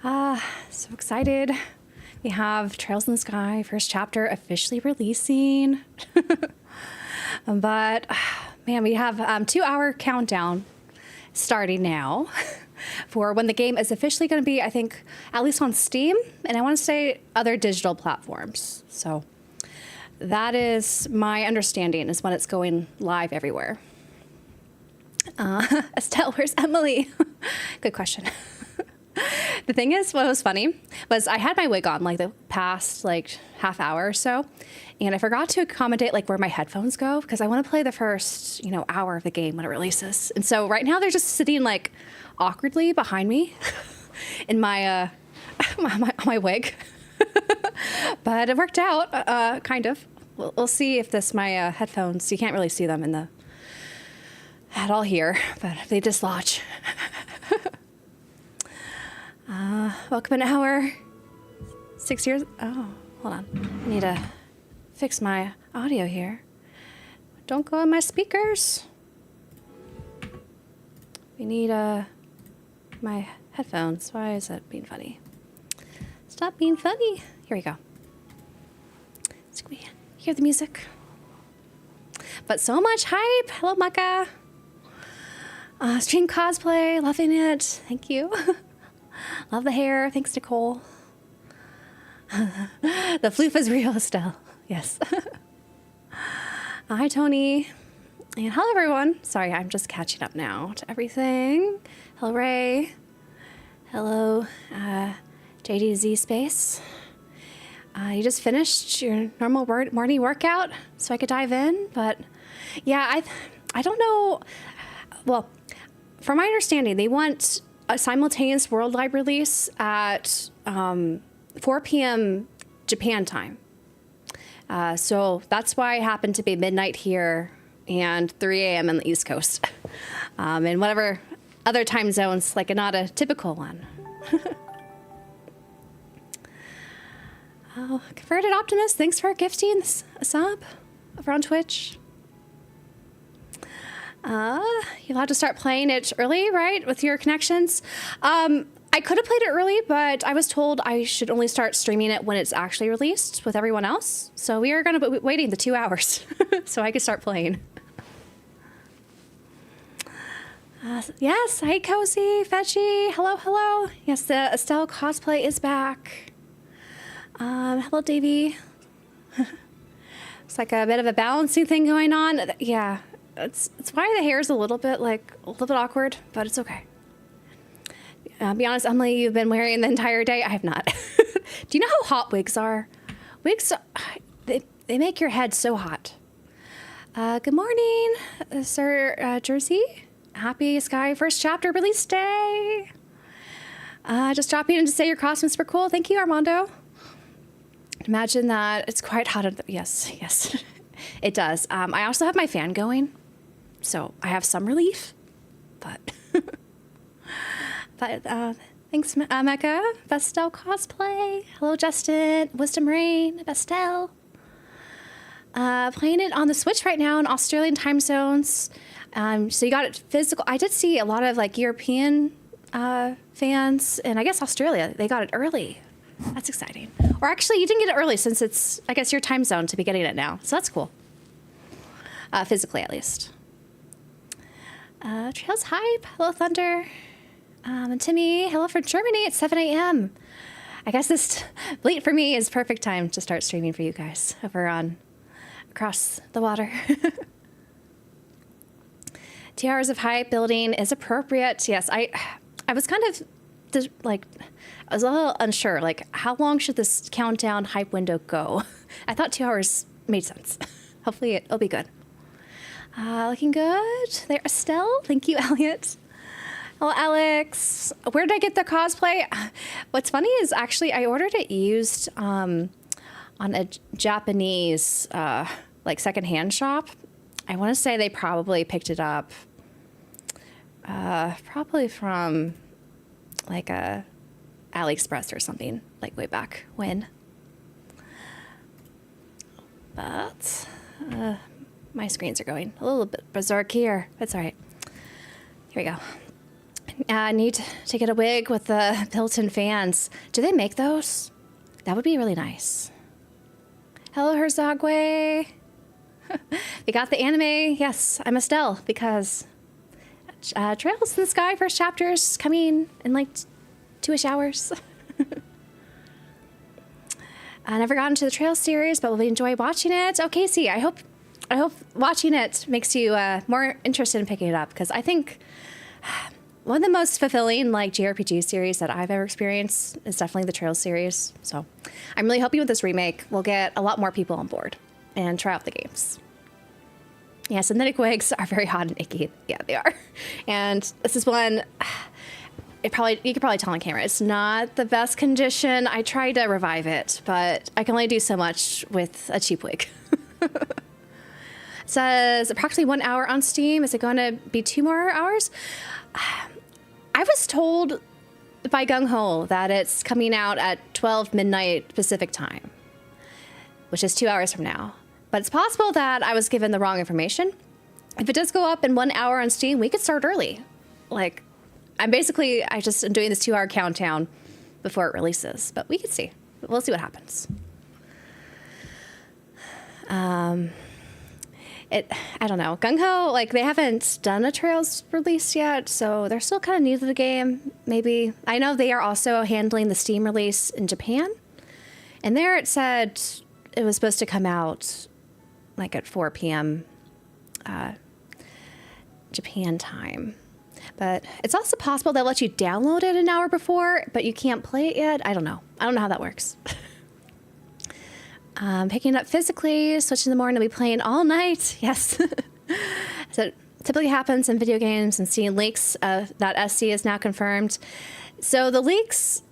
So excited. We have Trails in the Sky, first chapter officially releasing. But man, we have 2-hour countdown starting now for when the game is officially going to be, I think, at least on Steam, and I want to say other digital platforms. So that is my understanding, is when it's going live everywhere. Estelle, where's Emily? Good question. The thing is, what was funny was I had my wig on like the past half hour or so, and I forgot to accommodate where my headphones go because I want to play the first hour of the game when it releases. And so right now they're just sitting awkwardly behind me in my my wig, but it worked out kind of. We'll see if my headphones, you can't really see them at all here, but if they dislodge. Welcome an hour. 6 years. Oh, hold on. I need to fix my audio here. Don't go on my speakers. We need my headphones. Why is it being funny? Stop being funny. Here we go. So can we hear the music? But so much hype. Hello, Maka. Stream cosplay. Loving it. Thank you. Love the hair. Thanks, Nicole. The floof is real, Estelle. Yes. Hi, Tony. And hello, everyone. Sorry, I'm just catching up now to everything. Hello, Ray. Hello, JDZ Space. You just finished your normal morning workout, so I could dive in. But yeah, I don't know. Well, from my understanding, they want a simultaneous worldwide release at 4 p.m. Japan time. So that's why it happened to be midnight here and 3 a.m. on the East Coast. And whatever other time zones, not a typical one. Oh, Converted Optimist, thanks for gifting a sub over on Twitch. You're allowed to start playing it early, right, with your connections? I could have played it early, but I was told I should only start streaming it when it's actually released with everyone else. So we are going to be waiting the 2 hours so I could start playing. Yes, hi, Cozy, Fetchy, hello, hello. Yes, the Estelle cosplay is back. Hello, Davey. It's like a bit of a balancing thing going on. Yeah. It's why the hair is a little bit awkward, but it's okay. Be honest, Emily, you've been wearing the entire day. I have not. Do you know how hot wigs are? Wigs, they make your head so hot. Good morning, Sir Jersey. Happy Sky first chapter release day. Just dropping in to say your costumes were cool. Thank you, Armando. Imagine that it's quite hot. Yes, it does. I also have my fan going. So I have some relief, but thanks, Mecca. Bestel cosplay. Hello, Justin. Wisdom Rain. Bestel. Playing it on the Switch right now in Australian time zones. So you got it physical. I did see a lot of European fans, and I guess Australia. They got it early. That's exciting. Or actually, you didn't get it early since it's, I guess, your time zone to be getting it now. So that's cool. Physically, at least. Trails Hype. Hello, Thunder. And Timmy, hello from Germany. It's 7 a.m. I guess this late for me is perfect time to start streaming for you guys over on across the water. 2 hours of hype building is appropriate. Yes, I was kind of I was a little unsure. How long should this countdown hype window go? I thought 2 hours made sense. Hopefully it'll be good. Looking good. There, Estelle. Thank you, Elliot. Hello, Alex. Where did I get the cosplay? What's funny is actually I ordered it used on a Japanese secondhand shop. I want to say they probably picked it up probably from a AliExpress or something way back when. But my screens are going a little bit berserk here. That's all right. Here we go. I need to get a wig with the built-in fans. Do they make those? That would be really nice. Hello, Herzogway. We got the anime. Yes, I'm Estelle because Trails in the Sky first chapter's coming in like 2-ish hours. I never got into the Trails series, but will enjoy watching it. Oh, Casey, I hope watching it makes you more interested in picking it up, because I think one of the most fulfilling like JRPG series that I've ever experienced is definitely the Trails series. So I'm really hoping with this remake we'll get a lot more people on board and try out the games. Yeah, synthetic wigs are very hot and icky. Yeah, they are. And this is one. You could probably tell on camera, it's not the best condition. I tried to revive it, but I can only do so much with a cheap wig. It says approximately 1 hour on Steam. Is it going to be 2 more hours? I was told by Gung Ho that it's coming out at 12 midnight Pacific time, which is 2 hours from now. But it's possible that I was given the wrong information. If it does go up in 1 hour on Steam, we could start early. Like, I just am doing this 2 hour countdown before it releases, but we could see. We'll see what happens. I don't know. Gung Ho, like, they haven't done a Trails release yet, so they're still kind of new to the game. Maybe. I know they are also handling the Steam release in Japan. And there it said it was supposed to come out like at 4 p.m. Japan time. But it's also possible they'll let you download it an hour before, but you can't play it yet. I don't know. I don't know how that works. Picking it up physically, switching in the morning, to be playing all night. Yes. So it typically happens in video games, and seeing leaks that SC is now confirmed. So the leaks,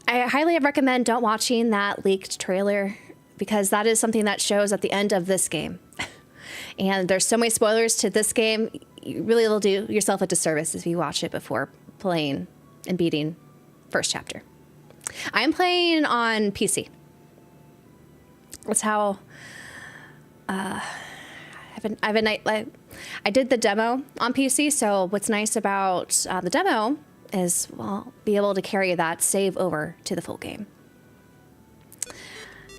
I highly recommend don't watching that leaked trailer, because that is something that shows at the end of this game. And there's so many spoilers to this game, you really will do yourself a disservice if you watch it before playing and beating first chapter. I am playing on PC. That's how I did the demo on PC. So what's nice about the demo is, well, be able to carry that save over to the full game.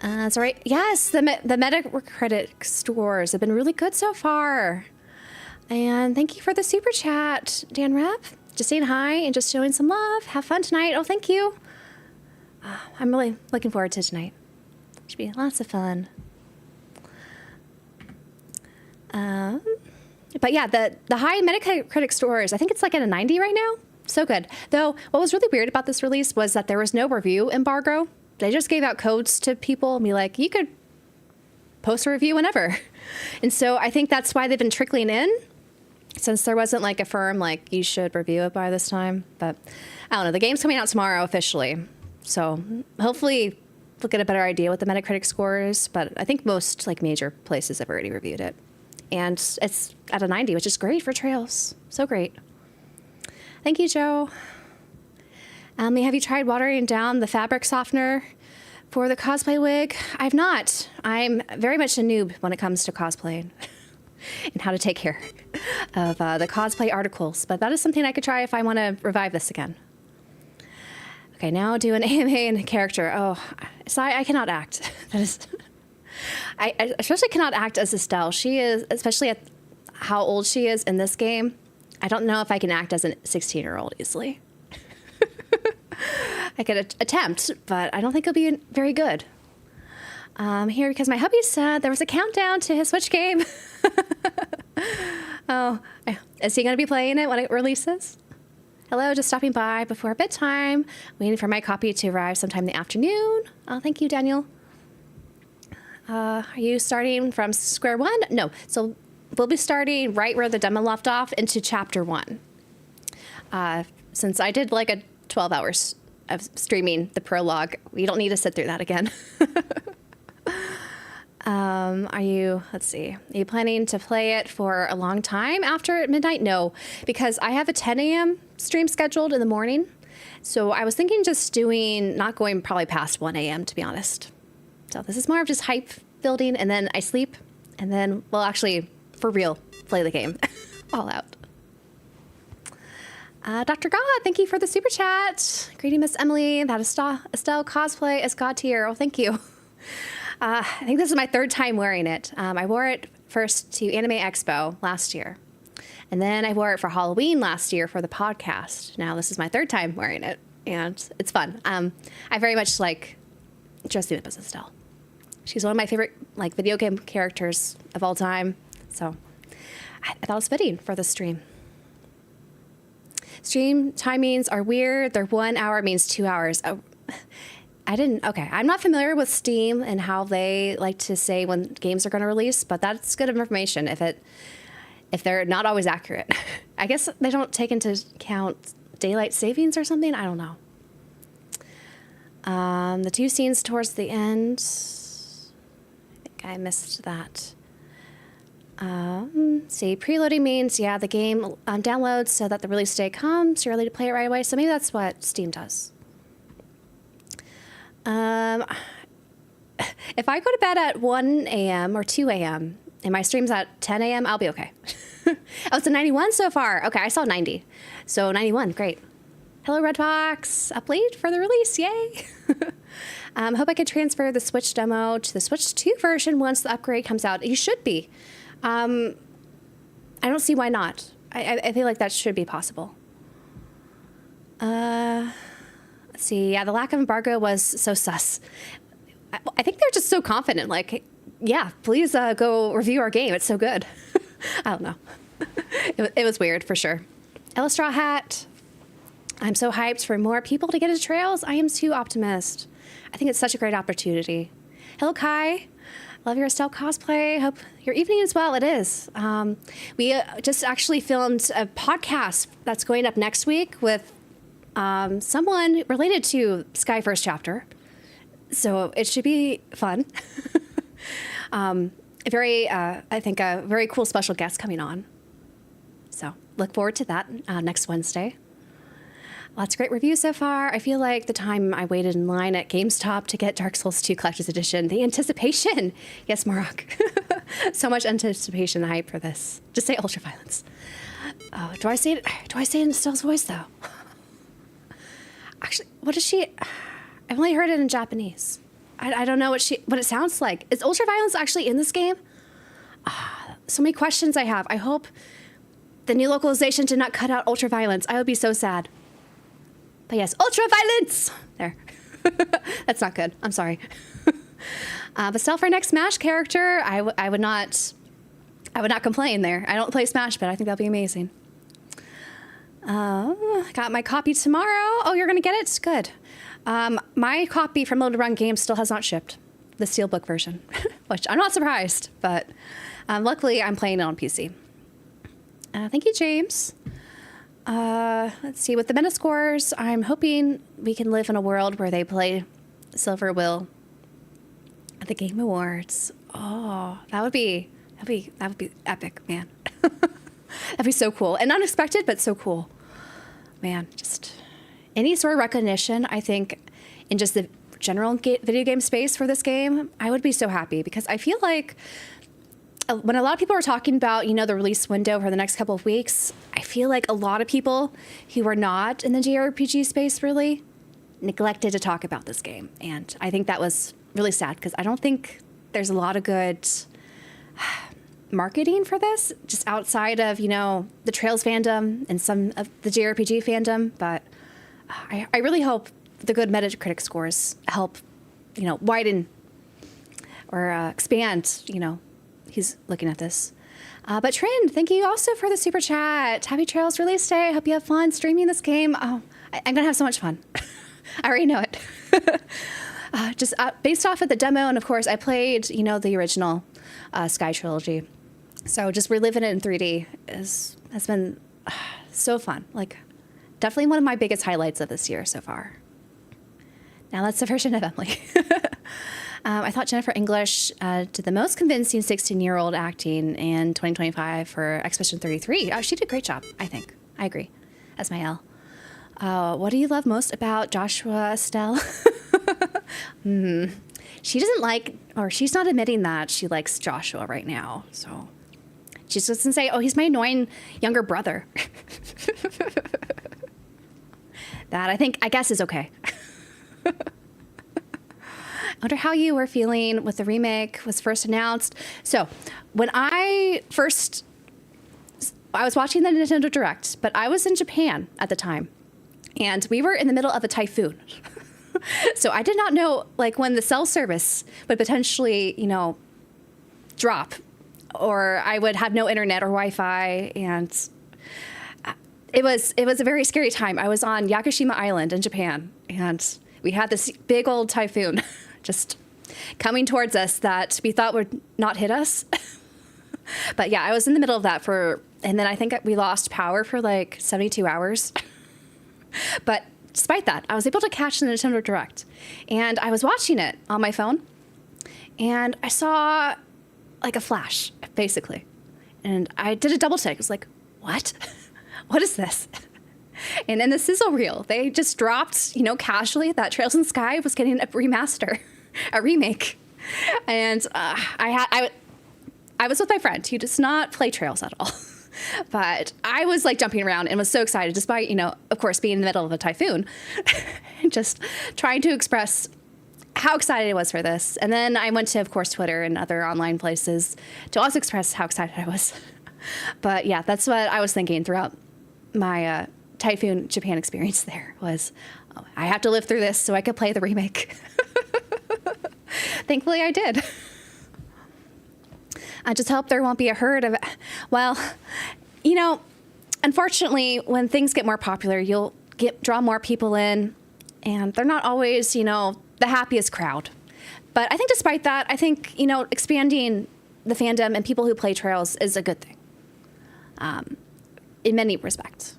That's right. Yes, the Metacritic scores have been really good so far. And thank you for the super chat, Dan Rep. Just saying hi and just showing some love. Have fun tonight. Oh, thank you. I'm really looking forward to tonight. Should be lots of fun. But yeah, the high Metacritic scores, I think it's like at a 90 right now. So good. Though, what was really weird about this release was that there was no review embargo. They just gave out codes to people and be like, you could post a review whenever. And so I think that's why they've been trickling in, since there wasn't like a firm, like, you should review it by this time. But I don't know. The game's coming out tomorrow officially. So hopefully we'll get a better idea what the Metacritic score is. But I think most like major places have already reviewed it. And it's at a 90, which is great for Trails. So great. Thank you, Joe. Have you tried watering down the fabric softener for the cosplay wig? I've not. I'm very much a noob when it comes to cosplaying and how to take care of the cosplay articles. But that is something I could try if I want to revive this again. Okay, now do an AMA and a character. Oh, so I cannot act. That is, I especially cannot act as Estelle. She is, especially at how old she is in this game. I don't know if I can act as a 16-year-old easily. I could attempt, but I don't think it'll be very good. Here, because my hubby said there was a countdown to his Switch game. Oh, is he going to be playing it when it releases? Hello, just stopping by before bedtime, waiting for my copy to arrive sometime in the afternoon. Oh, thank you, Daniel. Are you starting from square one? No, so we'll be starting right where the demo left off into chapter 1. Since I did like a 12 hours of streaming the prologue, we don't need to sit through that again. Let's see, are you planning to play it for a long time after midnight? No, because I have a 10 a.m. stream scheduled in the morning. So I was thinking just not going probably past 1 a.m. to be honest. So this is more of just hype building, and then I sleep, and then we'll actually, for real, play the game all out. Dr. God, thank you for the super chat. Greeting Miss Emily. That Estelle cosplay is God tier. Oh, thank you. I think this is my third time wearing it. I wore it first to Anime Expo last year. And then I wore it for Halloween last year for the podcast. Now this is my third time wearing it, and it's fun. I very much like dressing up as Estelle. She's one of my favorite video game characters of all time. So I thought it was fitting for the stream. Stream timings are weird. They're 1 hour means 2 hours. Oh, okay. I'm not familiar with Steam and how they like to say when games are going to release, but that's good information if they're not always accurate. I guess they don't take into account daylight savings or something. I don't know. The 2 scenes towards the end, I think I missed that. See, preloading means, yeah, the game downloads so that the release day comes. You're ready to play it right away. So maybe that's what Steam does. If I go to bed at 1 a.m. or 2 a.m. and my stream's at 10 a.m., I'll be okay. Oh, it's a 91 so far. Okay, I saw 90. So 91, great. Hello, Redbox. Up late for the release, yay. Hope I can transfer the Switch demo to the Switch 2 version once the upgrade comes out. You should be. I don't see why not. I feel like that should be possible. Let's see. Yeah, the lack of embargo was so sus. I think they're just so confident. Like, yeah, please go review our game. It's so good. I don't know. It was weird for sure. Ella Straw Hat. I'm so hyped for more people to get into Trails. I am too optimist. I think it's such a great opportunity. Hello, Kai. Love your Estelle cosplay. Hope your evening as well. It is. We just actually filmed a podcast that's going up next week with someone related to Sky First Chapter. So it should be fun. I think a very cool special guest coming on. So look forward to that next Wednesday. Lots of great reviews so far. I feel like the time I waited in line at GameStop to get Dark Souls 2 Collector's Edition, the anticipation. Yes, Marok. So much anticipation and hype for this. Just say ultraviolence. Oh, do I say it in Estelle's voice though? Actually, what is she? I've only heard it in Japanese. I don't know what it sounds like. Is ultraviolence actually in this game? So many questions I have. I hope the new localization did not cut out ultraviolence. I would be so sad. But yes, ultraviolence! There. That's not good. I'm sorry. But still, for next Smash character, I would not complain there. I don't play Smash, but I think that'll be amazing. Got my copy tomorrow. Oh, you're going to get it? Good. My copy from Loaded Run Games still has not shipped. The Steelbook version, which I'm not surprised, but luckily I'm playing it on PC. Thank you, James. Let's see. With the Metascores, I'm hoping we can live in a world where they play Silver Will at the Game Awards. Oh, that would be epic, man. That'd be so cool and unexpected, but so cool, man. Just any sort of recognition, I think, in just the general video game space for this game, I would be so happy because I feel like when a lot of people are talking about, the release window for the next couple of weeks, I feel like a lot of people who are not in the JRPG space really neglected to talk about this game. And I think that was really sad because I don't think there's a lot of good marketing for this, just outside of, the Trails fandom and some of the JRPG fandom. But I really hope the good Metacritic scores help, widen or expand, he's looking at this. But Trend, thank you also for the super chat. Happy Trails release day. I hope you have fun streaming this game. Oh, I'm going to have so much fun. I already know it. Just based off of the demo, and of course, I played, the original Sky trilogy. So just reliving it in 3D has been so fun. Like, definitely one of my biggest highlights of this year so far. Now that's the version of Emily. I thought Jennifer English did the most convincing 16-year-old acting in 2025 for Expedition 33. She did a great job, I think. I agree. That's my L. What do you love most about Joshua Estelle? She doesn't like, or she's not admitting that she likes Joshua right now. So she just doesn't say, oh, he's my annoying younger brother. That I guess is okay. I wonder how you were feeling with the remake was first announced. So when I was watching the Nintendo Direct, but I was in Japan at the time, and we were in the middle of a typhoon. So I did not know like when the cell service would potentially, drop, or I would have no internet or Wi-Fi, and it was a very scary time. I was on Yakushima Island in Japan, and we had this big old typhoon just coming towards us that we thought would not hit us. But yeah, I was in the middle of that and then I think we lost power for like 72 hours. But despite that, I was able to catch the Nintendo Direct, and I was watching it on my phone, and I saw like a flash, basically. And I did a double take. I was like, what? What is this? And in the sizzle reel, they just dropped, casually that Trails in the Sky was getting a remaster, a remake. And I was with my friend who does not play Trails at all. But I was like jumping around and was so excited, despite, of course, being in the middle of a typhoon, just trying to express how excited I was for this. And then I went to, of course, Twitter and other online places to also express how excited I was. But yeah, that's what I was thinking throughout my Typhoon Japan experience there was, I have to live through this so I could play the remake. Thankfully, I did. I just hope there won't be a herd of, well, unfortunately, when things get more popular, you'll draw more people in, and they're not always, the happiest crowd. But I think despite that, I think, expanding the fandom and people who play Trails is a good thing, in many respects.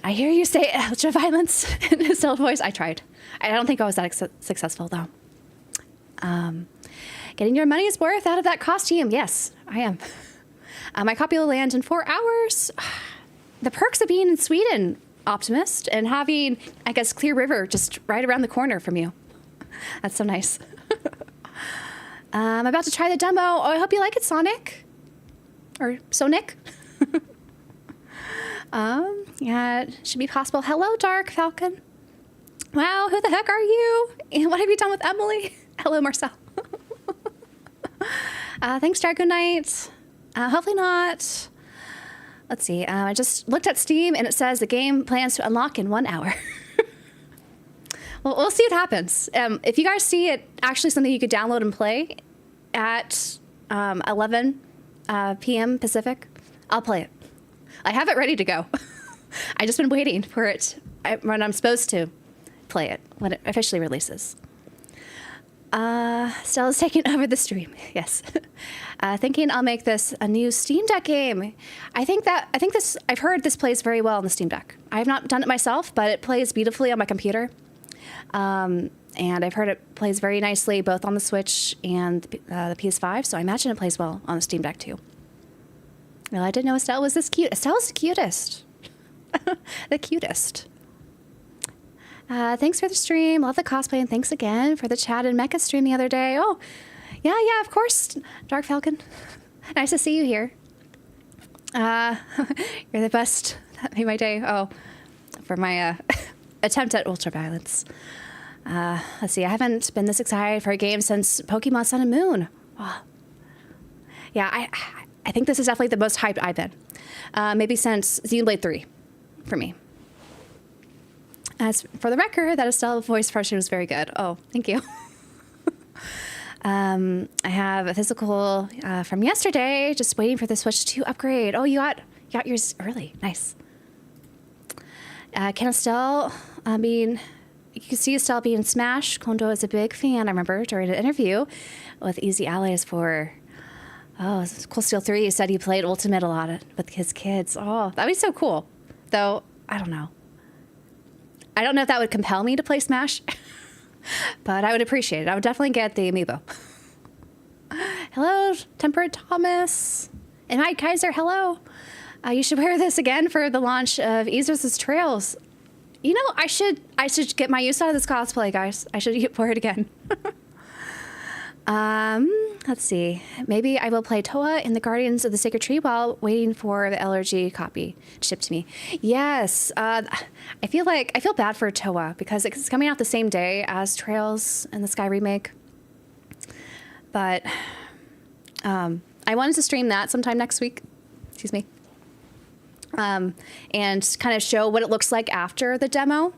I hear you say ultra violence in a still voice. I tried. I don't think I was that successful, though. Getting your money's worth out of that costume. Yes, I am. My copy will land in 4 hours. The perks of being in Sweden, Optimist, and having, I guess, Clear River just right around the corner from you. That's so nice. I'm about to try the demo. Oh, I hope you like it, Sonic. Or Sonic. Yeah, it should be possible. Hello, Dark Falcon. Wow, who the heck are you? And what have you done with Emily? Hello, Marcel. Thanks, Dragon Knight. Hopefully not. Let's see. I just looked at Steam, and it says the game plans to unlock in 1 hour. Well, we'll see what happens. If you guys see it actually something you could download and play at 11 p.m. Pacific, I'll play it. I have it ready to go. I just been waiting for it when I'm supposed to play it when it officially releases. Stella's taking over the stream. Yes. Thinking I'll make this a new Steam Deck game. I've heard this plays very well on the Steam Deck. I have not done it myself, but it plays beautifully on my computer. And I've heard it plays very nicely both on the Switch and the PS5, so I imagine it plays well on the Steam Deck too. Well, I didn't know Estelle was this cute. Estelle's the cutest. The cutest. Thanks for the stream. Love the cosplay, and thanks again for the Chad and Mecha stream the other day. Oh, yeah, of course, Dark Falcon. Nice to see you here. You're the best. That made my day. Oh, for my attempt at ultraviolence. Let's see. I haven't been this excited for a game since Pokemon Sun and Moon. Oh. Yeah, I think this is definitely the most hyped I've been. Maybe since Xenoblade 3 for me. As for the record, that Estelle's voice version was very good. Oh, thank you. I have a physical from yesterday, just waiting for the Switch to upgrade. Oh, you got yours early. Nice. Can Estelle you can see Estelle being in Smash. Kondo is a big fan, I remember, during an interview with Easy Allies for Cool Steel 3. He said he played Ultimate a lot with his kids. Oh, that'd be so cool. Though, I don't know. I don't know if that would compel me to play Smash, but I would appreciate it. I would definitely get the amiibo. Hello, Temperate Thomas. And hi, Kaiser, hello. You should wear this again for the launch of Easter's Trails. I should get my use out of this cosplay, guys. I should wear it again. Let's see. Maybe I will play Toa in the Guardians of the Sacred Tree while waiting for the LRG copy shipped to me. Yes. I feel bad for Toa because it's coming out the same day as Trails and the Sky remake. But I wanted to stream that sometime next week. Excuse me. And kind of show what it looks like after the demo.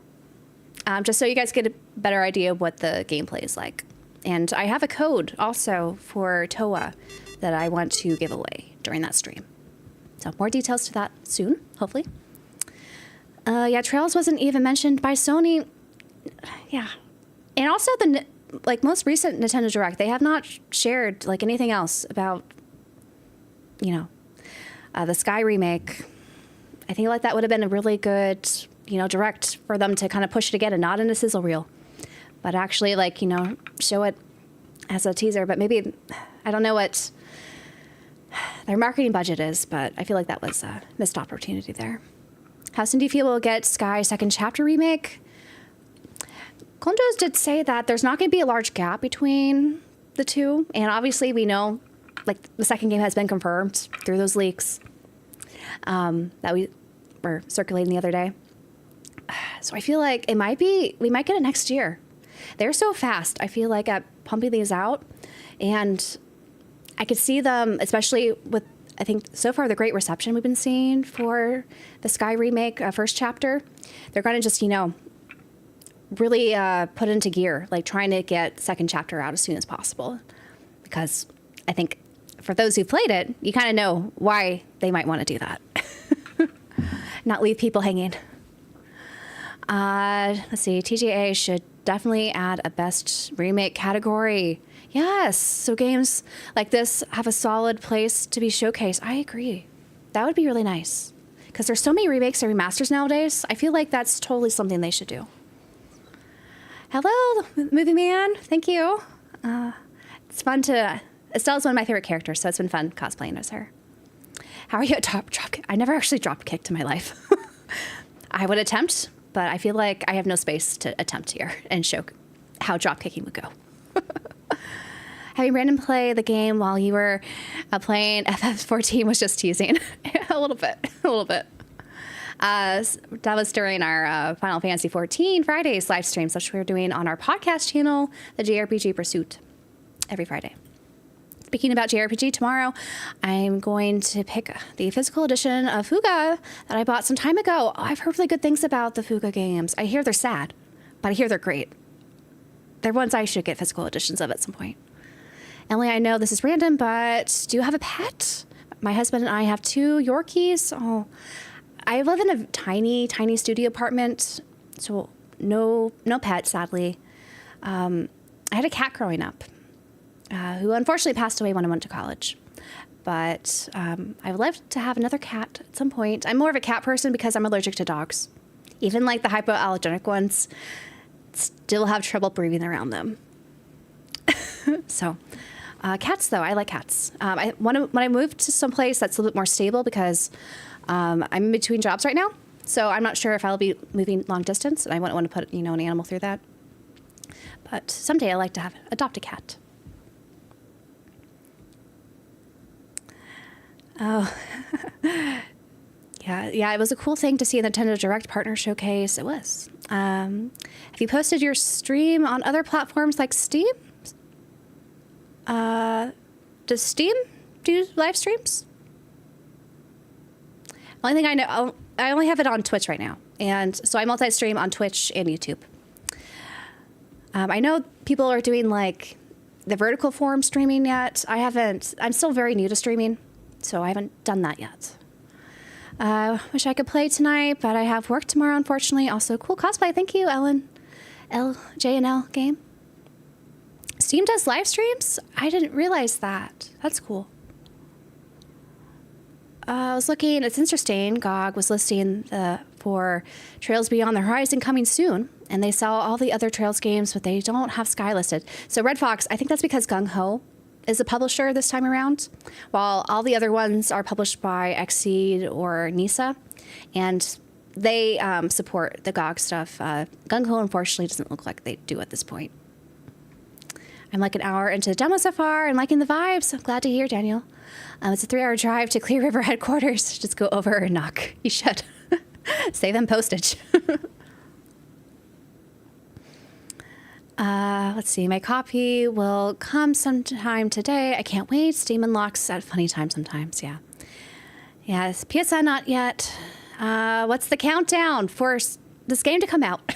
Just so you guys get a better idea of what the gameplay is like. And I have a code also for Toa that I want to give away during that stream. So more details to that soon, hopefully. Yeah, Trails wasn't even mentioned by Sony. Yeah. And also the most recent Nintendo Direct, they have not shared anything else about, the Sky remake. I think that would have been a really good, Direct for them to kind of push it again and not in a sizzle reel. But actually, show it as a teaser. But maybe, I don't know what their marketing budget is, but I feel like that was a missed opportunity there. How soon do you feel we'll get Sky Second Chapter remake? Kondos did say that there's not going to be a large gap between the two. And obviously, we know, the second game has been confirmed through those leaks that we were circulating the other day. So I feel like we might get it next year. They're so fast, I feel like, at pumping these out. And I could see them, especially with, I think, so far the great reception we've been seeing for the Sky remake first chapter. They're going to just, really put into gear, trying to get second chapter out as soon as possible. Because I think for those who played it, you kind of know why they might want to do that. Not leave people hanging. Let's see, TGA should definitely add a best remake category. Yes, so games like this have a solid place to be showcased. I agree. That would be really nice. Because there's so many remakes and remasters nowadays. I feel like that's totally something they should do. Hello, Movie Man. Thank you. It's fun to... Estelle's one of my favorite characters, so it's been fun cosplaying as her. How are you at drop kick? I never actually drop kicked in my life. I would attempt, but I feel like I have no space to attempt here and show how drop kicking would go. Having Brandon play the game while you were playing FF14 was just teasing. a little bit. That was during our Final Fantasy 14 Fridays live streams, which we were doing on our podcast channel, the JRPG Pursuit, every Friday. Speaking about JRPG, tomorrow I'm going to pick the physical edition of Fuga that I bought some time ago. Oh, I've heard really good things about the Fuga games. I hear they're sad, but I hear they're great. They're ones I should get physical editions of at some point. Emily, I know this is random, but do you have a pet? My husband and I have 2 Yorkies. Oh, I live in a tiny, tiny studio apartment, so no pet, sadly. I had a cat growing up. Who unfortunately passed away when I went to college. But I would love to have another cat at some point. I'm more of a cat person because I'm allergic to dogs. Even the hypoallergenic ones still have trouble breathing around them. So cats, though, I like cats. When I moved to some place that's a little bit more stable because I'm in between jobs right now. So I'm not sure if I'll be moving long distance, and I wouldn't want to put an animal through that. But someday I'd like to adopt a cat. Oh, yeah, it was a cool thing to see a Nintendo Direct partner showcase. It was. Have you posted your stream on other platforms like Steam? Does Steam do live streams? Only thing I know, I only have it on Twitch right now. And so I multi-stream on Twitch and YouTube. I know people are doing the vertical form streaming yet. I'm still very new to streaming. So I haven't done that yet. Wish I could play tonight, but I have work tomorrow, unfortunately. Also, cool cosplay. Thank you, Ellen. J&L game. Steam does live streams? I didn't realize that. That's cool. I was looking. It's interesting. GOG was listing for Trails Beyond the Horizon coming soon, and they sell all the other Trails games, but they don't have Sky listed. So Red Fox, I think that's because Gung Ho is a publisher this time around, while all the other ones are published by Xseed or Nisa, and they support the GOG stuff. Gung Ho, unfortunately, doesn't look like they do at this point. I'm like an hour into the demo so far and liking the vibes. I'm glad to hear, Daniel. It's a 3-hour drive to Clear River headquarters. Just go over and knock. You should. Save them postage. Let's see. My copy will come sometime today. I can't wait. Steam unlocks at funny time sometimes. Yeah. Yes. PSN not yet. What's the countdown for this game to come out?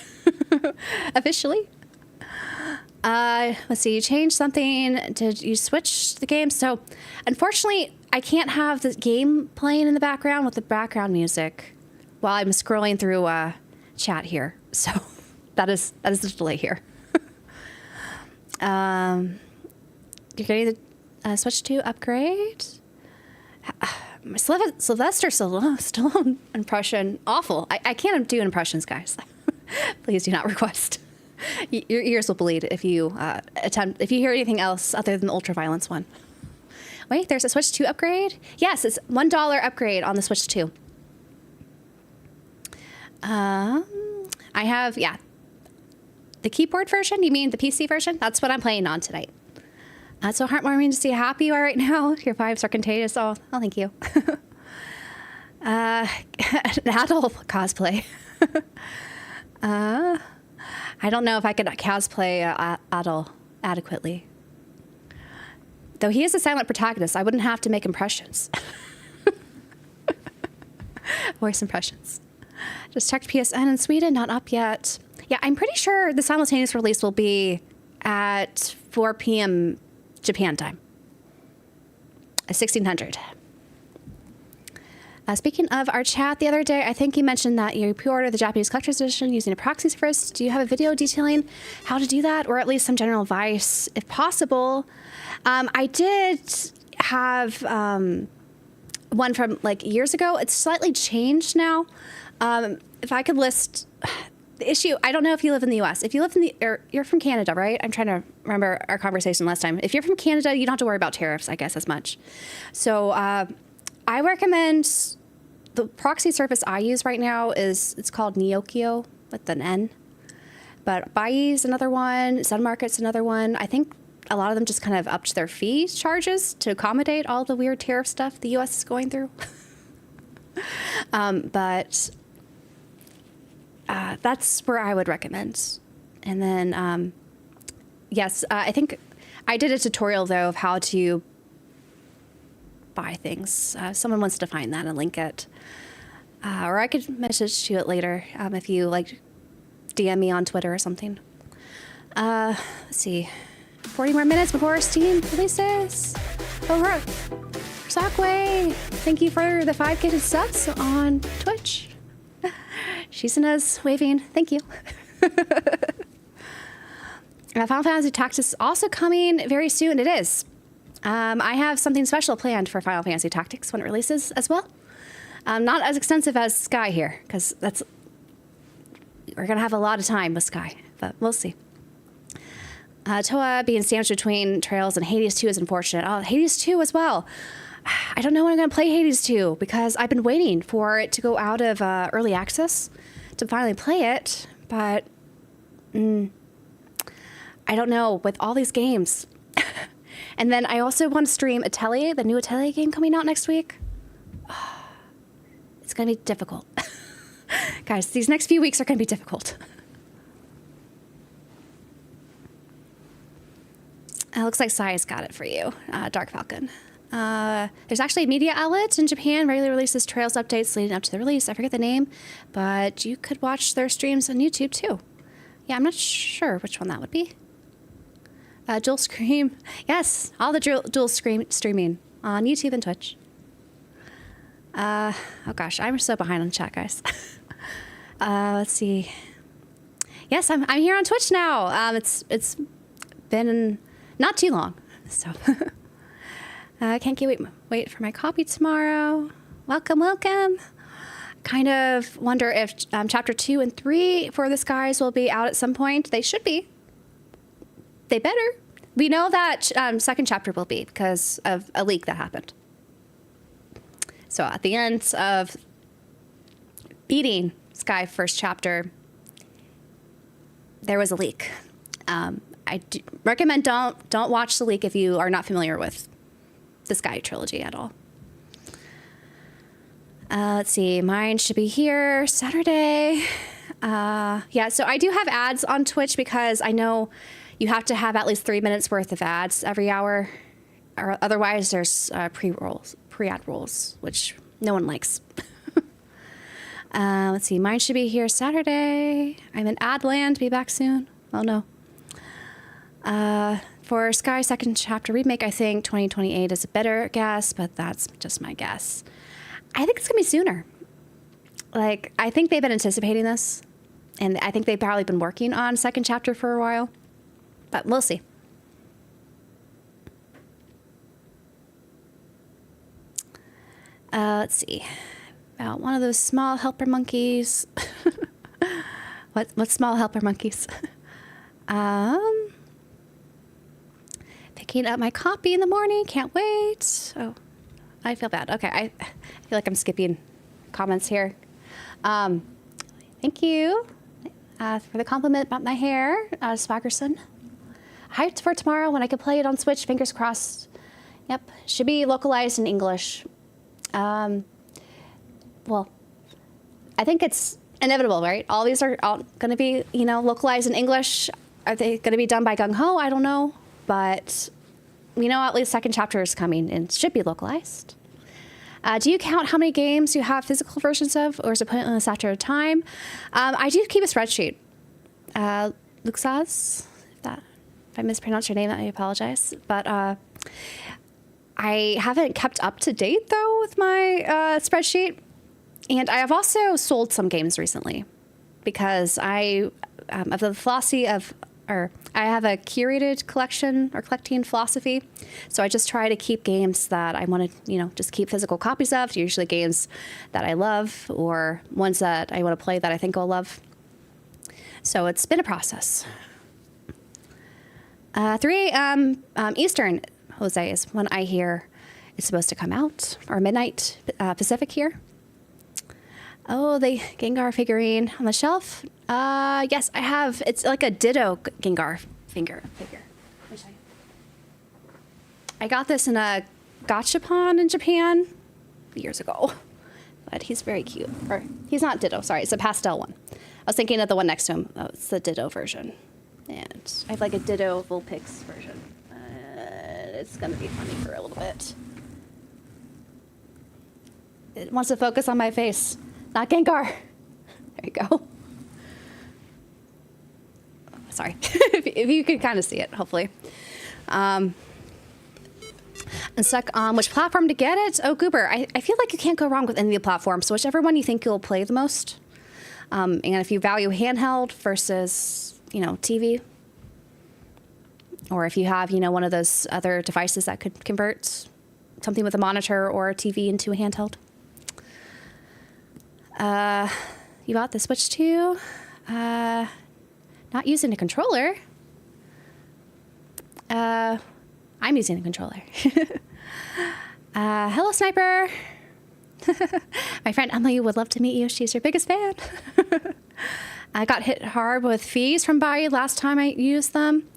Officially? Let's see. You changed something. Did you switch the game? So, unfortunately, I can't have the game playing in the background with the background music while I'm scrolling through chat here. So, that is the delay here. You're getting the Switch 2 upgrade? My Sylvester Stallone impression, awful. I can't do impressions, guys. Please do not request. Your ears will bleed if you if you hear anything else other than the ultraviolence one. Wait, there's a Switch 2 upgrade? Yes, it's $1 upgrade on the Switch 2. I have, yeah. The keyboard version? You mean the PC version? That's what I'm playing on tonight. It's so heartwarming to see how happy you are right now. Your vibes are contagious. Oh thank you. An adult cosplay. I don't know if I could cosplay Adol adequately. Though he is a silent protagonist, I wouldn't have to make impressions. Voice impressions. Just checked PSN in Sweden, not up yet. Yeah, I'm pretty sure the simultaneous release will be at 4 p.m. Japan time. 1600. Speaking of our chat the other day, I think you mentioned that you pre-ordered the Japanese Collector's Edition using a proxy service. Do you have a video detailing how to do that, or at least some general advice, if possible? I did have one from like years ago. It's slightly changed now. If I could list the issue, I don't know if you live in the U.S. If you live in you're from Canada, right? I'm trying to remember our conversation last time. If you're from Canada, you don't have to worry about tariffs, I guess, as much. So I recommend the proxy service I use right now it's called Neokio with an N. But Bai's another one, Sun Market's another one. I think a lot of them just kind of upped their fee charges to accommodate all the weird tariff stuff the U.S. is going through. But that's where I would recommend. And then, yes, I think I did a tutorial, though, of how to buy things. Someone wants to find that and link it. Or I could message you it later if you, like, DM me on Twitter or something. Let's see. 40 more minutes before Steam releases. Over. Sockway, thank you for the 5 gifted subs on Twitch. Shisuna's waving. Thank you. Final Fantasy Tactics is also coming very soon. It is. I have something special planned for Final Fantasy Tactics when it releases as well. Not as extensive as Sky here, because we're going to have a lot of time with Sky, but we'll see. Toa being sandwiched between Trails and Hades 2 is unfortunate. Oh, Hades 2 as well. I don't know when I'm going to play Hades 2 because I've been waiting for it to go out of early access to finally play it, but I don't know with all these games. And then I also want to stream Atelier, the new Atelier game coming out next week. It's going to be difficult. Guys, these next few weeks are going to be difficult. It looks like Sai's got it for you, Dark Falcon. There's actually a media outlet in Japan regularly releases Trails updates leading up to the release. I forget the name, but you could watch their streams on YouTube too. Yeah, I'm not sure which one that would be. Dual Scream. Yes, all the dual streaming on YouTube and Twitch. Oh gosh, I'm so behind on chat, guys. Let's see. Yes, I'm here on Twitch now. It's been not too long, so I can't wait for my copy tomorrow. Welcome. Kind of wonder if chapter 2 and 3 for the Skies will be out at some point. They should be. They better. We know that second chapter will be because of a leak that happened. So at the end of beating Sky first chapter, there was a leak. recommend don't watch the leak if you are not familiar with the Sky trilogy at all. Let's see, mine should be here Saturday. Yeah, so I do have ads on Twitch because I know you have to have at least 3 minutes worth of ads every hour, or otherwise there's pre-ad rolls, which no one likes. Let's see, mine should be here Saturday. I'm in Adland, be back soon. Oh no. For Sky second chapter remake, I think 2028 is a better guess, but that's just my guess. I think it's gonna be sooner. Like, I think they've been anticipating this, and I think they've probably been working on second chapter for a while, but we'll see. Let's see. About one of those small helper monkeys. What small helper monkeys? Picking up my copy in the morning. Can't wait. Oh, I feel bad. Okay, I feel like I'm skipping comments here. Thank you for the compliment about my hair, Swaggerson. Hyped for tomorrow when I can play it on Switch. Fingers crossed. Yep, should be localized in English. Well, I think it's inevitable, right? All these are going to be, localized in English. Are they going to be done by Gung Ho? I don't know, but at least second chapter is coming and should be localized. Do you count how many games you have physical versions of, or is it pointless after a time? I do keep a spreadsheet. Luxaz, if I mispronounced your name, I apologize. But I haven't kept up to date, though, with my spreadsheet. And I have also sold some games recently because I have the philosophy of, or I have a curated collection or collecting philosophy. So I just try to keep games that I want to, just keep physical copies of, usually games that I love or ones that I want to play that I think I'll love. So it's been a process. 3 a.m. Eastern, Jose, is when I hear it's supposed to come out, or midnight Pacific here. Oh, the Gengar figurine on the shelf. Yes, I have. It's like a Ditto Gengar figure. I got this in a gachapon in Japan years ago, but he's very cute. Or he's not Ditto, sorry, it's a pastel one. I was thinking of the one next to him. Oh, it's the Ditto version. And I have like a Ditto Vulpix version. It's gonna be funny for a little bit. It wants to focus on my face, not Gengar. There you go. Sorry, if you can kind of see it, hopefully. And stuck on which platform to get it? Oh, Goober, I feel like you can't go wrong with any of the platforms, so whichever one you think you'll play the most. And if you value handheld versus, TV, or if you have, one of those other devices that could convert something with a monitor or a TV into a handheld. You bought the Switch 2? Not using a controller. I'm using a controller. Hello, Sniper. My friend Emily would love to meet you. She's your biggest fan. I got hit hard with fees from Buy last time I used them.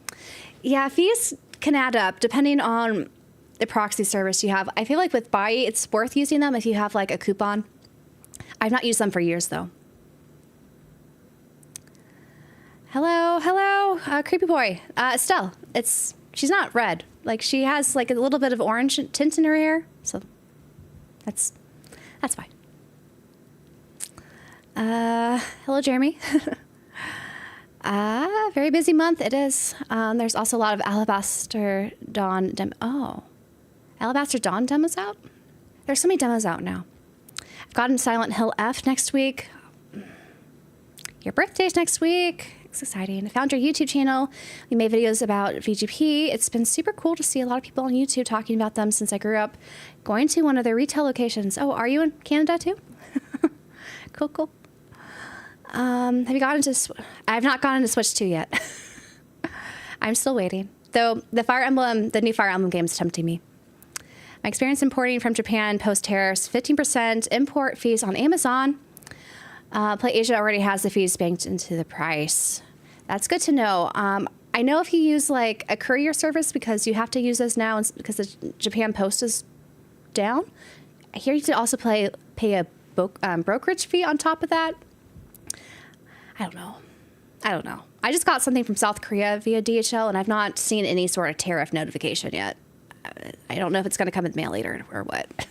Yeah, fees can add up depending on the proxy service you have. I feel like with Buy, it's worth using them if you have like a coupon. I've not used them for years though. Hello, creepy boy. Estelle, she's not red. Like she has like a little bit of orange tint in her hair, so that's fine. Hello, Jeremy. Very busy month it is. There's also a lot of Alabaster Dawn Alabaster Dawn demos out? There's so many demos out now. I've gotten Silent Hill F next week. Your birthday's next week. It's exciting. I found your YouTube channel. We made videos about VGP. It's been super cool to see a lot of people on YouTube talking about them since I grew up going to one of their retail locations. Oh, are you in Canada too? Cool. Have you gotten to... I have not gotten to Switch 2 yet. I'm still waiting. Though the new Fire Emblem game is tempting me. My experience importing from Japan post-tariffs, 15% import fees on Amazon. PlayAsia already has the fees banked into the price. That's good to know. I know if you use like a courier service, because you have to use those now because the Japan Post is down. I hear you to also pay a brokerage fee on top of that. I don't know. I just got something from South Korea via DHL, and I've not seen any sort of tariff notification yet. I don't know if it's going to come in the mail later or what.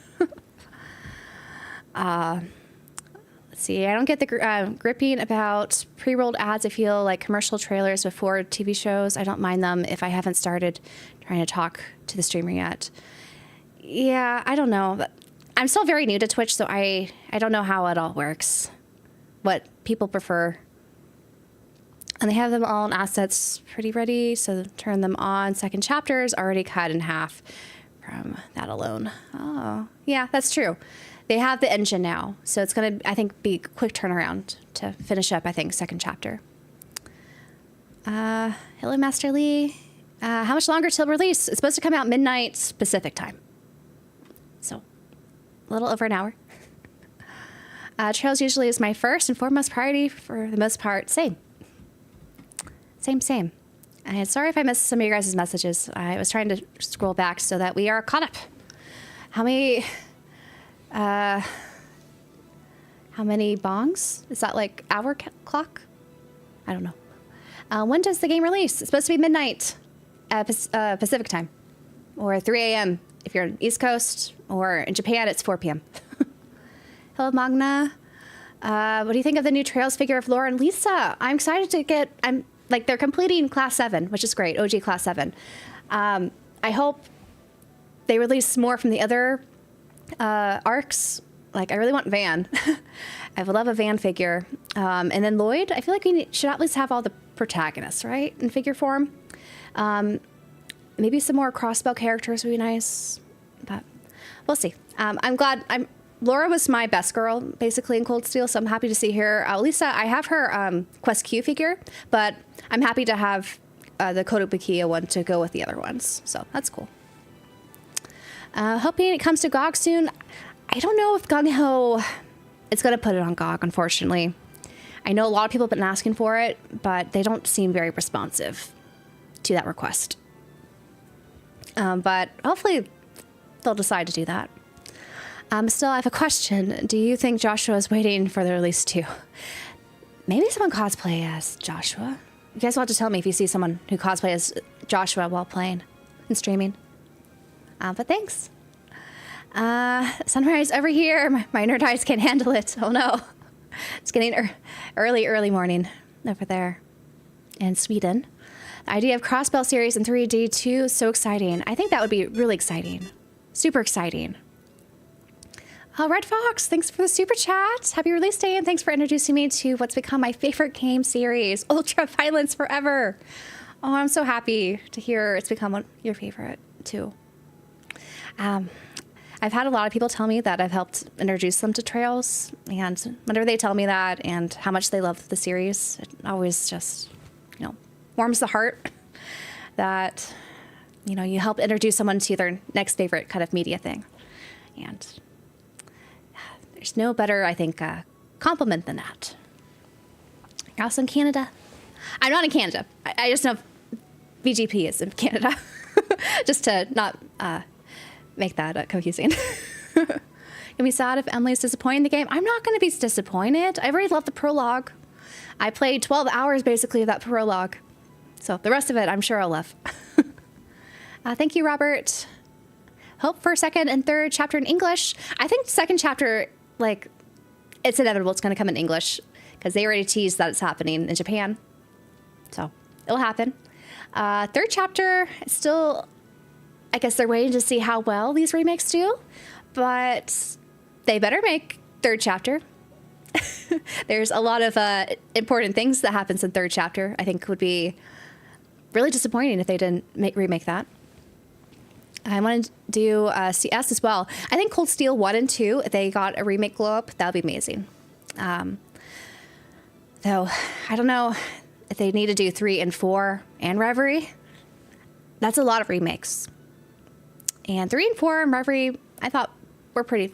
Let's see. I don't get the gripping about pre-rolled ads. I feel like commercial trailers before TV shows. I don't mind them if I haven't started trying to talk to the streamer yet. Yeah, I don't know. I'm still very new to Twitch, so I don't know how it all works, what people prefer. And they have them all in assets pretty ready, so turn them on. Second chapter is already cut in half from that alone. Oh, yeah, that's true. They have the engine now, so it's going to, I think, be a quick turnaround to finish up, I think, second chapter. Hello, Master Lee. How much longer till release? It's supposed to come out midnight Pacific time. So, a little over an hour. Trails usually is my first and foremost priority for the most part. Same. And sorry if I missed some of your guys' messages. I was trying to scroll back so that we are caught up. How many bongs? Is that like hour clock? I don't know. When does the game release? It's supposed to be midnight Pacific time, or 3 a.m. if you're on the East Coast, or in Japan it's 4 p.m. Hello, Magna. What do you think of the new Trails figure of Laura and Lisa? I'm excited to get. They're completing Class 7, which is great. OG Class 7. I hope they release more from the other arcs. Like, I really want Van. I would love a Van figure. And then Lloyd, I feel like we should at least have all the protagonists, right, in figure form. Maybe some more crossbow characters would be nice, but we'll see. I'm glad. Laura was my best girl, basically, in Cold Steel, so I'm happy to see her. Lisa, I have her Quest Q figure, but I'm happy to have the Kotobukiya one to go with the other ones, so that's cool. Hoping it comes to GOG soon. I don't know if Gung Ho is going to put it on GOG, unfortunately. I know a lot of people have been asking for it, but they don't seem very responsive to that request. But hopefully they'll decide to do that. Still, I have a question. Do you think Joshua is waiting for the release too? Maybe someone cosplay as Joshua. You guys will have to tell me if you see someone who cosplays as Joshua while playing and streaming. But thanks. Sunrise over here. My nerd eyes can't handle it. Oh no. It's getting early morning over there in Sweden. The idea of Crossbell series in 3D too, so exciting. I think that would be really exciting. Super exciting. Red Fox, thanks for the super chat. Happy release day, and thanks for introducing me to what's become my favorite game series, Ultra Violence Forever. Oh, I'm so happy to hear it's become your favorite too. I've had a lot of people tell me that I've helped introduce them to Trails, and whenever they tell me that and how much they love the series, it always just, warms the heart that, you help introduce someone to their next favorite kind of media thing. And there's no better, I think, compliment than that. You're also in Canada. I'm not in Canada. I just know VGP is in Canada. Just to not make that confusing. You'll be sad if Emily's disappointed in the game. I'm not going to be disappointed. I already loved the prologue. I played 12 hours, basically, of that prologue. So the rest of it, I'm sure I'll love. Thank you, Robert. Hope for second and third chapter in English. I think second chapter, it's inevitable it's going to come in English because they already teased that it's happening in Japan. So it'll happen. Third chapter, still, I guess they're waiting to see how well these remakes do, but they better make third chapter. There's a lot of important things that happens in third chapter. I think would be really disappointing if they didn't remake that. I want to do CS as well. I think Cold Steel 1 and 2, if they got a remake glow up, that would be amazing. Though, I don't know if they need to do 3 and 4 and Reverie. That's a lot of remakes. And 3 and 4 and Reverie, I thought were pretty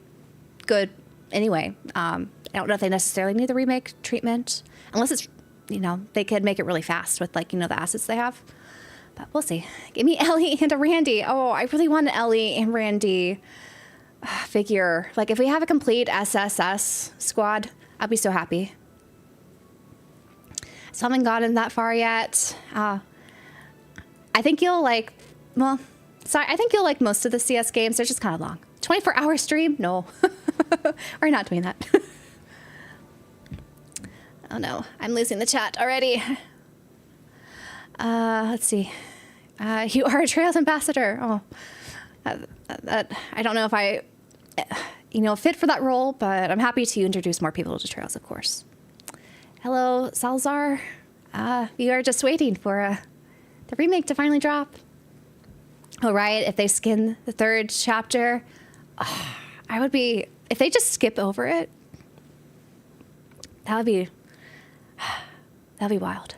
good anyway. I don't know if they necessarily need the remake treatment, unless it's, they could make it really fast with, the assets they have. But we'll see. Give me Ellie and a Randy. Oh, I really want an Ellie and Randy figure. Like, if we have a complete SSS squad, I'll be so happy. So I haven't gotten that far yet. I think you'll like, well, sorry, I think you'll like most of the CS games. They're just kind of long. 24-hour stream? No. We're not doing that. Oh no, I'm losing the chat already. Let's see. You are a Trails ambassador. Oh, I don't know if I, fit for that role, but I'm happy to introduce more people to Trails, of course. Hello, Salzar. We are just waiting for the remake to finally drop. Oh, right. If they skin the 3rd chapter, I would be, if they just skip over it, that'd be wild.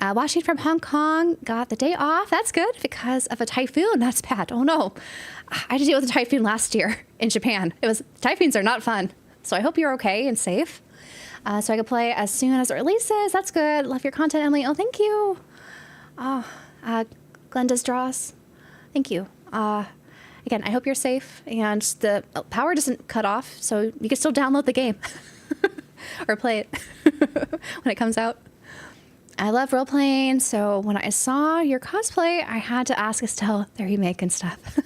Watching from Hong Kong, got the day off. That's good because of a typhoon. That's bad. Oh no. I had to deal with a typhoon last year in Japan. Typhoons are not fun. So I hope you're okay and safe. So I can play as soon as it releases. That's good. Love your content, Emily. Oh, thank you. Glenda's draws. Thank you. Again, I hope you're safe and the power doesn't cut off, so you can still download the game or play it when it comes out. I love role-playing, so when I saw your cosplay, I had to ask Estelle the remake and stuff.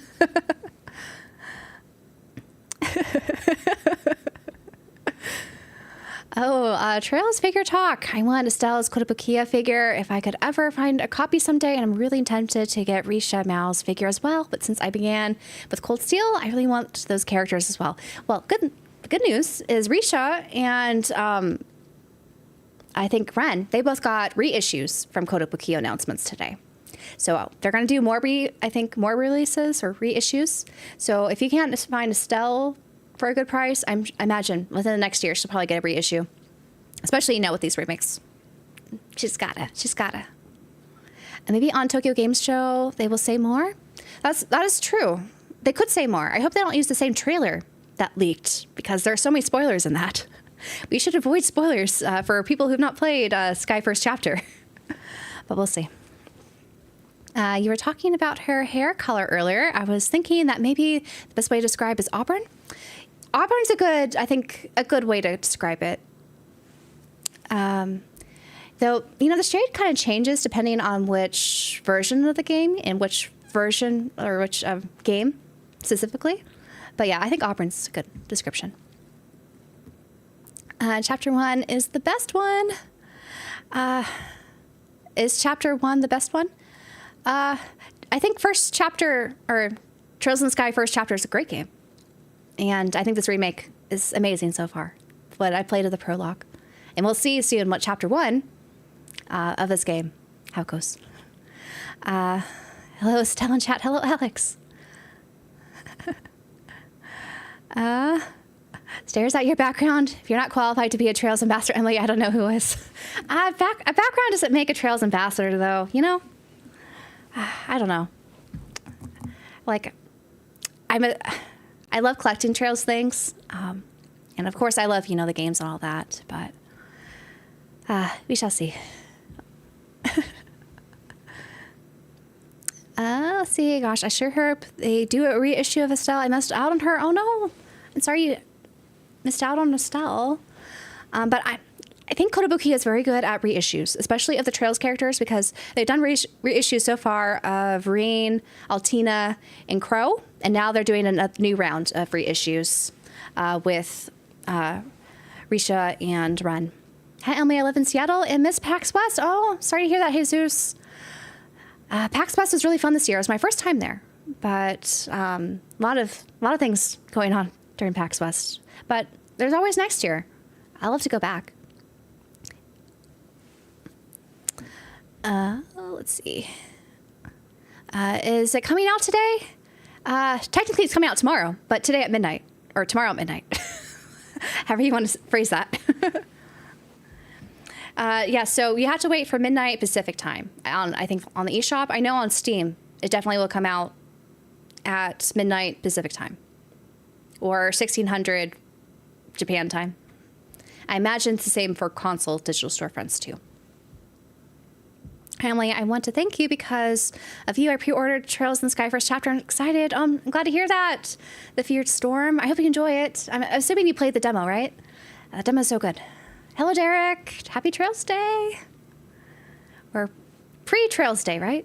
Trails figure talk. I want Estelle's Kotobukiya figure if I could ever find a copy someday, and I'm really tempted to get Risha Mao's figure as well, but since I began with Cold Steel, I really want those characters as well. Well, the good news is Risha and I think Ren, they both got reissues from Kotobukiya announcements today. So they're going to do more releases or reissues. So if you can't find Estelle for a good price, I imagine within the next year she'll probably get a reissue. Especially with these remakes. She's gotta. And maybe on Tokyo Games Show they will say more. That is true. They could say more. I hope they don't use the same trailer that leaked because there are so many spoilers in that. We should avoid spoilers for people who've not played Sky First Chapter. But we'll see. You were talking about her hair color earlier. I was thinking that maybe the best way to describe is auburn. Auburn's a good way to describe it. Though, the shade kind of changes depending on which version of the game and which version or which game specifically. But yeah, I think auburn's a good description. Chapter 1 is the best one. Is Chapter 1 the best one? I think first chapter, or Trails in the Sky first chapter is a great game. And I think this remake is amazing so far. What I played of the prologue. And we'll see soon what Chapter 1 of this game, how it goes. Hello, Estelle in chat. Hello, Alex. Stares at your background. If you're not qualified to be a Trails ambassador, Emily, I don't know who is. A background doesn't make a Trails ambassador, though. I don't know. Like, I love collecting Trails things, and of course I love the games and all that. But we shall see. Let's see. Gosh, I sure hope they do a reissue of Estelle. I missed out on her. Oh no, I'm sorry you missed out on Estelle. But I think Kotobukiya is very good at reissues, especially of the Trails characters, because they've done reissues so far of Reen, Altina, and Crow, and now they're doing a new round of reissues with Risha and Ren. Hi, Emily. I live in Seattle and miss PAX West. Oh, sorry to hear that, Jesus. PAX West was really fun this year. It was my first time there, but a lot of things going on during PAX West. But there's always next year. I love to go back. Let's see. Is it coming out today? Technically, it's coming out tomorrow, but today at midnight, or tomorrow at midnight. However you want to phrase that. Yeah, so you have to wait for midnight Pacific time. I think on the eShop. I know on Steam, it definitely will come out at midnight Pacific time. Or 1600 Japan time. I imagine it's the same for console digital storefronts, too. family, I want to thank you. Because of you, I pre-ordered Trails in the Sky first chapter. I'm excited. I'm glad to hear that. The Feared Storm. I hope you enjoy it. I'm assuming you played the demo, right? The demo is so good. Hello, Derek. Happy Trails Day. Or pre-Trails Day, right?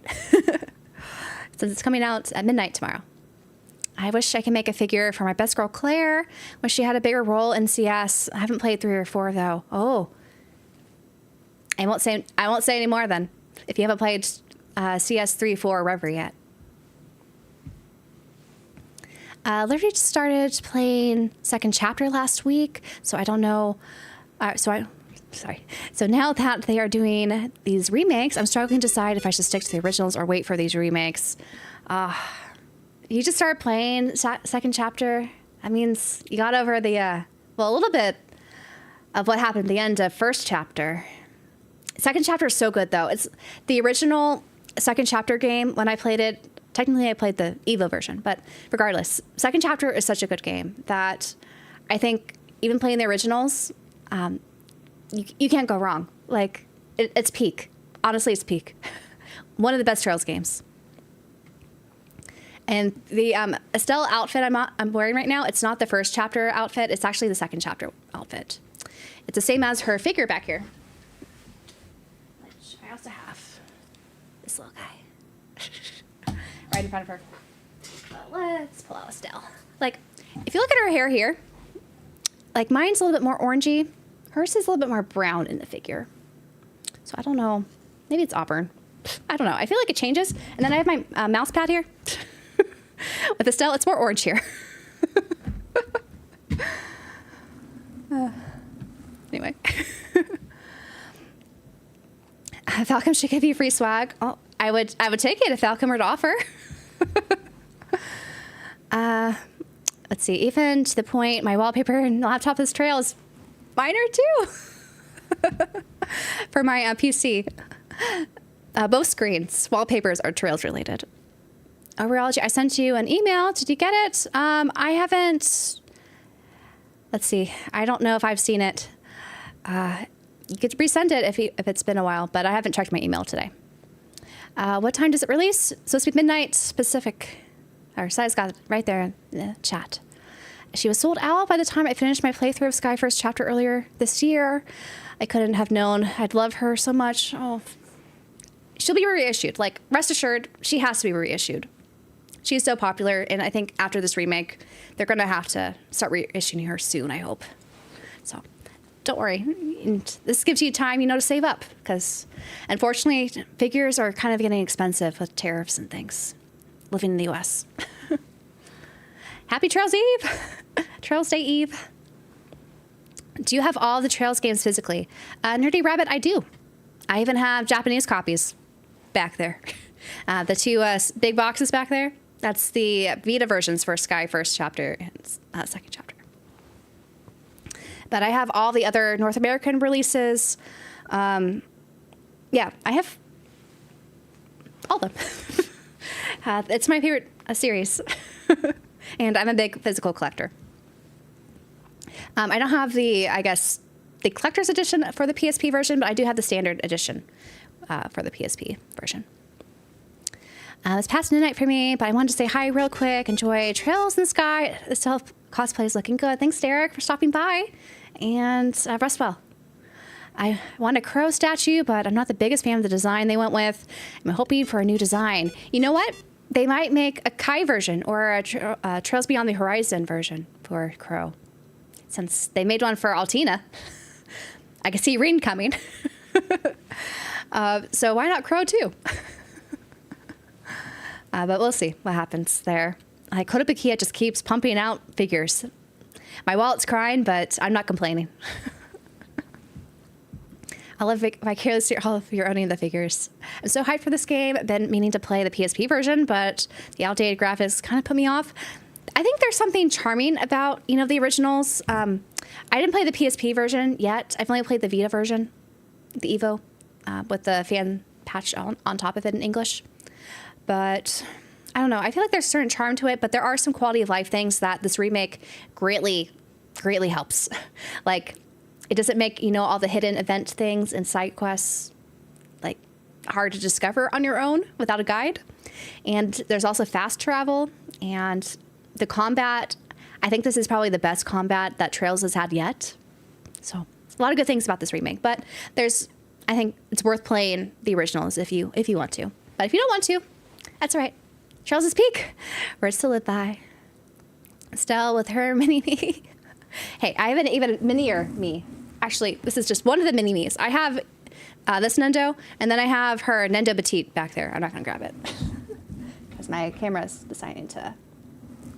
Since it's coming out at midnight tomorrow. I wish I could make a figure for my best girl, Claire. Wish she had a bigger role in CS. I haven't played 3 or 4, though. Oh. I won't say any more then, if you haven't played CS 3, 4, or wherever yet. Literally just started playing second chapter last week, so I don't know. So now that they are doing these remakes, I'm struggling to decide if I should stick to the originals or wait for these remakes. You just started playing second chapter. That means you got over the, a little bit of what happened at the end of first chapter. Second chapter is so good, though. It's the original second chapter game. When I played it, technically I played the Evo version, but regardless, second chapter is such a good game that I think even playing the originals, you can't go wrong. Like, it's peak. Honestly, it's peak. One of the best Trails games. And the Estelle outfit I'm wearing right now, it's not the first chapter outfit. It's actually the second chapter outfit. It's the same as her figure back here. Which I also have this little guy right in front of her. But let's pull out Estelle. Like, if you look at her hair here, like mine's a little bit more orangey. Hers is a little bit more brown in the figure. So I don't know. Maybe it's auburn. I don't know. I feel like it changes. And then I have my mouse pad here. With Estelle, it's more orange here. Anyway. Falcom should give you free swag. Oh, I would take it if Falcom were to offer. Let's see. Even to the point, my wallpaper and laptop is Trails. Mine are too. For my PC. Both screens, wallpapers are Trails related. Orbalology, I sent you an email. Did you get it? I haven't. Let's see. I don't know if I've seen it. You could resend it if it's been a while, but I haven't checked my email today. What time does it release? Supposed to be midnight Pacific. Or Sai's got it right there in the chat. She was sold out by the time I finished my playthrough of Sky First Chapter earlier this year. I couldn't have known I'd love her so much. Oh, she'll be reissued. Like, rest assured, she has to be reissued. She's so popular, and I think after this remake, they're going to have to start reissuing her soon, I hope. So, don't worry. And this gives you time, to save up, because unfortunately, figures are kind of getting expensive with tariffs and things, living in the U.S. Happy Trails Eve! Trails Day Eve. Do you have all the Trails games physically? Nerdy Rabbit, I do. I even have Japanese copies back there. The two big boxes back there, that's the Vita versions for Sky First Chapter and Second Chapter. But I have all the other North American releases. Yeah, I have all of them. It's my favorite series. And I'm a big physical collector. I don't have the collector's edition for the PSP version, but I do have the standard edition for the PSP version. It's past midnight for me, but I wanted to say hi real quick. Enjoy Trails in the Sky. The self cosplay is looking good. Thanks, Derek, for stopping by. And rest well. I want a crow statue, but I'm not the biggest fan of the design they went with. I'm hoping for a new design. You know what? They might make a Kai version or a Trails Beyond the Horizon version for crow. Since they made one for Altina. I can see Rin coming. So why not crow too? But we'll see what happens there. Like, Kotobukiya just keeps pumping out figures. My wallet's crying, but I'm not complaining. I live vicariously all of your owning the figures. I'm so hyped for this game. I've been meaning to play the PSP version, but the outdated graphics kind of put me off. I think there's something charming about, the originals. I didn't play the PSP version yet. I've only played the Vita version, the Evo, with the fan patch on top of it in English. But I don't know. I feel like there's a certain charm to it, but there are some quality of life things that this remake greatly, greatly helps. Like, it doesn't make, all the hidden event things and side quests, like, hard to discover on your own without a guide. And there's also fast travel, and the combat. I think this is probably the best combat that Trails has had yet. So a lot of good things about this remake, but I think it's worth playing the originals if you want to. But if you don't want to, that's all right. Trails' Peak, words to live by. Estelle with her mini-me. Hey, I have an even minier me. Actually, this is just one of the mini-me's. I have this Nendo, and then I have her Nendo Petite back there. I'm not going to grab it because my camera's deciding to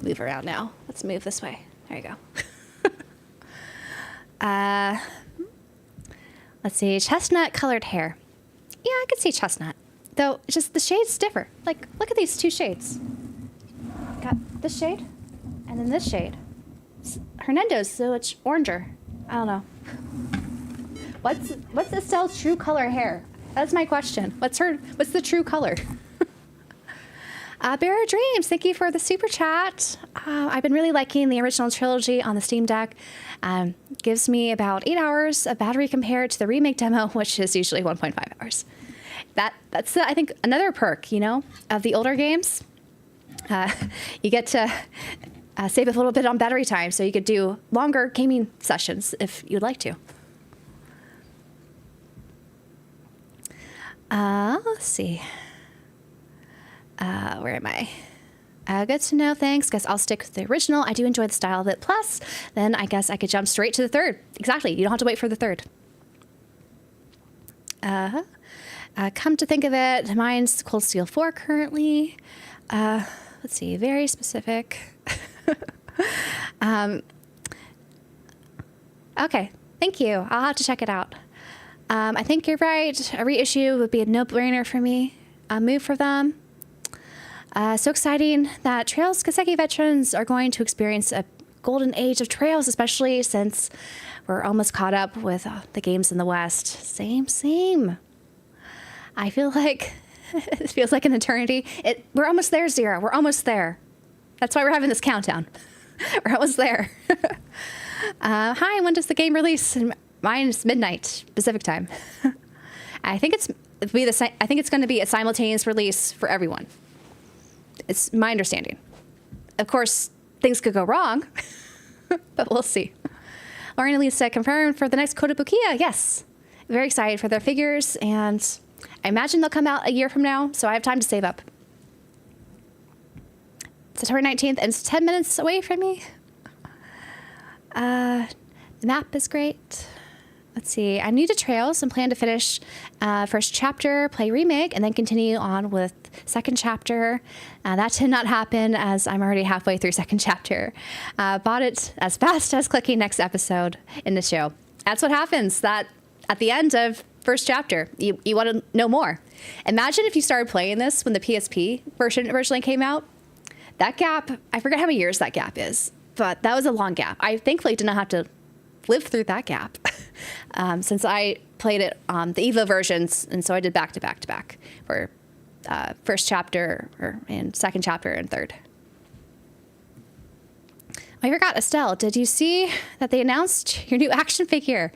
move around now. Let's move this way. There you go. Let's see, chestnut colored hair. Yeah, I could see chestnut, though it's just the shades differ. Like, look at these two shades. Got this shade, and then this shade. Hernando's so much oranger. I don't know. What's Estelle's true color hair? That's my question. What's the true color? Bear of Dreams, thank you for the super chat. I've been really liking the original trilogy on the Steam Deck. Gives me about 8 hours of battery compared to the remake demo, which is usually 1.5 hours. That's I think another perk, of the older games. You get to save a little bit on battery time, so you could do longer gaming sessions if you'd like to. Let's see. Where am I? Good to know, thanks. Guess I'll stick with the original. I do enjoy the style of it. Plus, then I guess I could jump straight to the third. Exactly. You don't have to wait for the third. Come to think of it, mine's Cold Steel 4 currently. Let's see, very specific. Okay, thank you. I'll have to check it out. I think you're right. A reissue would be a no-brainer for me. A move for them. So exciting that Trails Kaseki veterans are going to experience a golden age of Trails, especially since we're almost caught up with the games in the West. Same. I feel like it feels like an eternity. We're almost there, Zero. We're almost there. That's why we're having this countdown. We're almost there. Hi, when does the game release? Mine's midnight Pacific time. I think it's going to be a simultaneous release for everyone. It's my understanding. Of course, things could go wrong, but we'll see. Lauren and Lisa confirmed for the next Kotobukiya. Yes, very excited for their figures, and I imagine they'll come out a year from now, so I have time to save up. September 19th, and it's 10 minutes away from me. The map is great. Let's see. I'm new to Trails and plan to finish first chapter, play remake, and then continue on with second chapter. That did not happen as I'm already halfway through second chapter. Bought it as fast as clicking next episode in the show. That's what happens. That at the end of first chapter, you want to know more. Imagine if you started playing this when the PSP version originally came out. That gap, I forget how many years that gap is, but that was a long gap. I thankfully did not have to live through that gap since I played it on the EVO versions, and so I did back to back for first chapter and second chapter and third. I forgot, Estelle, did you see that they announced your new action figure?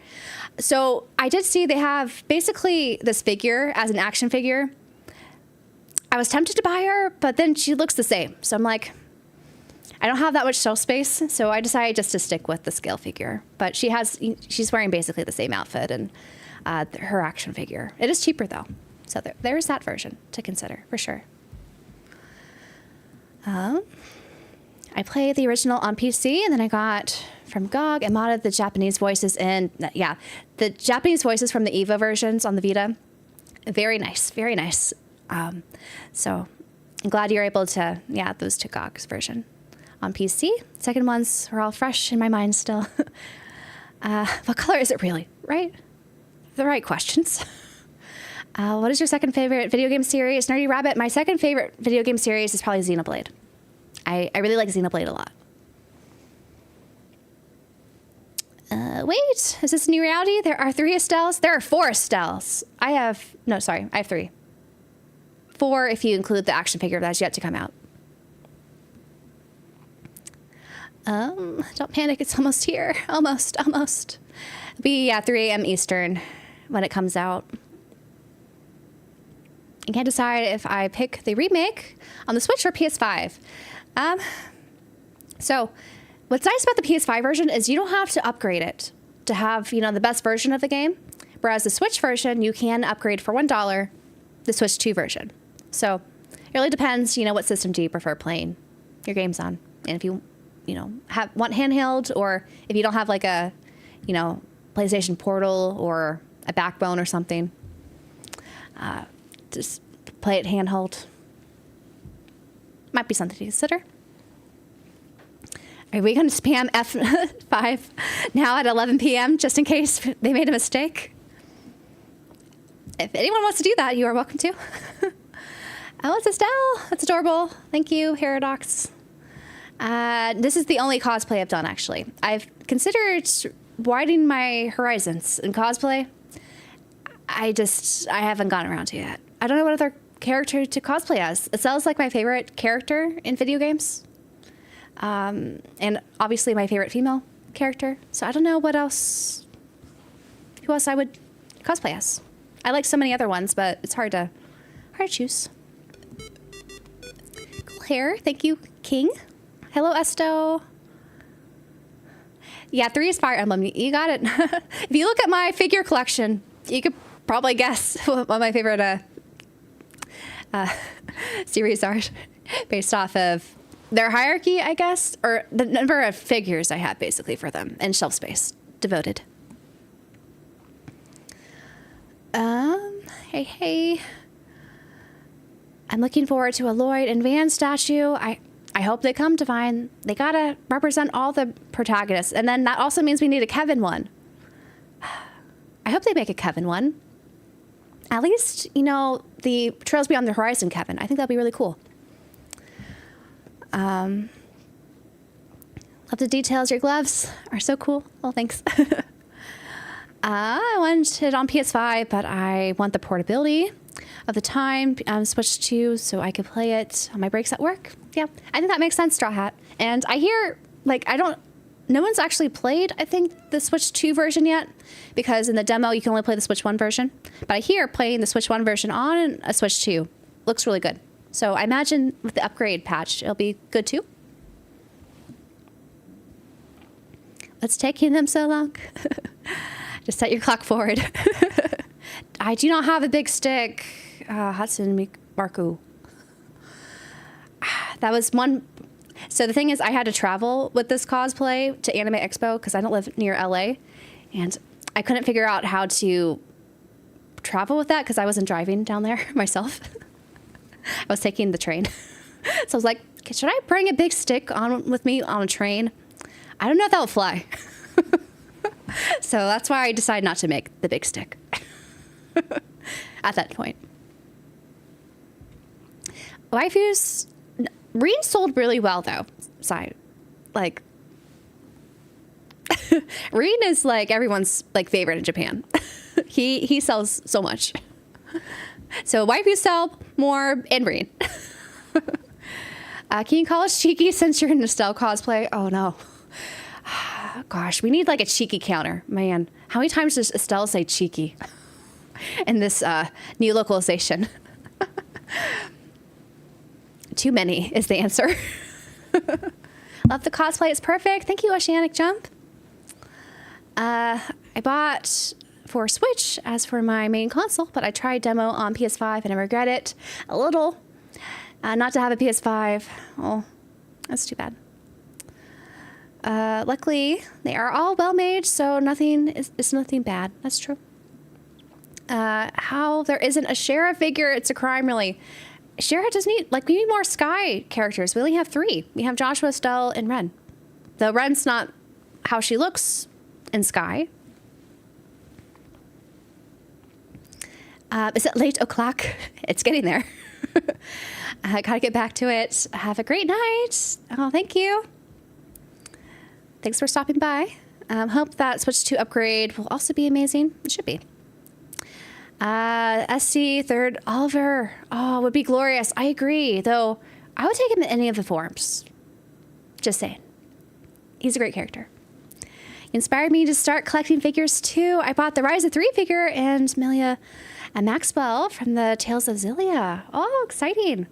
So I did see they have basically this figure as an action figure. I was tempted to buy her, but then she looks the same. So I'm like, I don't have that much shelf space, so I decided just to stick with the scale figure. But she's wearing basically the same outfit and her action figure. It is cheaper, though. So there's that version to consider, for sure. I played the original on PC, and then I got from GOG and modded the Japanese voices in. Yeah, the Japanese voices from the EVO versions on the Vita. Very nice, very nice. So I'm glad you're able to add those to GOG's version on PC. Second ones are all fresh in my mind still. What color is it really, right? The right questions. What is your second favorite video game series? Nerdy Rabbit, my second favorite video game series is probably Xenoblade. I really like Xenoblade a lot. Wait, is this a new reality? There are 3 Estelles? There are 4 Estelles. I have 3. 4 if you include the action figure that's yet to come out. Don't panic, it's almost here. Almost. It'll be 3 a.m. Eastern when it comes out. I can't decide if I pick the remake on the Switch or PS5. So what's nice about the PS5 version is you don't have to upgrade it to have, the best version of the game. Whereas the Switch version, you can upgrade for $1 the Switch 2 version. So it really depends, what system do you prefer playing your games on. And if you, want handheld, or if you don't have like a, PlayStation Portal or a Backbone or something, just play it handheld. Might be something to consider. Are we going to spam F5 now at 11 p.m. just in case they made a mistake? If anyone wants to do that, you are welcome to. Oh, it's Estelle. That's adorable. Thank you, Paradox. This is the only cosplay I've done, actually. I've considered widening my horizons in cosplay. I haven't gotten around to it yet. I don't know what other character to cosplay as. Estelle's like my favorite character in video games. And obviously my favorite female character. So I don't know who else I would cosplay as. I like so many other ones, but it's hard to choose. Cool hair. Thank you, King. Hello, Esto. Yeah, 3 is Fire Emblem. You got it. If you look at my figure collection, you could probably guess what my favorite series are based off of their hierarchy, I guess, or the number of figures I have basically for them and shelf space devoted. Hey. I'm looking forward to a Lloyd and Van statue. I hope they come, Divine. They gotta represent all the protagonists. And then that also means we need a Kevin one. I hope they make a Kevin one. At least, the Trails Beyond the Horizon Kevin. I think that'd be really cool. Love the details. Your gloves are so cool. Oh, thanks. I wanted it on PS5, but I want the portability of the time switched to so I could play it on my breaks at work. Yeah, I think that makes sense, Straw Hat. And I hear, no one's actually played, I think, the Switch 2 version yet, because in the demo you can only play the Switch 1 version. But I hear playing the Switch 1 version on a Switch 2 looks really good. So I imagine with the upgrade patch, it'll be good too. What's taking them so long? Just set your clock forward. I do not have a big stick. Hatsune Miku. That was one. So the thing is, I had to travel with this cosplay to Anime Expo because I don't live near LA. And I couldn't figure out how to travel with that because I wasn't driving down there myself. I was taking the train. So I was like, should I bring a big stick on with me on a train? I don't know if that will fly. So that's why I decided not to make the big stick at that point. Waifus, Reen sold really well though. Reen is everyone's favorite in Japan. He sells so much. So waifus sell more and Reen. Can you call us cheeky since you're in Estelle cosplay? Oh no. Gosh, we need a cheeky counter. Man, how many times does Estelle say cheeky in this new localization? Too many is the answer. Love the cosplay. It's perfect. Thank you, Oceanic Jump. I bought for Switch as for my main console, but I tried demo on PS5 and I regret it a little. Not to have a PS5. Oh, that's too bad. Luckily, they are all well made, so it's nothing bad. That's true. How there isn't a Shara figure, it's a crime, really. Shara doesn't need, we need more Sky characters. We only have 3. We have Joshua, Estelle, and Ren. Though Ren's not how she looks in Sky. Is it late o'clock? It's getting there. I gotta get back to it. Have a great night. Oh, thank you. Thanks for stopping by. Hope that Switch 2 upgrade will also be amazing. It should be. SC, third, Oliver. Oh, would be glorious. I agree. Though, I would take him in any of the forms. Just saying. He's a great character. He inspired me to start collecting figures, too. I bought the Rise of 3 figure and Melia A Maxwell from the Tales of Zillia. Oh, exciting.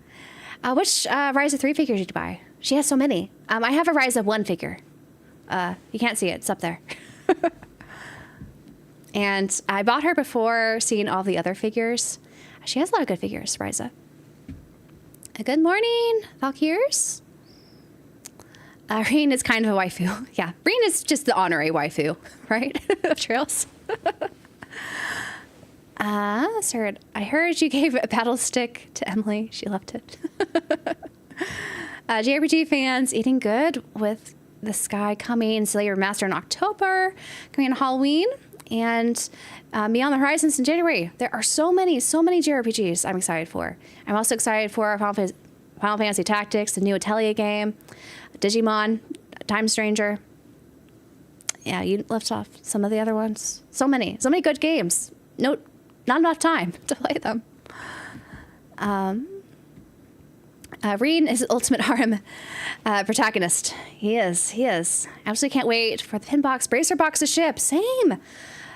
Which Ryza 3 figure did you buy? She has so many. I have a Ryza 1 figure. You can't see it. It's up there. And I bought her before seeing all the other figures. She has a lot of good figures, Ryza. Good morning, Valkyrs. Reen is kind of a waifu. Yeah, Reen is just the honorary waifu, right? Of Trails. Sir, I heard you gave a battle stick to Emily. She loved it. JRPG fans eating good with the Sky coming, Slayer Master in October, coming on Halloween, and Beyond the Horizons in January. There are so many JRPGs I'm excited for. I'm also excited for Final Fantasy Tactics, the new Atelier game, Digimon, Time Stranger. Yeah, you left off some of the other ones. So many good games. Not enough time to play them. Reen is ultimate harem protagonist. He is. I absolutely can't wait for the Pinbox Bracer box to ship. Same.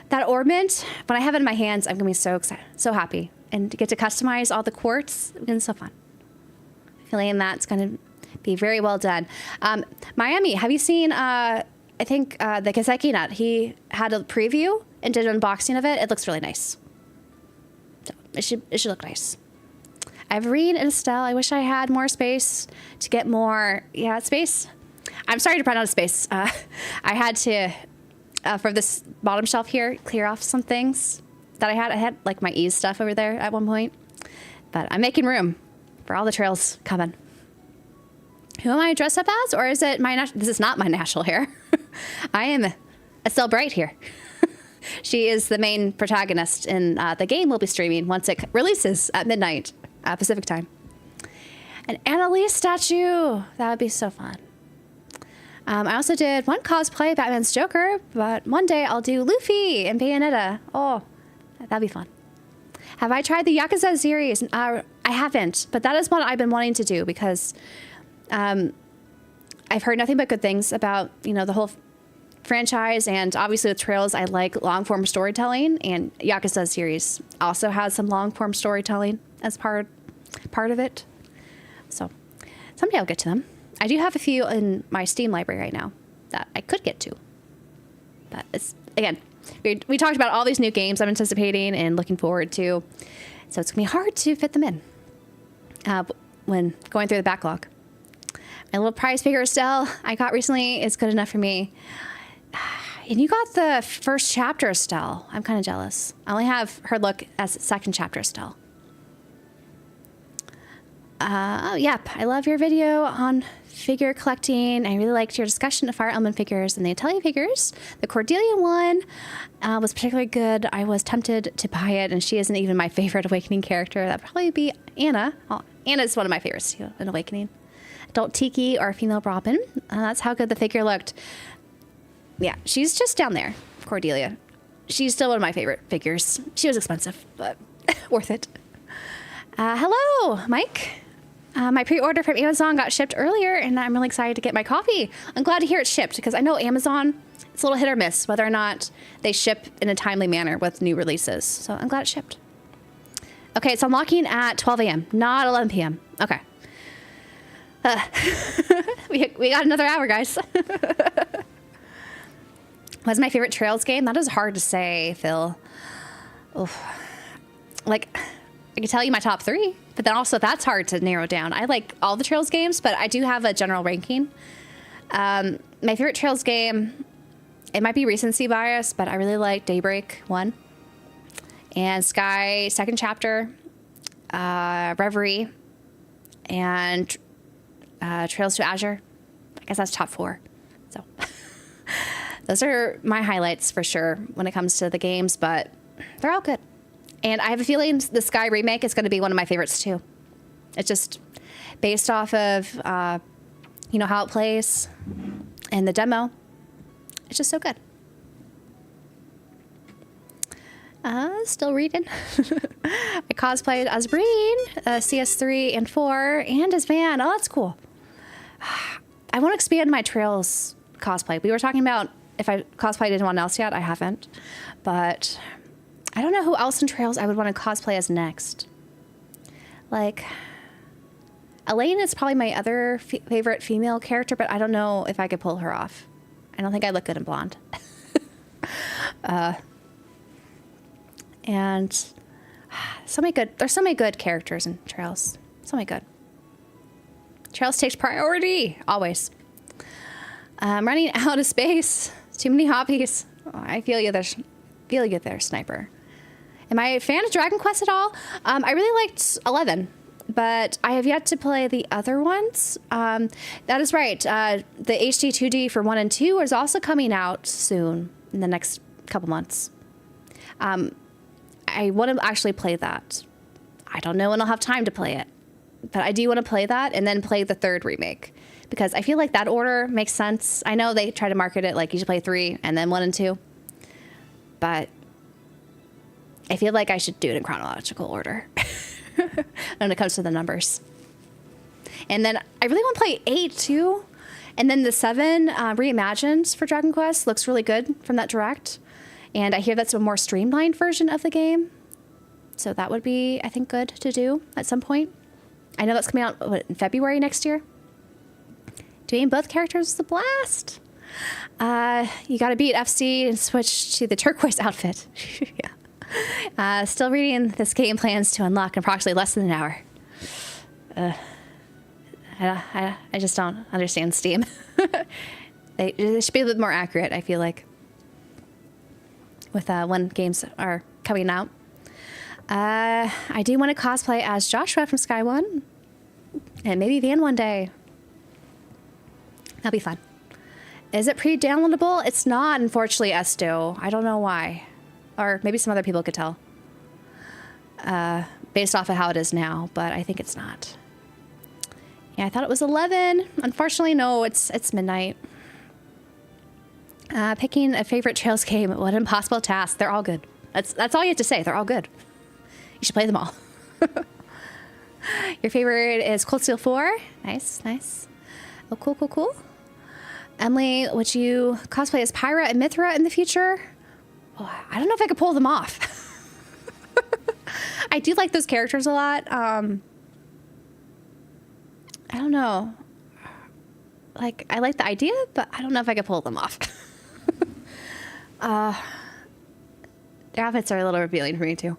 That ornament, when I have it in my hands, I'm going to be so excited, so happy. And to get to customize all the quartz, it's been so fun. Feeling that's going to be very well done. Miami, have you seen, I think, the Kaseki Nut? He had a preview and did an unboxing of it. It looks really nice. So it should look nice. I have Reen and Estelle. I wish I had more space to get more, space. I'm sorry to run out of space. I had to, for this bottom shelf here, clear off some things that I had. I had like my Ease stuff over there at one point, but I'm making room for all the trails coming. Who am I dressed up as? Or is it this is not my natural hair. I am Estelle Bright here. She is the main protagonist in the game we'll be streaming once it releases at midnight Pacific time. An Annalise statue. That would be so fun. I also did one cosplay, Batman's Joker, but one day I'll do Luffy and Bayonetta. Oh, that'd be fun. Have I tried the Yakuza series? I haven't, but that is what I've been wanting to do because I've heard nothing but good things about, the whole franchise, and obviously with Trails, I like long-form storytelling, and Yakuza series also has some long-form storytelling as part of it. So someday I'll get to them. I do have a few in my Steam library right now that I could get to. But it's, again, we talked about all these new games I'm anticipating and looking forward to. So it's going to be hard to fit them in when going through the backlog. My little prize figure Estelle I got recently is good enough for me. And you got the first chapter Estelle. I'm kind of jealous. I only have her look as second chapter Estelle. Yep, I love your video on figure collecting. I really liked your discussion of Fire Element figures and the Italian figures. The Cordelia one was particularly good. I was tempted to buy it, and she isn't even my favorite Awakening character. That'd probably be Anna. Oh, Anna's one of my favorites too in Awakening. Adult Tiki or female Robin. That's how good the figure looked. Yeah, she's just down there, Cordelia. She's still one of my favorite figures. She was expensive, but worth it. Hello, Mike. My pre-order from Amazon got shipped earlier, and I'm really excited to get my copy. I'm glad to hear it's shipped, because I know Amazon, it's a little hit or miss whether or not they ship in a timely manner with new releases. So I'm glad it shipped. Okay, it's unlocking at 12 a.m., not 11 p.m. Okay. We got another hour, guys. What's my favorite Trails game? That is hard to say, Phil. Oof. Like, I can tell you my top 3, but then also that's hard to narrow down. I like all the Trails games, but I do have a general ranking. My favorite Trails game, it might be recency bias, but I really like Daybreak 1 and Sky second chapter, Reverie, and Trails to Azure. I guess that's top 4. So those are my highlights for sure when it comes to the games, but they're all good. And I have a feeling the Sky remake is going to be one of my favorites too. It's just based off of, how it plays and the demo. It's just so good. Still reading. I cosplayed as Breen, CS3 and 4, and as Van. Oh, that's cool. I want to expand my Trails cosplay. We were talking about if I cosplayed anyone else yet. I haven't. But I don't know who else in Trails I would want to cosplay as next. Like, Elaine is probably my other favorite female character, but I don't know if I could pull her off. I don't think I look good in blonde. And there's so many good characters in Trails. So many good. Trails takes priority, always. I'm running out of space. Too many hobbies. Oh, I feel you there, Sniper. Am I a fan of Dragon Quest at all? I really liked 11, but I have yet to play the other ones. That is right. The HD 2D for 1 and 2 is also coming out soon in the next couple months. I want to actually play that. I don't know when I'll have time to play it, but I do want to play that and then play the 3rd remake because I feel like that order makes sense. I know they try to market it like you should play 3 and then 1 and 2, but I feel like I should do it in chronological order when it comes to the numbers. And then I really want to play 8 too. And then the 7 reimagined for Dragon Quest looks really good from that direct. And I hear that's a more streamlined version of the game. So that would be, I think, good to do at some point. I know that's coming out in February next year. Doing both characters is a blast. You got to beat FC and switch to the turquoise outfit. Yeah. Still reading this game plans to unlock in approximately less than an hour. I just don't understand Steam. They should be a bit more accurate, I feel like, with when games are coming out. I do want to cosplay as Joshua from Sky One, and maybe Van one day. That'll be fun. Is it pre-downloadable? It's not, unfortunately, Esto. I don't know why. Or maybe some other people could tell. Based off of how it is now, but I think it's not. Yeah, I thought it was 11. Unfortunately, no, it's midnight. Picking a favorite Trails game, what an impossible task. They're all good. That's all you have to say. They're all good. You should play them all. Your favorite is Cold Steel 4. Nice, nice. Oh, cool, cool, cool. Emily, would you cosplay as Pyra and Mithra in the future? Oh, I don't know if I could pull them off. I do like those characters a lot. I don't know. Like, I like the idea, but I don't know if I could pull them off. Their outfits are a little revealing for me, too.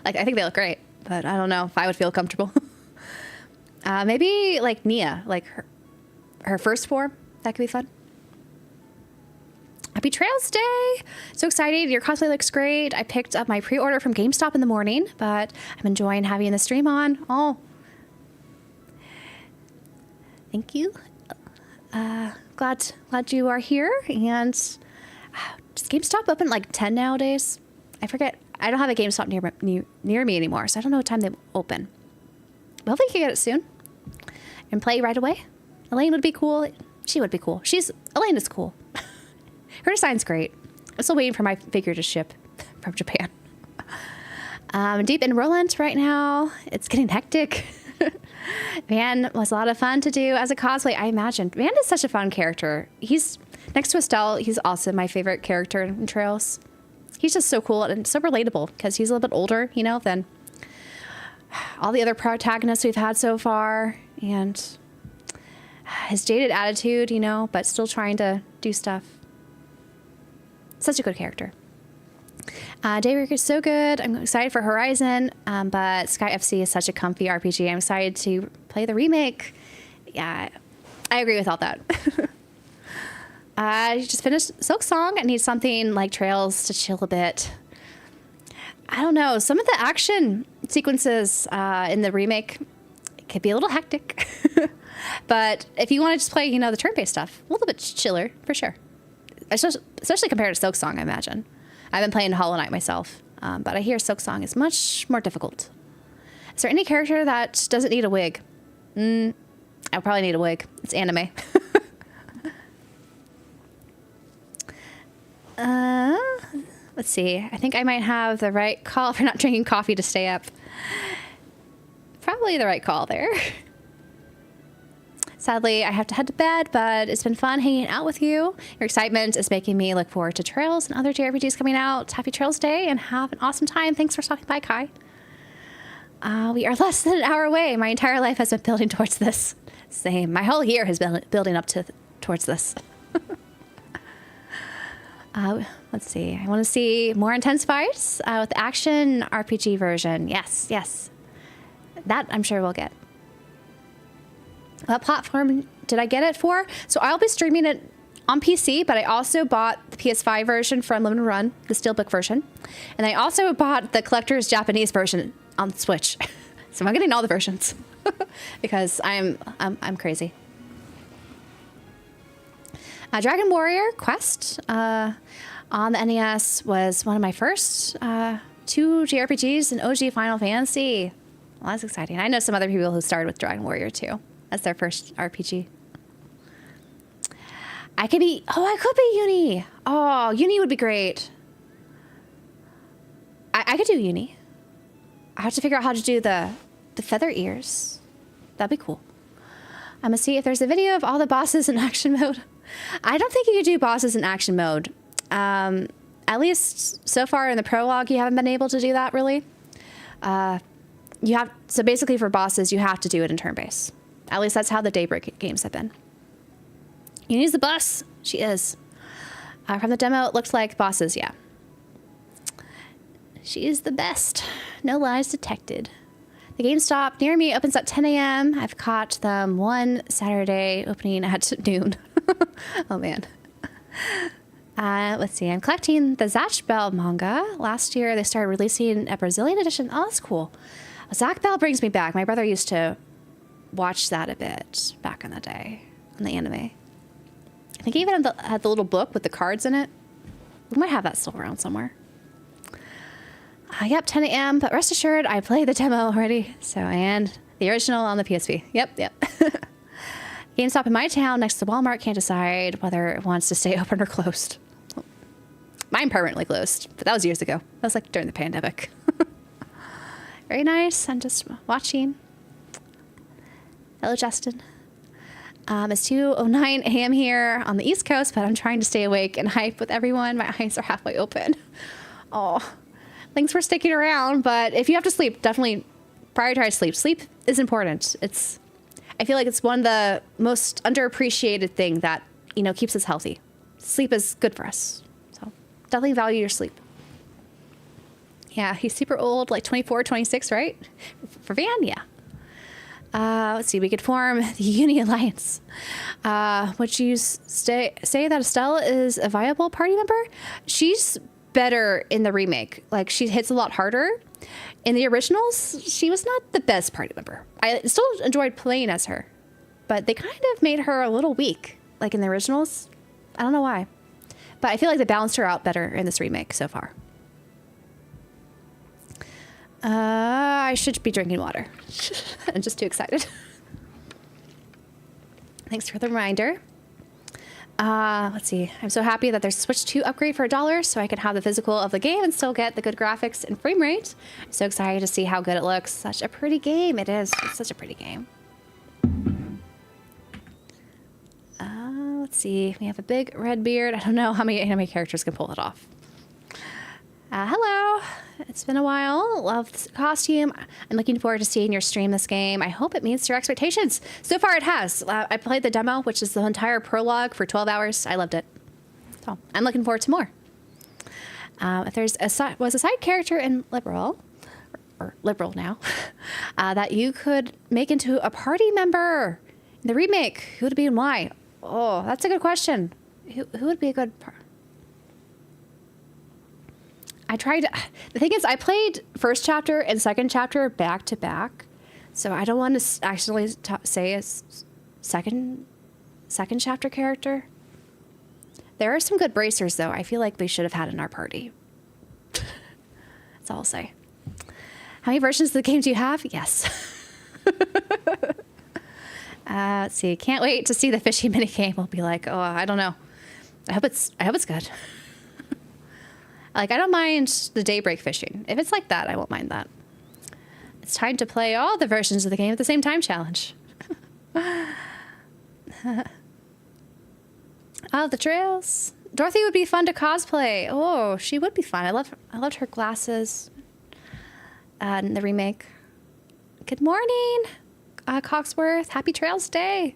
Like, I think they look great, but I don't know if I would feel comfortable. Maybe, like, Nia, like her first form. That could be fun. Happy Trails Day! So excited. Your cosplay looks great. I picked up my pre-order from GameStop in the morning, but I'm enjoying having the stream on. Oh. Thank you. Glad you are here. And does GameStop open like 10 nowadays? I forget. I don't have a GameStop near me anymore, so I don't know what time they open. But hopefully you can get it soon and play right away. Elaine would be cool. She would be cool. Elaine is cool. Her design's great. I'm still waiting for my figure to ship from Japan. Deep in Roland right now. It's getting hectic. Van was a lot of fun to do as a cosplay, I imagine. Van is such a fun character. He's next to Estelle. He's also my favorite character in Trails. He's just so cool and so relatable because he's a little bit older, you know, than all the other protagonists we've had so far. And his jaded attitude, you know, but still trying to do stuff. Such a good character. Daybreak is so good. I'm excited for Horizon, but Sky FC is such a comfy RPG. I'm excited to play the remake. Yeah, I agree with all that. I just finished Silk Song. I need something like Trails to chill a bit. I don't know. Some of the action sequences in the remake could be a little hectic. But if you want to just play, you know, the turn-based stuff, a little bit chiller, for sure. Especially compared to Silk Song, I imagine. I've been playing Hollow Knight myself, but I hear Silk Song is much more difficult. Is there any character that doesn't need a wig? I'll probably need a wig. It's anime. Let's see. I think I might have the right call for not drinking coffee to stay up. Probably the right call there. Sadly, I have to head to bed, but it's been fun hanging out with you. Your excitement is making me look forward to Trails and other JRPGs coming out. Happy Trails Day and have an awesome time. Thanks for stopping by, Kai. We are less than an hour away. My entire life has been building towards this. Same. My whole year has been building up towards this. Let's see. I want to see more intense fights with the action RPG version. Yes, yes. That I'm sure we'll get. What platform did I get it for? So I'll be streaming it on PC, but I also bought the PS5 version from Limited Run, the Steelbook version. And I also bought the collector's Japanese version on Switch. So I'm getting all the versions because I'm crazy. Dragon Warrior Quest on the NES was one of my first 2 JRPGs in OG Final Fantasy. Well, that's exciting. I know some other people who started with Dragon Warrior too. That's their first RPG. I could be Uni. Oh, Uni would be great. I could do Uni. I have to figure out how to do the feather ears. That'd be cool. I'm gonna see if there's a video of all the bosses in action mode. I don't think you could do bosses in action mode. At least so far in the prologue, you haven't been able to do that really. So basically for bosses, you have to do it in turn-based. At least that's how the Daybreak games have been. Uni's the boss. She is. From the demo, it looks like bosses, yeah. She is the best. No lies detected. The GameStop near me opens at 10 a.m. I've caught them one Saturday opening at noon. Oh, man. Let's see. I'm collecting the Zatch Bell manga. Last year, they started releasing a Brazilian edition. Oh, that's cool. Zach Bell brings me back. My brother used to watch that a bit back in the day on the anime. I think he even had the little book with the cards in it. We might have that still around somewhere. Yep, 10 a.m. But rest assured, I played the demo already. So, and the original on the PSP. Yep. GameStop in my town next to Walmart can't decide whether it wants to stay open or closed. Mine permanently closed, but that was years ago. That was like during the pandemic. Very nice. I'm just watching. Hello, Justin. It's 2:09 a.m. here on the East Coast, but I'm trying to stay awake and hype with everyone. My eyes are halfway open. Oh, thanks for sticking around. But if you have to sleep, definitely prioritize sleep. Sleep is important. I feel like it's one of the most underappreciated thing that, keeps us healthy. Sleep is good for us. So definitely value your sleep. Yeah, he's super old, like 24, 26, right? For Van, yeah. Let's see, we could form the Uni Alliance. Would you say that Estelle is a viable party member? She's better in the remake. Like, she hits a lot harder. In the originals, she was not the best party member. I still enjoyed playing as her, but they kind of made her a little weak, like in the originals. I don't know why, but I feel like they balanced her out better in this remake so far. I should be drinking water. I'm just too excited. Thanks for the reminder. Let's see. I'm so happy that there's a Switch 2 upgrade for $1 so I can have the physical of the game and still get the good graphics and frame rate. I'm so excited to see how good it looks. Such a pretty game. It is. It's such a pretty game. Let's see. We have a big red beard. I don't know how many characters can pull it off. Hello. It's been a while. Love the costume. I'm looking forward to seeing your stream this game. I hope it meets your expectations. So far it has. I played the demo, which is the entire prologue, for 12 hours. I loved it. So I'm looking forward to more. If there's a side character in Liberal, or Liberal now, that you could make into a party member in the remake, who would it be and why? Oh, that's a good question. Who would be a good the thing is, I played first chapter and second chapter back to back, so I don't want to actually say a second chapter character. There are some good bracers, though. I feel like we should have had in our party. That's all I'll say. How many versions of the game do you have? Yes. Let's see. Can't wait to see the fishing minigame. We'll be like, oh, I don't know. I hope it's good. Like, I don't mind the daybreak fishing. If it's like that, I won't mind that. It's time to play all the versions of the game at the same time challenge. Oh, the trails. Dorothy would be fun to cosplay. Oh, she would be fun. I loved her glasses in the remake. Good morning, Coxworth. Happy Trails Day.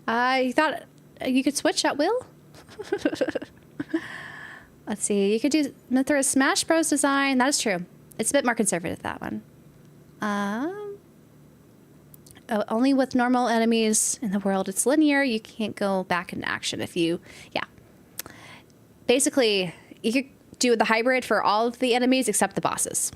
You thought you could switch at will? Let's see. You could do through a Smash Bros. Design. That is true. It's a bit more conservative, that one. Only with normal enemies in the world. It's linear. You can't go back into action if you... Yeah. Basically, you could do the hybrid for all of the enemies except the bosses.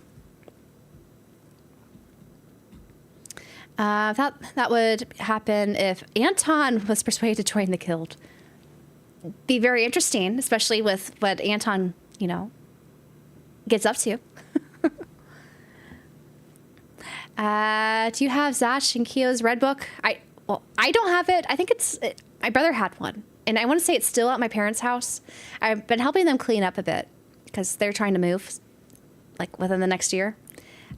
That would happen if Anton was persuaded to join the guild. Be very interesting, especially with what Anton, gets up to. Do you have Zash and Kyo's Red Book? I don't have it. I think my brother had one, and I want to say it's still at my parents' house. I've been helping them clean up a bit because they're trying to move, like within the next year.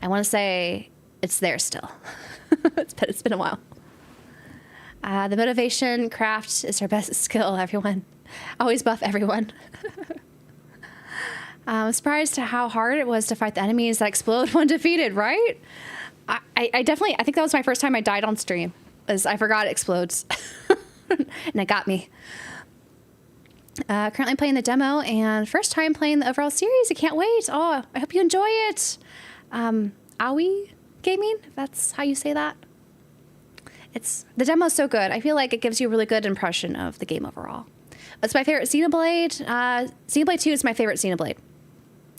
I want to say it's there still. It's been a while. The motivation craft is her best skill, everyone. Always buff everyone. I'm surprised at how hard it was to fight the enemies that explode when defeated, right? I definitely, I think that was my first time I died on stream, as I forgot it explodes. And it got me. Currently playing the demo and first time playing the overall series. I can't wait. Oh, I hope you enjoy it. Aoi Gaming, if that's how you say that. The demo's so good. I feel like it gives you a really good impression of the game overall. It's my favorite Xenoblade. Xenoblade 2 is my favorite Xenoblade.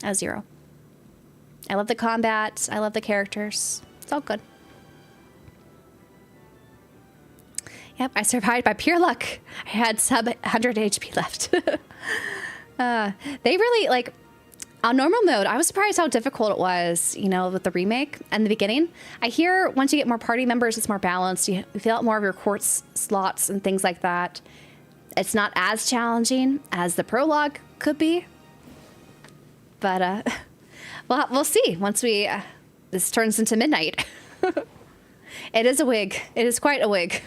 As 0. I love the combat. I love the characters. It's all good. Yep, I survived by pure luck. I had sub 100 HP left. They really, on normal mode, I was surprised how difficult it was, with the remake and the beginning. I hear once you get more party members, it's more balanced. You fill out more of your quartz slots and things like that. It's not as challenging as the prologue could be. But, well, we'll see once this turns into midnight. It is a wig. It is quite a wig.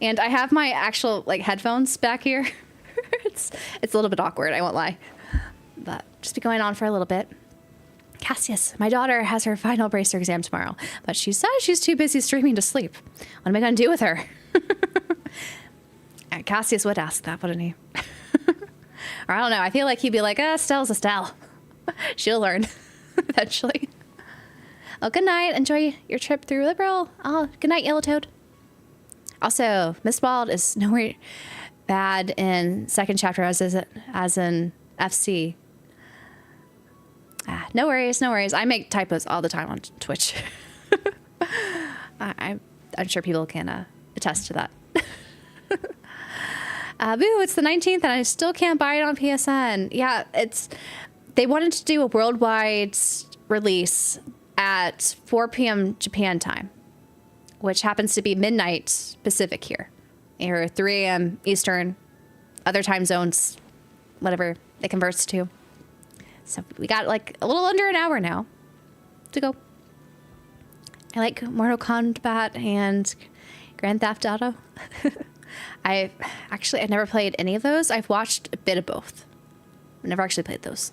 And I have my actual, headphones back here. It's a little bit awkward, I won't lie. But just be going on for a little bit. Cassius, my daughter has her final bracer exam tomorrow, but she says she's too busy streaming to sleep. What am I going to do with her? Cassius would ask that, wouldn't he? Or I don't know. I feel like he'd be like, Estelle's Estelle. She'll learn eventually. Oh, good night. Enjoy your trip through Liberal. Oh, good night, Yellowtoad. Also, Mistbald is nowhere bad in second chapter as in FC. No worries, no worries. I make typos all the time on Twitch. I'm sure people can attest to that. Boo, it's the 19th and I still can't buy it on PSN. Yeah, they wanted to do a worldwide release at 4 p.m. Japan time, which happens to be midnight Pacific here, or 3 a.m. Eastern, other time zones, whatever it converts to. So we got a little under an hour now to go. I like Mortal Kombat and Grand Theft Auto. I've never played any of those. I've watched a bit of both. I've never actually played those.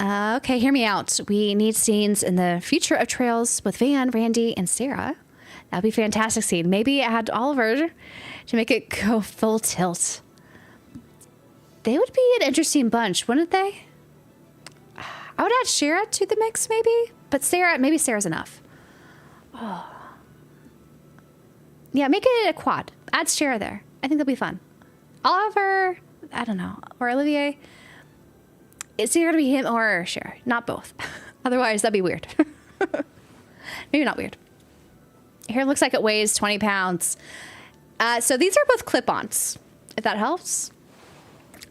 Okay, hear me out. We need scenes in the future of Trails with Van, Randy, and Sarah. That'd be a fantastic scene. Maybe add Oliver to make it go full tilt. They would be an interesting bunch, wouldn't they? I would add Shara to the mix, maybe. But maybe Sarah's enough. Oh. Yeah, make it a quad. Add Shara there. I think that'll be fun. Oliver, I don't know. Or Olivier. It's either going to be him or Shara. Not both. Otherwise, that'd be weird. Maybe not weird. Hair looks like it weighs 20 pounds. So these are both clip-ons, if that helps.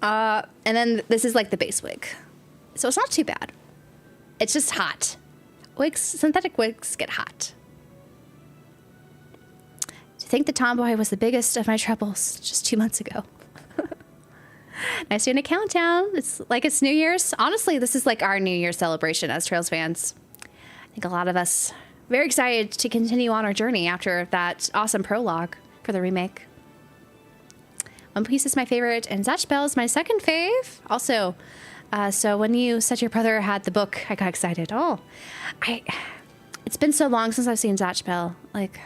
And then this is the base wig. So it's not too bad. It's just hot. Synthetic wigs get hot. To think the tomboy was the biggest of my troubles just 2 months ago. Nice doing a countdown. It's like it's New Year's. Honestly, this is our New Year's celebration as Trails fans. I think a lot of us very excited to continue on our journey after that awesome prologue for the remake. One Piece is my favorite, and Zatch Bell is my second fave. Also, so when you said your brother had the book, I got excited. Oh, it's been so long since I've seen Zatch Bell. Like,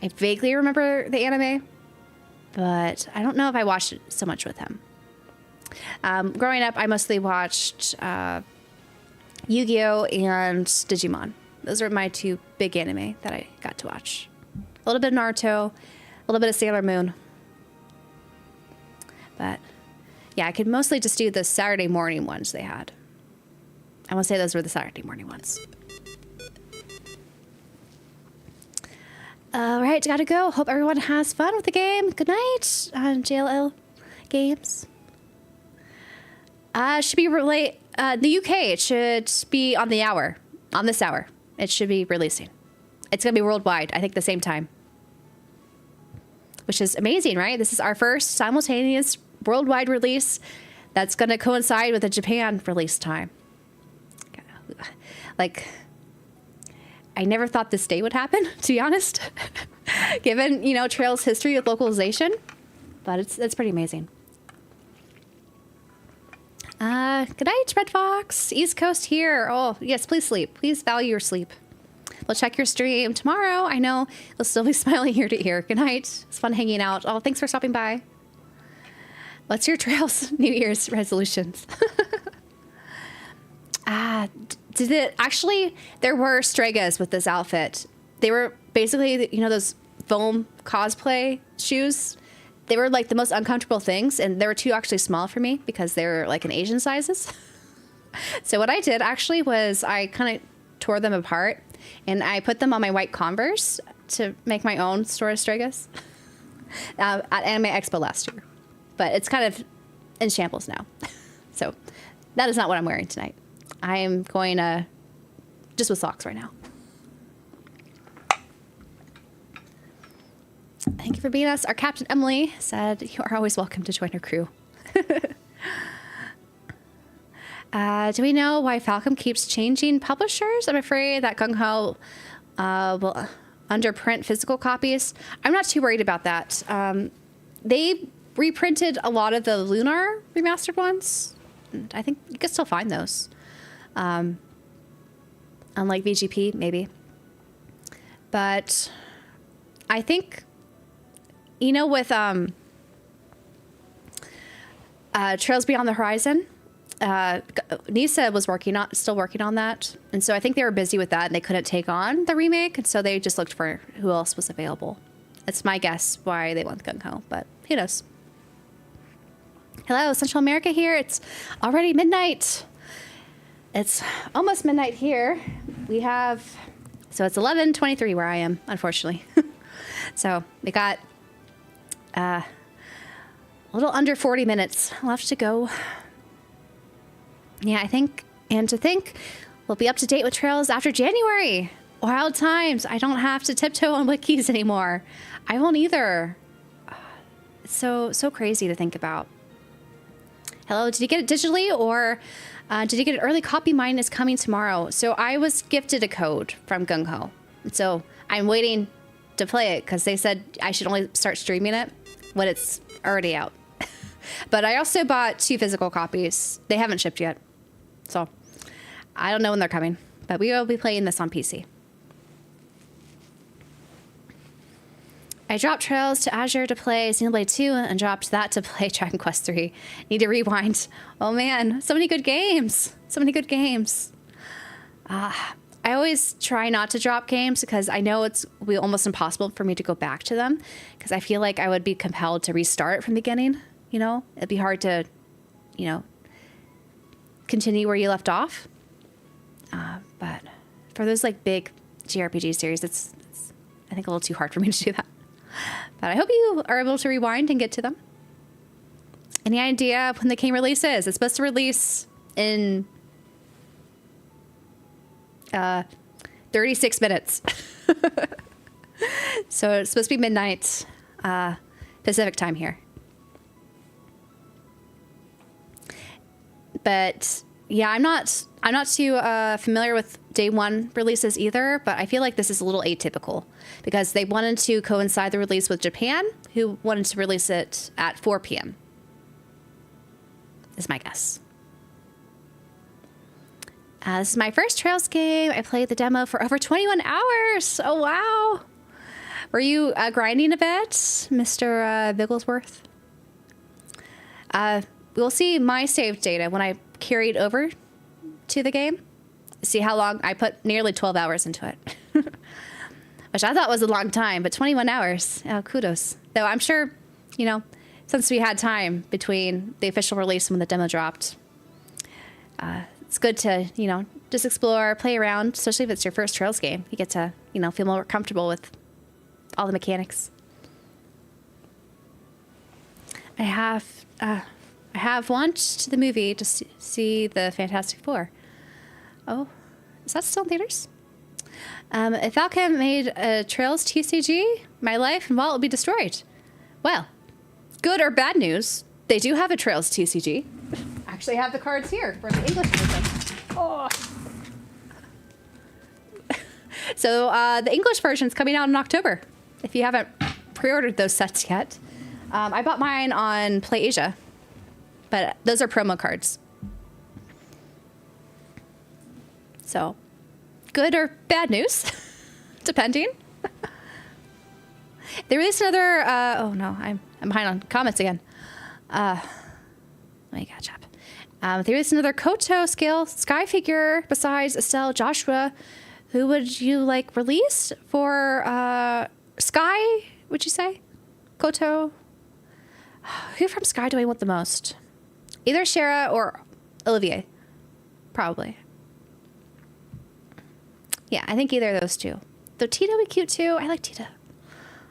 I vaguely remember the anime, but I don't know if I watched it so much with him. Growing up, I mostly watched Yu-Gi-Oh! And Digimon. Those are my two big anime that I got to watch. A little bit of Naruto, a little bit of Sailor Moon. But yeah, I could mostly just do the Saturday morning ones they had. I want to say those were the Saturday morning ones. All right, gotta go. Hope everyone has fun with the game. Good night on JLL Games. Should be the UK. It should be on the hour. On this hour, it should be releasing. It's gonna be worldwide. I think the same time, which is amazing, right? This is our first simultaneous worldwide release that's gonna coincide with the Japan release time. Like, I never thought this day would happen, to be honest, given, you know, Trail's history with localization, but it's pretty amazing. Good night, Red Fox. East Coast here. Oh, yes, please sleep. Please value your sleep. We'll check your stream tomorrow. I know you'll still be smiling ear to ear. Good night. It's fun hanging out. Oh, thanks for stopping by. What's your Trail's New Year's resolutions? Did it actually? There were Stregas with this outfit. They were basically, you know, those foam cosplay shoes. They were like the most uncomfortable things, and they were too actually small for me because they were like in Asian sizes. So what I did actually was I kind of tore them apart, and I put them on my white Converse to make my own store of Stregas at Anime Expo last year. But it's kind of in shambles now. So that is not what I'm wearing tonight. I am going just with socks right now. Thank you for being us. Our Captain Emily said you are always welcome to join her crew. Do we know why Falcom keeps changing publishers? I'm afraid that Gung Ho will underprint physical copies. I'm not too worried about that. They reprinted a lot of the Lunar remastered ones. I think you can still find those. Unlike VGP, maybe. But I think, you know, with Trails Beyond the Horizon, Nisa was still working on that. And so I think they were busy with that and they couldn't take on the remake. And so they just looked for who else was available. That's my guess why they went Gung Ho, but who knows? Hello, Central America here. It's already midnight. It's almost midnight here. So it's 11:23 where I am, unfortunately. So we got a little under 40 minutes left to go. Yeah, to think we'll be up to date with Trails after January. Wild times. I don't have to tiptoe on wikis anymore. I won't either. It's so crazy to think about. Hello, did you get it digitally or did you get an early copy? Mine is coming tomorrow. So I was gifted a code from Gung Ho. So I'm waiting to play it because they said I should only start streaming it when it's already out. But I also bought 2 physical copies. They haven't shipped yet. So I don't know when they're coming, but we will be playing this on PC. I dropped Trails to Azure to play Xenoblade 2 and dropped that to play Dragon Quest 3. Need to rewind. Oh man, so many good games. So many good games. I always try not to drop games because I know it's almost impossible for me to go back to them because I feel like I would be compelled to restart from the beginning. You know, it'd be hard to, you know, continue where you left off. But for those like big JRPG series, it's I think a little too hard for me to do that. But I hope you are able to rewind and get to them. Any idea when the game releases? It's supposed to release in 36 minutes. So it's supposed to be midnight Pacific time here. But yeah, I'm not too familiar with day one releases either, but I feel like this is a little atypical because they wanted to coincide the release with Japan, who wanted to release it at 4 p.m. is my guess. This is my first Trails game. I played the demo for over 21 hours. Oh, wow. Were you grinding a bit, Mr. Bigglesworth? We'll see my save data when I carried over to the game. See how long I put nearly 12 hours into it, which I thought was a long time, but 21 hours. Oh, kudos. Though I'm sure, you know, since we had time between the official release and when the demo dropped, it's good to, you know, just explore, play around, especially if it's your first Trails game. You get to, you know, feel more comfortable with all the mechanics. I have watched the movie to see the Fantastic Four. Oh, is that still in theaters? If Falcon made a Trails TCG, my life and wallet would be destroyed. Well, good or bad news, they do have a Trails TCG. I actually have the cards here for the English version. Oh. So the English version is coming out in October. If you haven't pre-ordered those sets yet. I bought mine on PlayAsia, but those are promo cards. So, good or bad news, depending. They released another, oh no, I'm behind on comments again. Let me catch up. They released another Koto scale sky figure besides Estelle Joshua. Who would you like released for Sky, would you say? Koto? Who from Sky do I want the most? Either Shara or Olivier, probably. Yeah, I think either of those two. Though Tita would be cute too. I like Tita.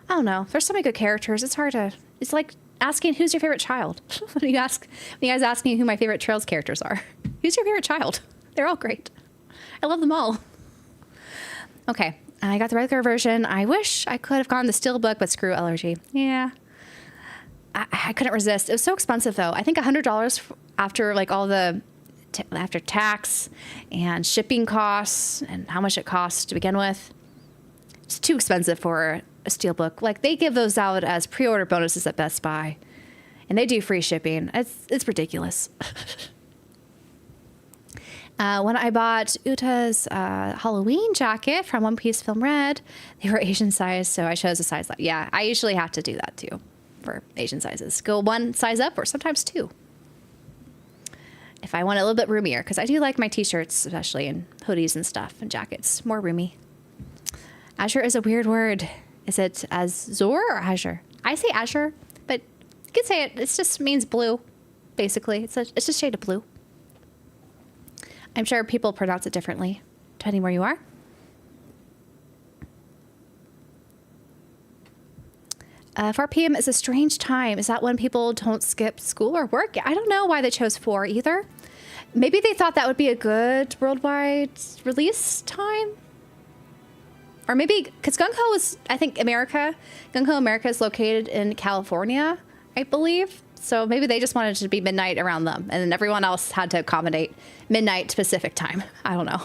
I don't know. There's so many good characters. It's hard to. It's like asking who's your favorite child. when you guys ask me who my favorite Trails characters are. Who's your favorite child? They're all great. I love them all. Okay, I got the regular version. I wish I could have gotten the Steelbook, but screw allergy. Yeah. I couldn't resist. It was so expensive though. I think $100 after like all the after tax and shipping costs and how much it costs to begin with. It's too expensive for a Steelbook. Like they give those out as pre-order bonuses at Best Buy, and they do free shipping. It's ridiculous. When I bought Uta's Halloween jacket from One Piece Film Red, they were Asian size, so I chose a size. Yeah, I usually have to do that too for Asian sizes. Go one size up or sometimes two. If I want it a little bit roomier, because I do like my t-shirts, especially, and hoodies and stuff, and jackets. More roomy. Azure is a weird word. Is it Azure or Azure? I say Azure, but you can say it. It just means blue, basically. It's just a shade of blue. I'm sure people pronounce it differently, depending where you are. 4 p.m. is a strange time. Is that when people don't skip school or work? I don't know why they chose 4 either. Maybe they thought that would be a good worldwide release time. Or maybe, because Gung-Ho is, I think, Gung-Ho America is located in California, I believe. So maybe they just wanted it to be midnight around them. And then everyone else had to accommodate midnight Pacific time. I don't know.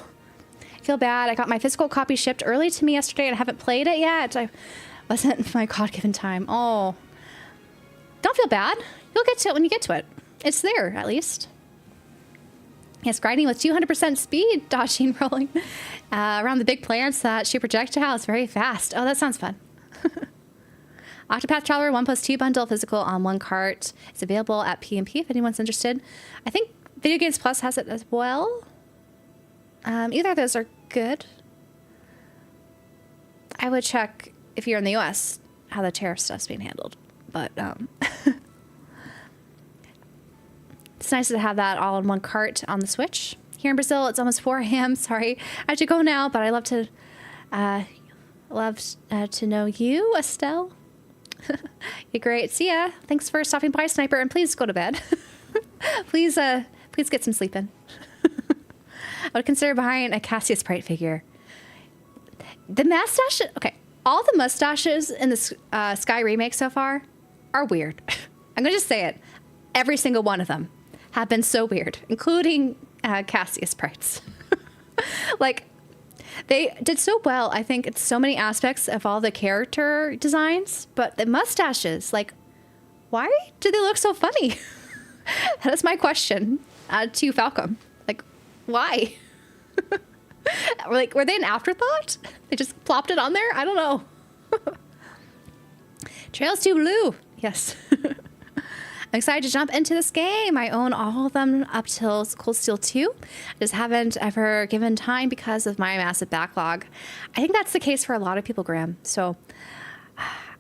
I feel bad. I got my physical copy shipped early to me yesterday and I haven't played it yet. I wasn't my God-given time. Oh, don't feel bad. You'll get to it when you get to it. It's there, at least. Yes, grinding with 200% speed, dodging, rolling around the big plants that shoot projectiles very fast. Oh, that sounds fun. Octopath Traveler 1+2 bundle physical on one cart. It's available at PMP if anyone's interested. I think Video Games Plus has it as well. Either of those are good. I would check if you're in the US how the tariff stuff's being handled. But it's nice to have that all in one cart on the Switch. Here in Brazil, it's almost 4 a.m. Sorry, I have to go now, but I love to know you, Estelle. You're great. See ya. Thanks for stopping by, Sniper, and please go to bed. please get some sleep in. I would consider buying a Cassius Sprite figure. The mustache, okay. All the mustaches in the Sky remake so far are weird. I'm gonna just say it. Every single one of them. have been so weird, including Cassius Sprites. Like, I don't They did so well. I think it's so many aspects of all the character designs, but the mustaches, like, why do they look so funny? That is my question to Falcom. Like, why? Like, were they an afterthought? They just plopped it on there? I don't know. Trails to Blue. Yes. I'm excited to jump into this game. I own all of them up till Cold Steel 2. I just haven't ever given time because of my massive backlog. I think that's the case for a lot of people, Graham. So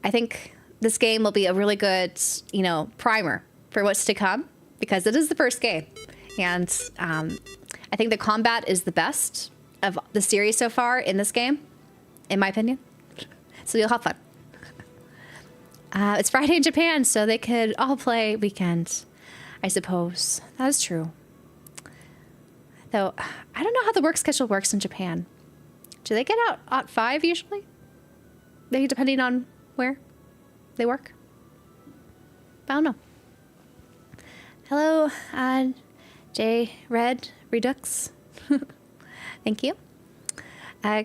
I think this game will be a really good, primer for what's to come because it is the first game. And I think the combat is the best of the series so far in this game, in my opinion. So you'll have fun. It's Friday in Japan, so they could all play weekend, I suppose. That is true. Though, I don't know how the work schedule works in Japan. Do they get out at 5 usually? Maybe depending on where they work? I don't know. Hello, J. Red Redux. Thank you.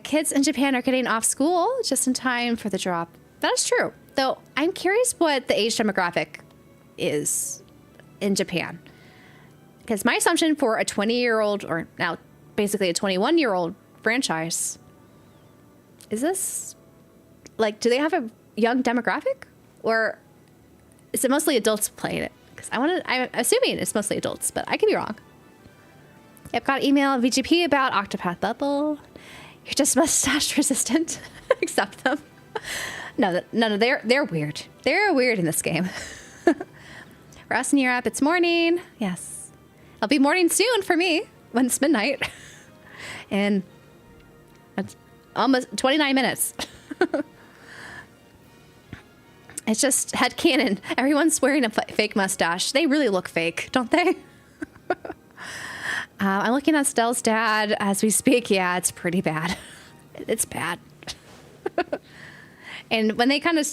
Kids in Japan are getting off school just in time for the drop. That is true. Though I'm curious what the age demographic is in Japan. Because my assumption for a 20-year-old, or now basically a 21-year-old franchise, is this, like, do they have a young demographic? Or is it mostly adults playing it? Because I'm assuming it's mostly adults, but I could be wrong. Yep, got email VGP about Octopath Bubble. You're just mustache resistant. Accept them. No, they're weird. They're weird in this game. For us in Europe, it's morning. Yes. It'll be morning soon for me when it's midnight. And it's almost 29 minutes. It's just headcanon. Everyone's wearing a fake mustache. They really look fake, don't they? I'm looking at Stell's dad as we speak. Yeah, it's pretty bad. It's bad. And when they kind of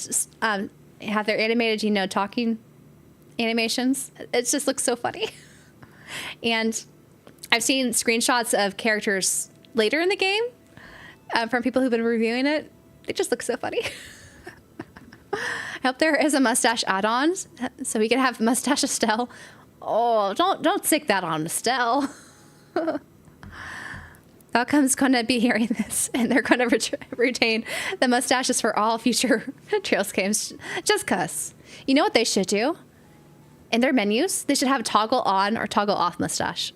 have their animated, talking animations, it just looks so funny. And I've seen screenshots of characters later in the game from people who've been reviewing it. They just look so funny. I hope there is a mustache add-on so we can have Mustache Estelle. Oh, don't stick that on Estelle. Falcom's going to be hearing this, and they're going to retain the mustaches for all future Trails games, just cuz. You know what they should do? In their menus, they should have toggle on or toggle off mustache.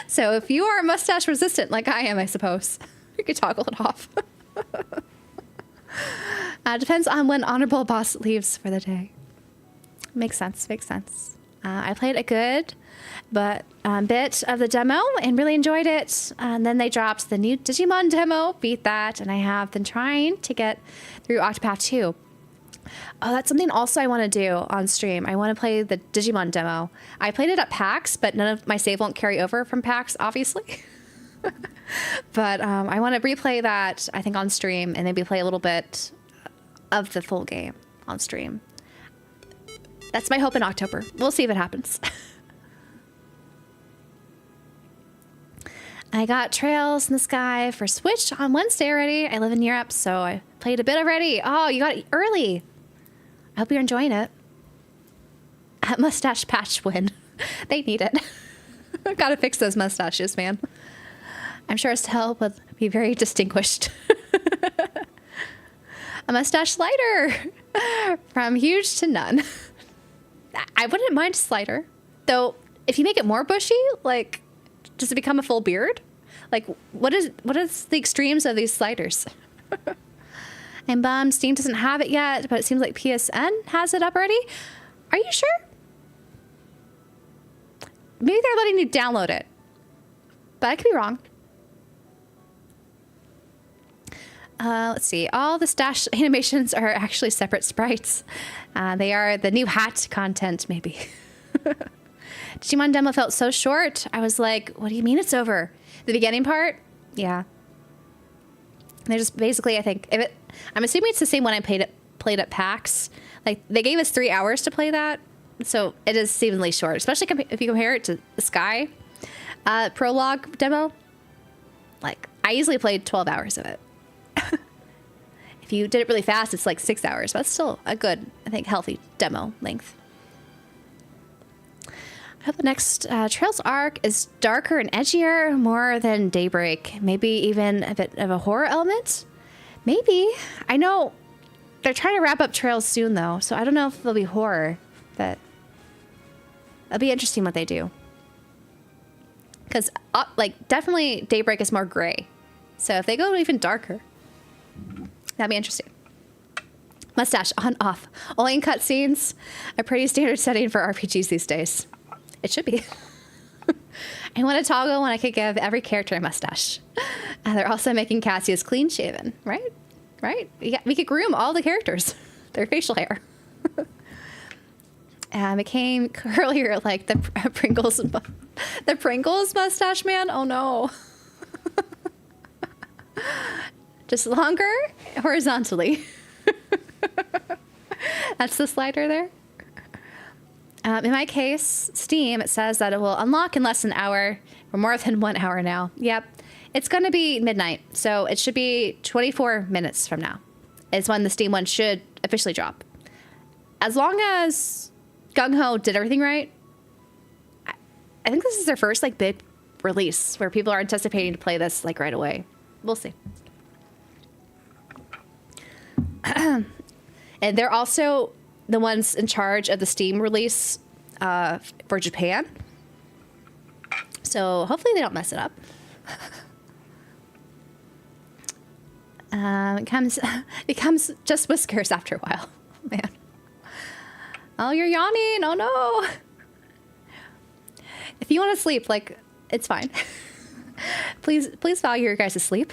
So if you are mustache resistant, like I am, I suppose, you could toggle it off. Depends on when Honorable Boss leaves for the day. Makes sense, makes sense. I played a good bit of the demo and really enjoyed it. And then they dropped the new Digimon demo, beat that, and I have been trying to get through Octopath 2. Oh, that's something also I want to do on stream. I want to play the Digimon demo. I played it at PAX, but none of my save won't carry over from PAX, obviously. But I want to replay that, I think, on stream, and maybe play a little bit of the full game on stream. That's my hope in October. We'll see if it happens. I got Trails in the Sky for Switch on Wednesday already. I live in Europe, so I played a bit already. Oh, you got it early. I hope you're enjoying it. Mustache patch win. They need it. Gotta fix those mustaches, man. I'm sure Estelle would be very distinguished. A mustache slider. From huge to none. I wouldn't mind a slider. Though, if you make it more bushy, like, does it become a full beard? Like, what is the extremes of these sliders? I'm bummed Steam doesn't have it yet, but it seems like PSN has it up already. Are you sure? Maybe they're letting you download it. But I could be wrong. Let's see. All the stash animations are actually separate sprites. They are the new hat content, maybe. Digimon demo felt so short. I was like, what do you mean it's over? The beginning part? Yeah. They're just basically, I think, I'm assuming it's the same one I played at PAX. Like, they gave us 3 hours to play that. So it is seemingly short, especially if you compare it to the Sky prologue demo. Like, I easily played 12 hours of it. If you did it really fast, it's like 6 hours. But that's still a good, I think, healthy demo length. I hope the next Trails arc is darker and edgier, more than Daybreak. Maybe even a bit of a horror element. Maybe. I know they're trying to wrap up Trails soon, though, so I don't know if there'll be horror, but it'll be interesting what they do. Because, like, definitely Daybreak is more gray. So if they go even darker, that'd be interesting. Mustache on, off. Only in cutscenes. A pretty standard setting for RPGs these days. It should be. I want to toggle when I could give every character a mustache. They're also making Cassius clean shaven, right? Right? Yeah, we could groom all the characters. Their facial hair. It came curlier like the Pringles mustache man. Oh no. Just longer horizontally. That's the slider there. In my case, Steam, it says that it will unlock in less than an hour, or more than 1 hour now. Yep. It's going to be midnight, so it should be 24 minutes from now is when the Steam one should officially drop. As long as Gung Ho did everything right, I think this is their first like big release where people are anticipating to play this like right away. We'll see. And they're also the ones in charge of the Steam release for Japan. So hopefully they don't mess it up. It becomes just whiskers after a while. Man. Oh, you're yawning. Oh, no. If you want to sleep, like, it's fine. Please value your guys' sleep.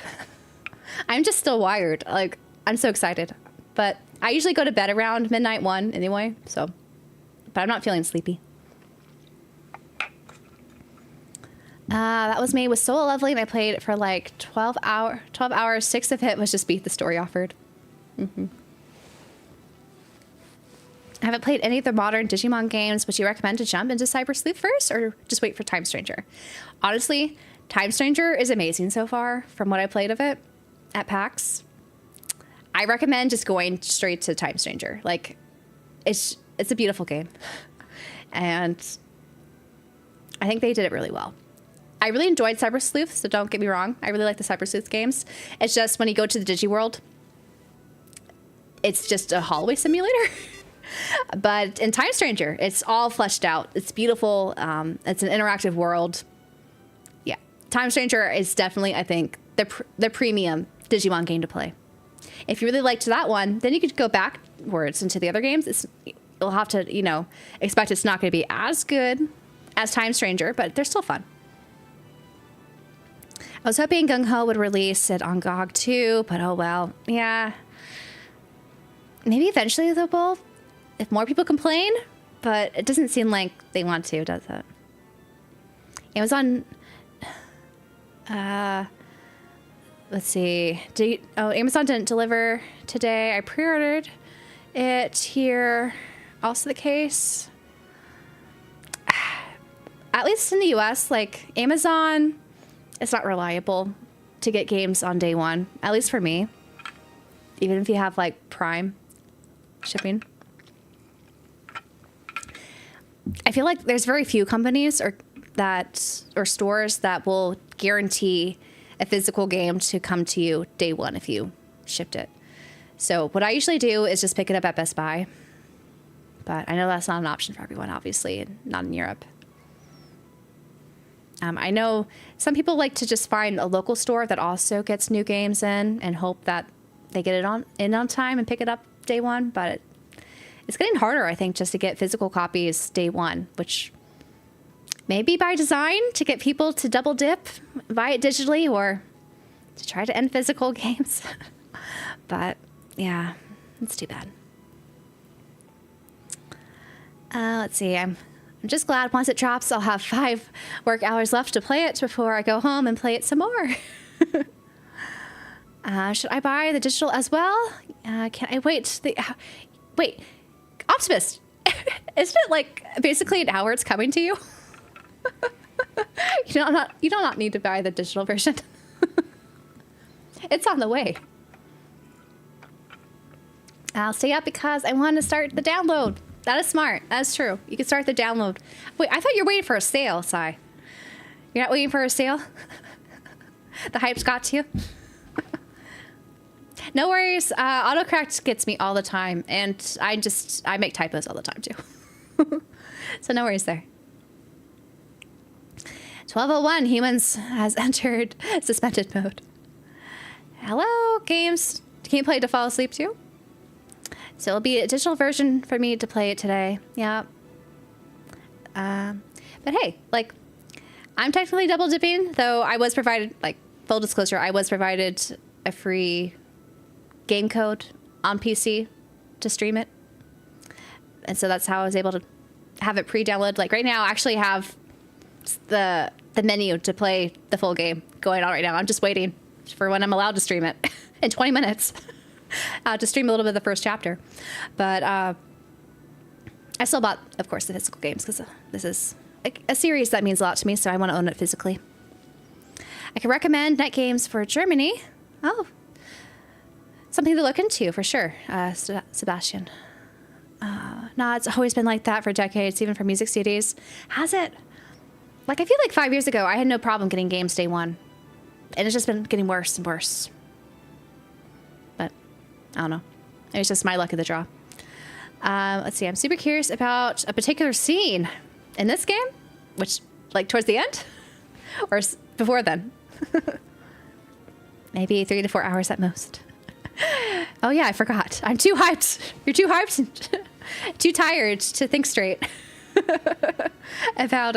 I'm just still wired. Like, I'm so excited. But I usually go to bed around midnight 1 anyway, so. But I'm not feeling sleepy. That was made with So Lovely, and I played it for like 12 hours. 6 of it was just beat the story offered. Mm-hmm. I haven't played any of the modern Digimon games. Would you recommend to jump into Cyber Sleuth first, or just wait for Time Stranger? Honestly, Time Stranger is amazing so far from what I played of it at PAX. I recommend just going straight to Time Stranger. Like, it's a beautiful game. And I think they did it really well. I really enjoyed Cyber Sleuth, so don't get me wrong. I really like the Cyber Sleuth games. It's just when you go to the Digiworld, it's just a hallway simulator. But in Time Stranger, it's all fleshed out. It's beautiful. It's an interactive world. Yeah. Time Stranger is definitely, I think, the premium Digimon game to play. If you really liked that one, then you could go backwards into the other games. You'll have to, expect it's not going to be as good as Time Stranger, but they're still fun. I was hoping Gung Ho would release it on GOG too, but oh well. Yeah. Maybe eventually they will, if more people complain, but it doesn't seem like they want to, does it? Amazon, let's see. Amazon didn't deliver today. I pre-ordered it here. Also the case. At least in the US, like Amazon, it's not reliable to get games on day one, at least for me. Even if you have like Prime shipping. I feel like there's very few companies or stores that will guarantee a physical game to come to you day one if you shipped it. So what I usually do is just pick it up at Best Buy. But I know that's not an option for everyone, obviously, and not in Europe. I know some people like to just find a local store that also gets new games in and hope that they get it on time and pick it up day one. But it's getting harder, I think, just to get physical copies day one, which may be by design to get people to double dip, buy it digitally, or to try to end physical games. But yeah, it's too bad. Let's see. I'm just glad once it drops, I'll have 5 work hours left to play it before I go home and play it some more. Should I buy the digital as well? Can I wait? Wait, Optimus, isn't it like basically an hour it's coming to you? You do not need to buy the digital version. It's on the way. I'll stay up because I want to start the download. That is smart. That's true. You can start the download. Wait, I thought you were waiting for a sale, Sai. You're not waiting for a sale? The hype's got to you? No worries. Autocorrect gets me all the time, and I make typos all the time, too. So no worries there. 1201, humans has entered suspended mode. Hello, games. Can you play to fall asleep, too? So it'll be a digital version for me to play it today. Yeah. But hey, like, I'm technically double dipping, though I was provided, like, full disclosure, I was provided a free game code on PC to stream it. And so that's how I was able to have it pre-downloaded. Like right now, I actually have the menu to play the full game going on right now. I'm just waiting for when I'm allowed to stream it in 20 minutes to stream a little bit of the first chapter. But I still bought, of course, the physical games because this is a series that means a lot to me, so I want to own it physically. I can recommend Net Games for Germany. Oh, something to look into for sure, Sebastian. No, it's always been like that for decades, even for music CDs. Has it? Like, I feel like 5 years ago, I had no problem getting games day one. And it's just been getting worse and worse. But, I don't know. It was just my luck of the draw. Let's see, I'm super curious about a particular scene in this game, which, like, towards the end? Or before then? Maybe 3 to 4 hours at most. Oh yeah, I forgot. I'm too hyped. You're too hyped. Too tired to think straight about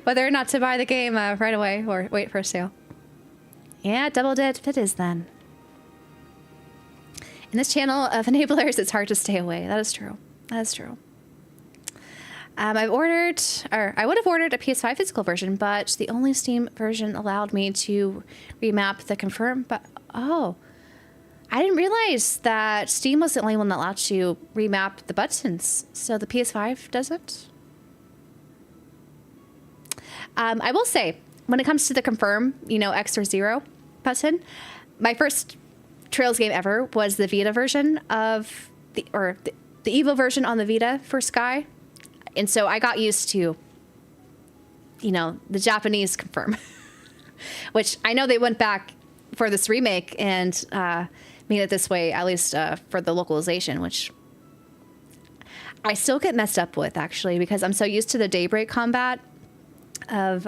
whether or not to buy the game right away or wait for a sale. Yeah, double dip it is then. In this channel of enablers, it's hard to stay away. That is true. That is true. I would have ordered a PS5 physical version, but the only Steam version allowed me to remap the confirm. But oh, I didn't realize that Steam was the only one that allowed you remap the buttons. So the PS5 doesn't. I will say, when it comes to the confirm, X or 0 button, my first Trails game ever was the Vita version of the Evo version on the Vita for Sky. And so I got used to, the Japanese confirm, which I know they went back for this remake and made it this way, at least for the localization, which I still get messed up with, actually, because I'm so used to the daybreak combat of,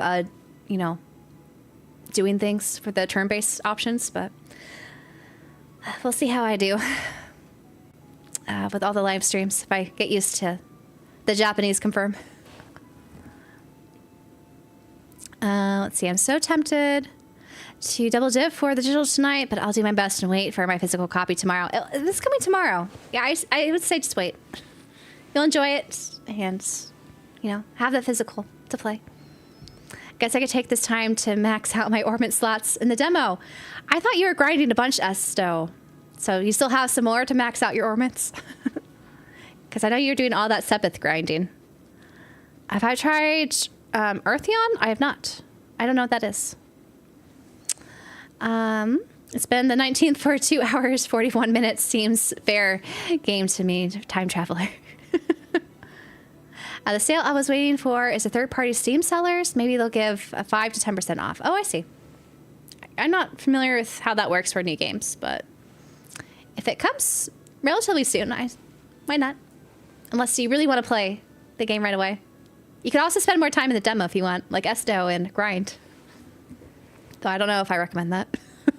doing things for the turn-based options, but we'll see how I do with all the live streams if I get used to the Japanese confirm. Let's see, I'm so tempted to double dip for the digital tonight, but I'll do my best and wait for my physical copy tomorrow. This is coming tomorrow. Yeah, I would say just wait. You'll enjoy it and, have the physical to play. Guess I could take this time to max out my orbit slots in the demo. I thought you were grinding a bunch, Esto. So you still have some more to max out your orbits? Because I know you're doing all that Sepith grinding. Have I tried Eartheon? I have not. I don't know what that is. It's been the 19th for 2 hours, 41 minutes. Seems fair game to me, time traveler. The sale I was waiting for is a third-party Steam sellers. Maybe they'll give a 5 to 10% off. Oh, I see. I'm not familiar with how that works for new games, but if it comes relatively soon, why not? Unless you really want to play the game right away. You could also spend more time in the demo if you want, like Esto and grind. Though I don't know if I recommend that.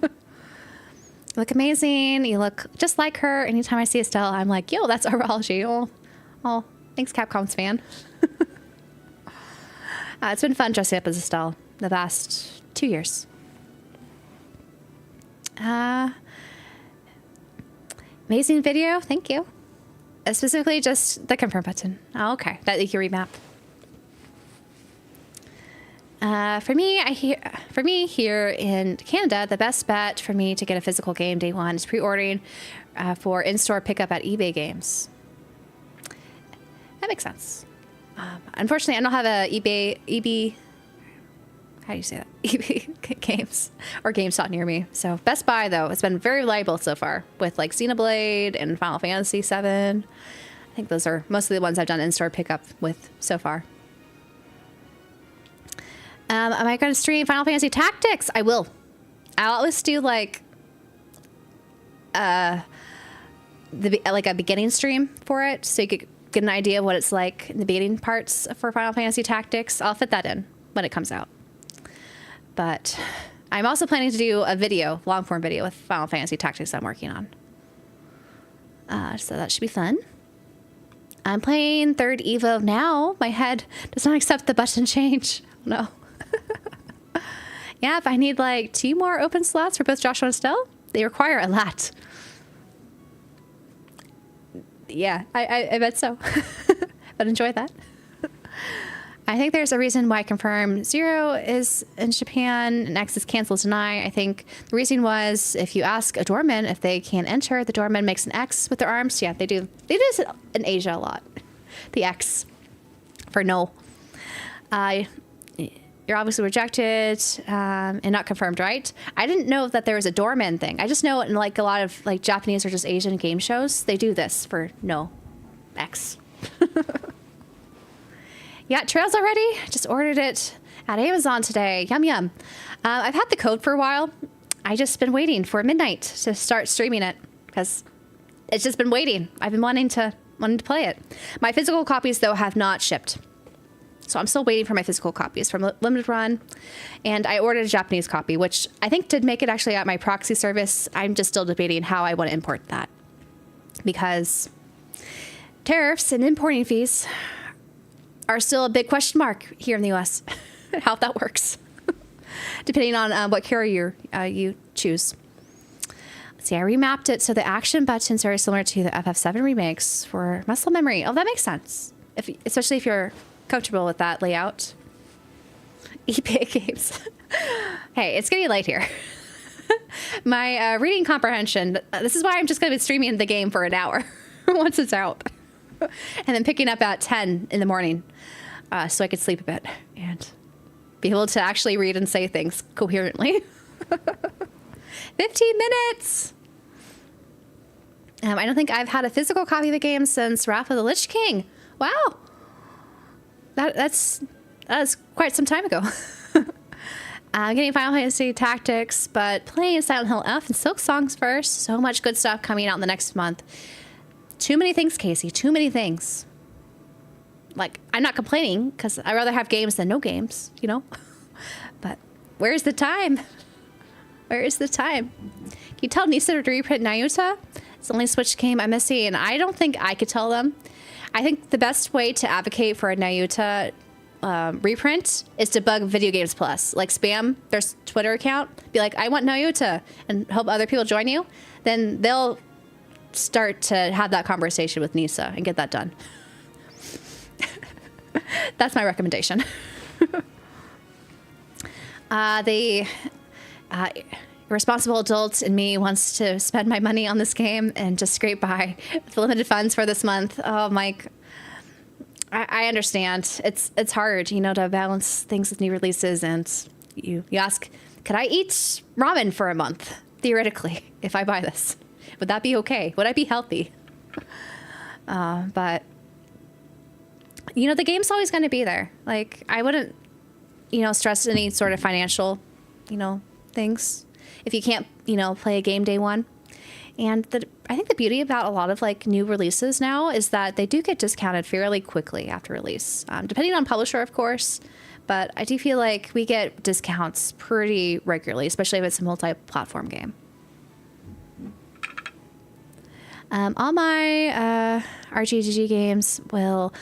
You look amazing. You look just like her. Anytime I see Estelle, I'm like, yo, that's orbalology. Oh, thanks, Capcom's fan. It's been fun dressing up as Estelle the past 2 years. Amazing video. Thank you. Specifically just the confirm button. Oh, okay. That you can remap. For me here in Canada, the best bet for me to get a physical game day one is pre-ordering for in-store pickup at eBay Games. That makes sense. Unfortunately, I don't have a how do you say that? EB Games or GameStop near me. So Best Buy, though, it's been very reliable so far with like Xenoblade and Final Fantasy VII. I think those are mostly the ones I've done in-store pickup with so far. Am I going to stream Final Fantasy Tactics? I will. I'll always do like a beginning stream for it, so you could get an idea of what it's like in the beginning parts for Final Fantasy Tactics. I'll fit that in when it comes out. But I'm also planning to do a video, long form video with Final Fantasy Tactics I'm working on. So that should be fun. I'm playing 3rd Evo now. My head does not accept the button change. No. Yeah, if I need like 2 more open slots for both Joshua and Estelle, they require a lot. Yeah, I bet so. But enjoy that. I think there's a reason why Confirm 0 is in Japan and X is canceled tonight. I think the reason was if you ask a doorman if they can enter, the doorman makes an X with their arms. Yeah, they do. They do this in Asia a lot. The X for no. You're obviously rejected and not confirmed, right? I didn't know that there was a doorman thing. I just know in like a lot of like Japanese or just Asian game shows, they do this for no X. Yeah, Trails already. Just ordered it at Amazon today. Yum, yum. I've had the code for a while. I just been waiting for midnight to start streaming it because it's just been waiting. I've been wanting to play it. My physical copies, though, have not shipped. So I'm still waiting for my physical copies from Limited Run. And I ordered a Japanese copy, which I think did make it actually at my proxy service. I'm just still debating how I want to import that. Because tariffs and importing fees are still a big question mark here in the U.S. How that works, depending on what carrier you choose. Let's see, I remapped it so the action buttons are very similar to the FF7 remakes for muscle memory. Oh, that makes sense, especially if you're comfortable with that layout. EPA games. Hey, it's getting late here. My reading comprehension, this is why I'm just going to be streaming the game for an hour once it's out. And then picking up at 10 in the morning so I could sleep a bit and be able to actually read and say things coherently. 15 minutes! I don't think I've had a physical copy of the game since Wrath of the Lich King. Wow! That was quite some time ago. I'm getting Final Fantasy Tactics, but playing Silent Hill F and Silk Songs first. So much good stuff coming out in the next month. Too many things, Casey. Too many things. Like, I'm not complaining, because I'd rather have games than no games, you know? But where's the time? Where is the time? Can you tell Nisa to reprint Nayuta? It's the only Switch game I'm missing, and I don't think I could tell them. I think the best way to advocate for a Nayuta reprint is to bug Video Games Plus. Like, spam their Twitter account. Be like, I want Nayuta, and hope other people join you. Then they'll start to have that conversation with Nisa and get that done. That's my recommendation. The irresponsible adult in me wants to spend my money on this game and just scrape by with limited funds for this month. Oh, Mike, I understand. It's hard, you know, to balance things with new releases, and you ask, could I eat ramen for a month theoretically if I buy this? Would that be okay? Would I be healthy? But, you know, the game's always going to be there. Like, I wouldn't, you know, stress any sort of financial, you know, things if you can't, you know, play a game day one. And I think the beauty about a lot of, like, new releases now is that they do get discounted fairly quickly after release, depending on publisher, of course. But I do feel like we get discounts pretty regularly, especially if it's a multi-platform game. All my RGGG games will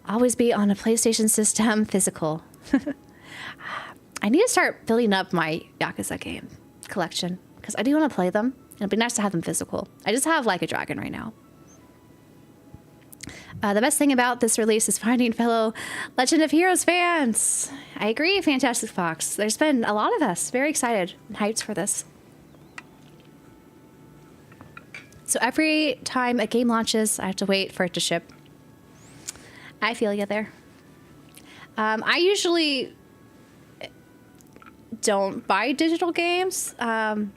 always be on a PlayStation system physical. I need to start building up my Yakuza game collection because I do want to play them. It'd be nice to have them physical. I just have Like a Dragon right now. The best thing about this release is finding fellow Legend of Heroes fans. I agree, Fantastic Fox. There's been a lot of us very excited and hyped for this. So every time a game launches, I have to wait for it to ship. I feel you there. I usually don't buy digital games. I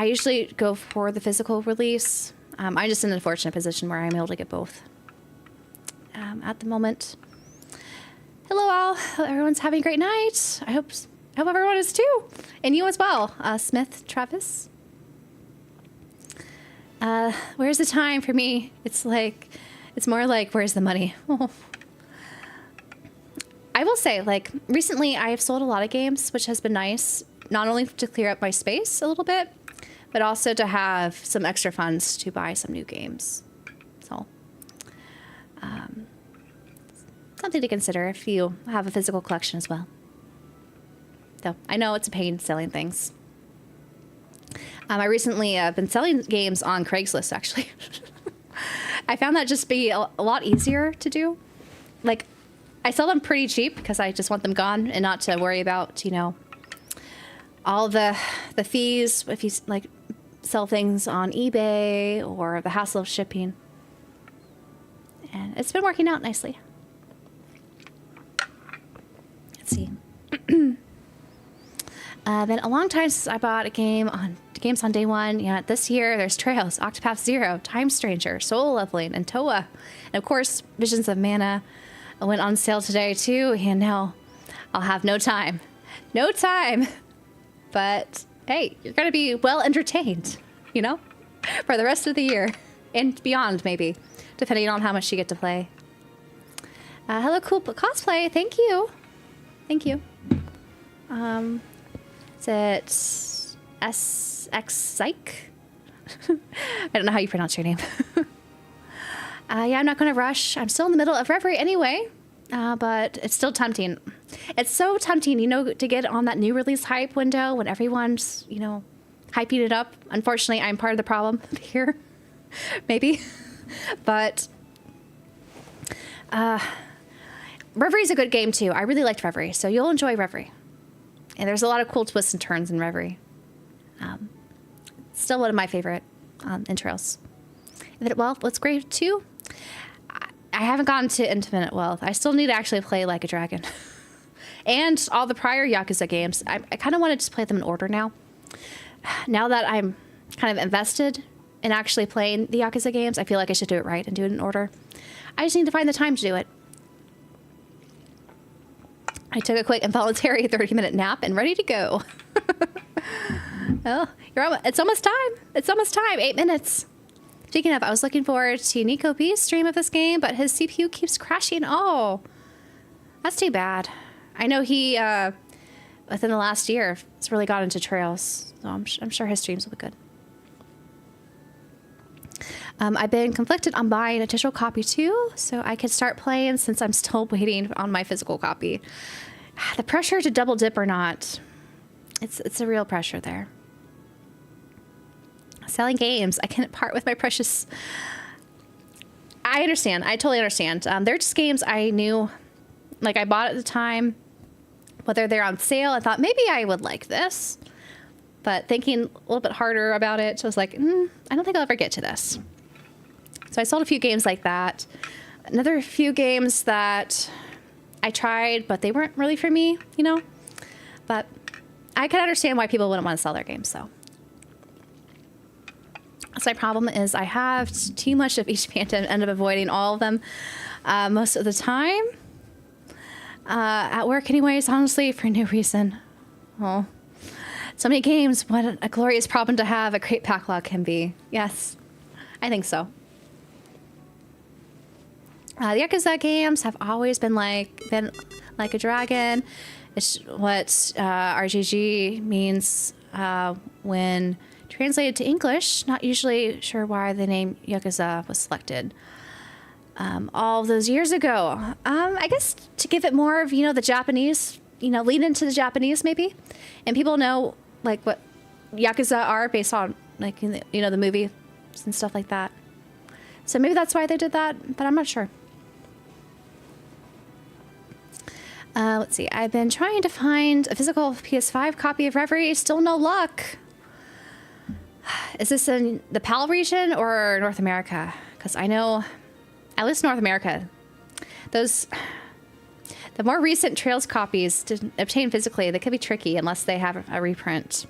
usually go for the physical release. I'm just in an unfortunate position where I'm able to get both at the moment. Hello all. Hope everyone's having a great night. I hope everyone is too. And you as well, Smith Travis. Where's the time for me? It's more like, where's the money? Oh. I will say, like, recently I have sold a lot of games, which has been nice, not only to clear up my space a little bit, but also to have some extra funds to buy some new games. So, something to consider if you have a physical collection as well. Though I know it's a pain selling things. I recently been selling games on Craigslist, actually. I found that just be a lot easier to do. Like, I sell them pretty cheap because I just want them gone and not to worry about, you know, all the fees if you, like, sell things on eBay or the hassle of shipping. And it's been working out nicely. Let's see. Been a long time since I bought games on day one. Yeah, this year there's Trails, Octopath Zero, Time Stranger, Soul Leveling, and Toa. And of course, Visions of Mana went on sale today too, and now I'll have no time. No time! But hey, you're gonna be well entertained, you know? For the rest of the year. And beyond, maybe. Depending on how much you get to play. Hello, cool cosplay. Thank you. Thank you. Is it SX Psych? I don't know how you pronounce your name. Yeah, I'm not going to rush. I'm still in the middle of Reverie anyway, but it's still tempting. It's so tempting, you know, to get on that new release hype window when everyone's, you know, hyping it up. Unfortunately, I'm part of the problem here. Maybe. But Reverie's a good game, too. I really liked Reverie, so you'll enjoy Reverie. And there's a lot of cool twists and turns in Reverie. Still one of my favorite intros. Wealth, what's great, too? I haven't gotten to Infinite Wealth. I still need to actually play Like a Dragon. And all the prior Yakuza games. I kind of want to just play them in order now. Now that I'm kind of invested in actually playing the Yakuza games, I feel like I should do it right and do it in order. I just need to find the time to do it. I took a quick involuntary 30-minute nap and ready to go. Oh, it's almost time. It's almost time. 8 minutes. Speaking of, I was looking forward to Nico B's stream of this game, but his CPU keeps crashing. Oh, that's too bad. I know he, within the last year, has really got into Trails, so I'm sure his streams will be good. I've been conflicted on buying a digital copy too, so I could start playing since I'm still waiting on my physical copy. The pressure to double dip or not, it's a real pressure there. Selling games, I can't part with my precious. I understand. I totally understand. They're just games I knew, like I bought at the time, whether they're on sale. I thought maybe I would like this, but thinking a little bit harder about it, I was like, I don't think I'll ever get to this. So I sold a few games like that. Another few games that I tried, but they weren't really for me, you know? But I can understand why people wouldn't want to sell their games, though. So my problem is I have too much of each band and end up avoiding all of them most of the time. At work anyways, honestly, for no reason. Oh, so many games. What a glorious problem to have. A great backlog can be. Yes, I think so. The Yakuza games have always been like a dragon. It's what RGG means when translated to English. Not usually sure why the name Yakuza was selected all those years ago. I guess to give it more of, the Japanese, lean into the Japanese maybe. And people know like what Yakuza are based on like, the movie and stuff like that. So maybe that's why they did that, but I'm not sure. Let's see. I've been trying to find a physical PS5 copy of Reverie. Still no luck. Is this in the PAL region or North America? Because I know, at least North America, those The more recent Trails copies to obtain physically, they could be tricky unless they have a reprint.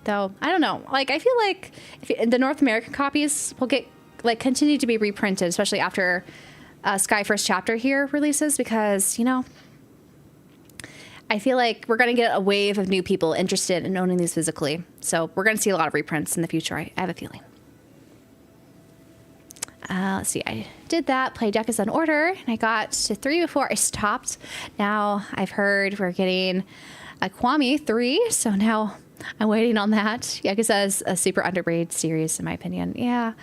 Though, I don't know. Like, I feel like the North American copies will get, like, continue to be reprinted, especially after Sky First Chapter here releases, because, you know, I feel like we're going to get a wave of new people interested in owning these physically. So we're going to see a lot of reprints in the future, I have a feeling. Let's see, I did that, played Yakuza in order, and I got to 3 before I stopped. Now I've heard we're getting a Kwame 3, so now I'm waiting on that. Yakuza is a super underrated series, in my opinion. Yeah.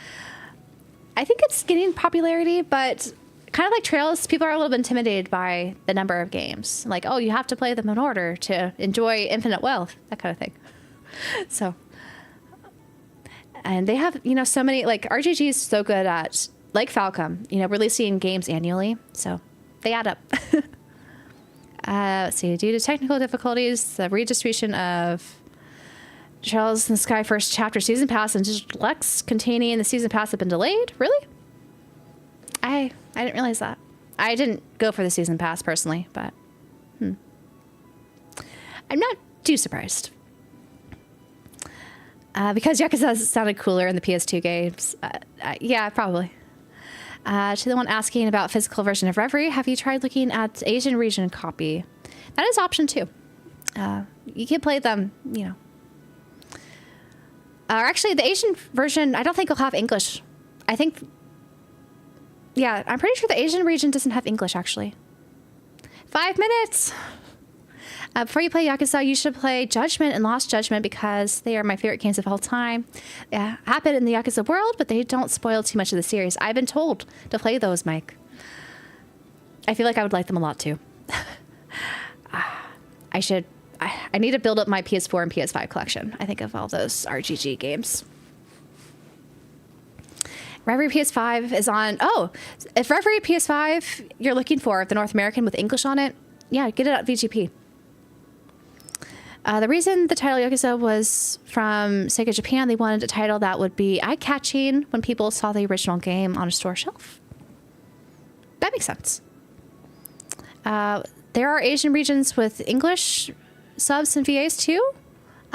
I think it's getting popularity, but kind of like Trails, people are a little bit intimidated by the number of games. Like, oh, you have to play them in order to enjoy infinite wealth, that kind of thing. So... And they have, you know, so many, like, RGG is so good at, like Falcom, you know, releasing games annually. So they add up. Let's see, due to technical difficulties, the redistribution of Trails and Sky First Chapter Season Pass and Digital Deluxe containing the Season Pass have been delayed. Really? I didn't realize that. I didn't go for the Season Pass personally, but I'm not too surprised. Because Yakuza sounded cooler in the PS2 games. Yeah, probably. To the one asking about physical version of Reverie, have you tried looking at the Asian region copy? That is option 2. You can play them, you know. Or actually, the Asian version, I don't think will have English. I think... Yeah, I'm pretty sure the Asian region doesn't have English, actually. 5 minutes! Before you play Yakuza, you should play Judgment and Lost Judgment because they are my favorite games of all time. Yeah, happen in the Yakuza world, but they don't spoil too much of the series. I've been told to play those, Mike. I feel like I would like them a lot, too. I need to build up my PS4 and PS5 collection, I think, of all those RGG games. Reverie PS5 is on... Oh, if Reverie PS5 you're looking for, the North American with English on it, yeah, get it at VGP. The reason the title Yakuza was from Sega Japan, they wanted a title that would be eye-catching when people saw the original game on a store shelf. That makes sense. There are Asian regions with English subs and VAs too.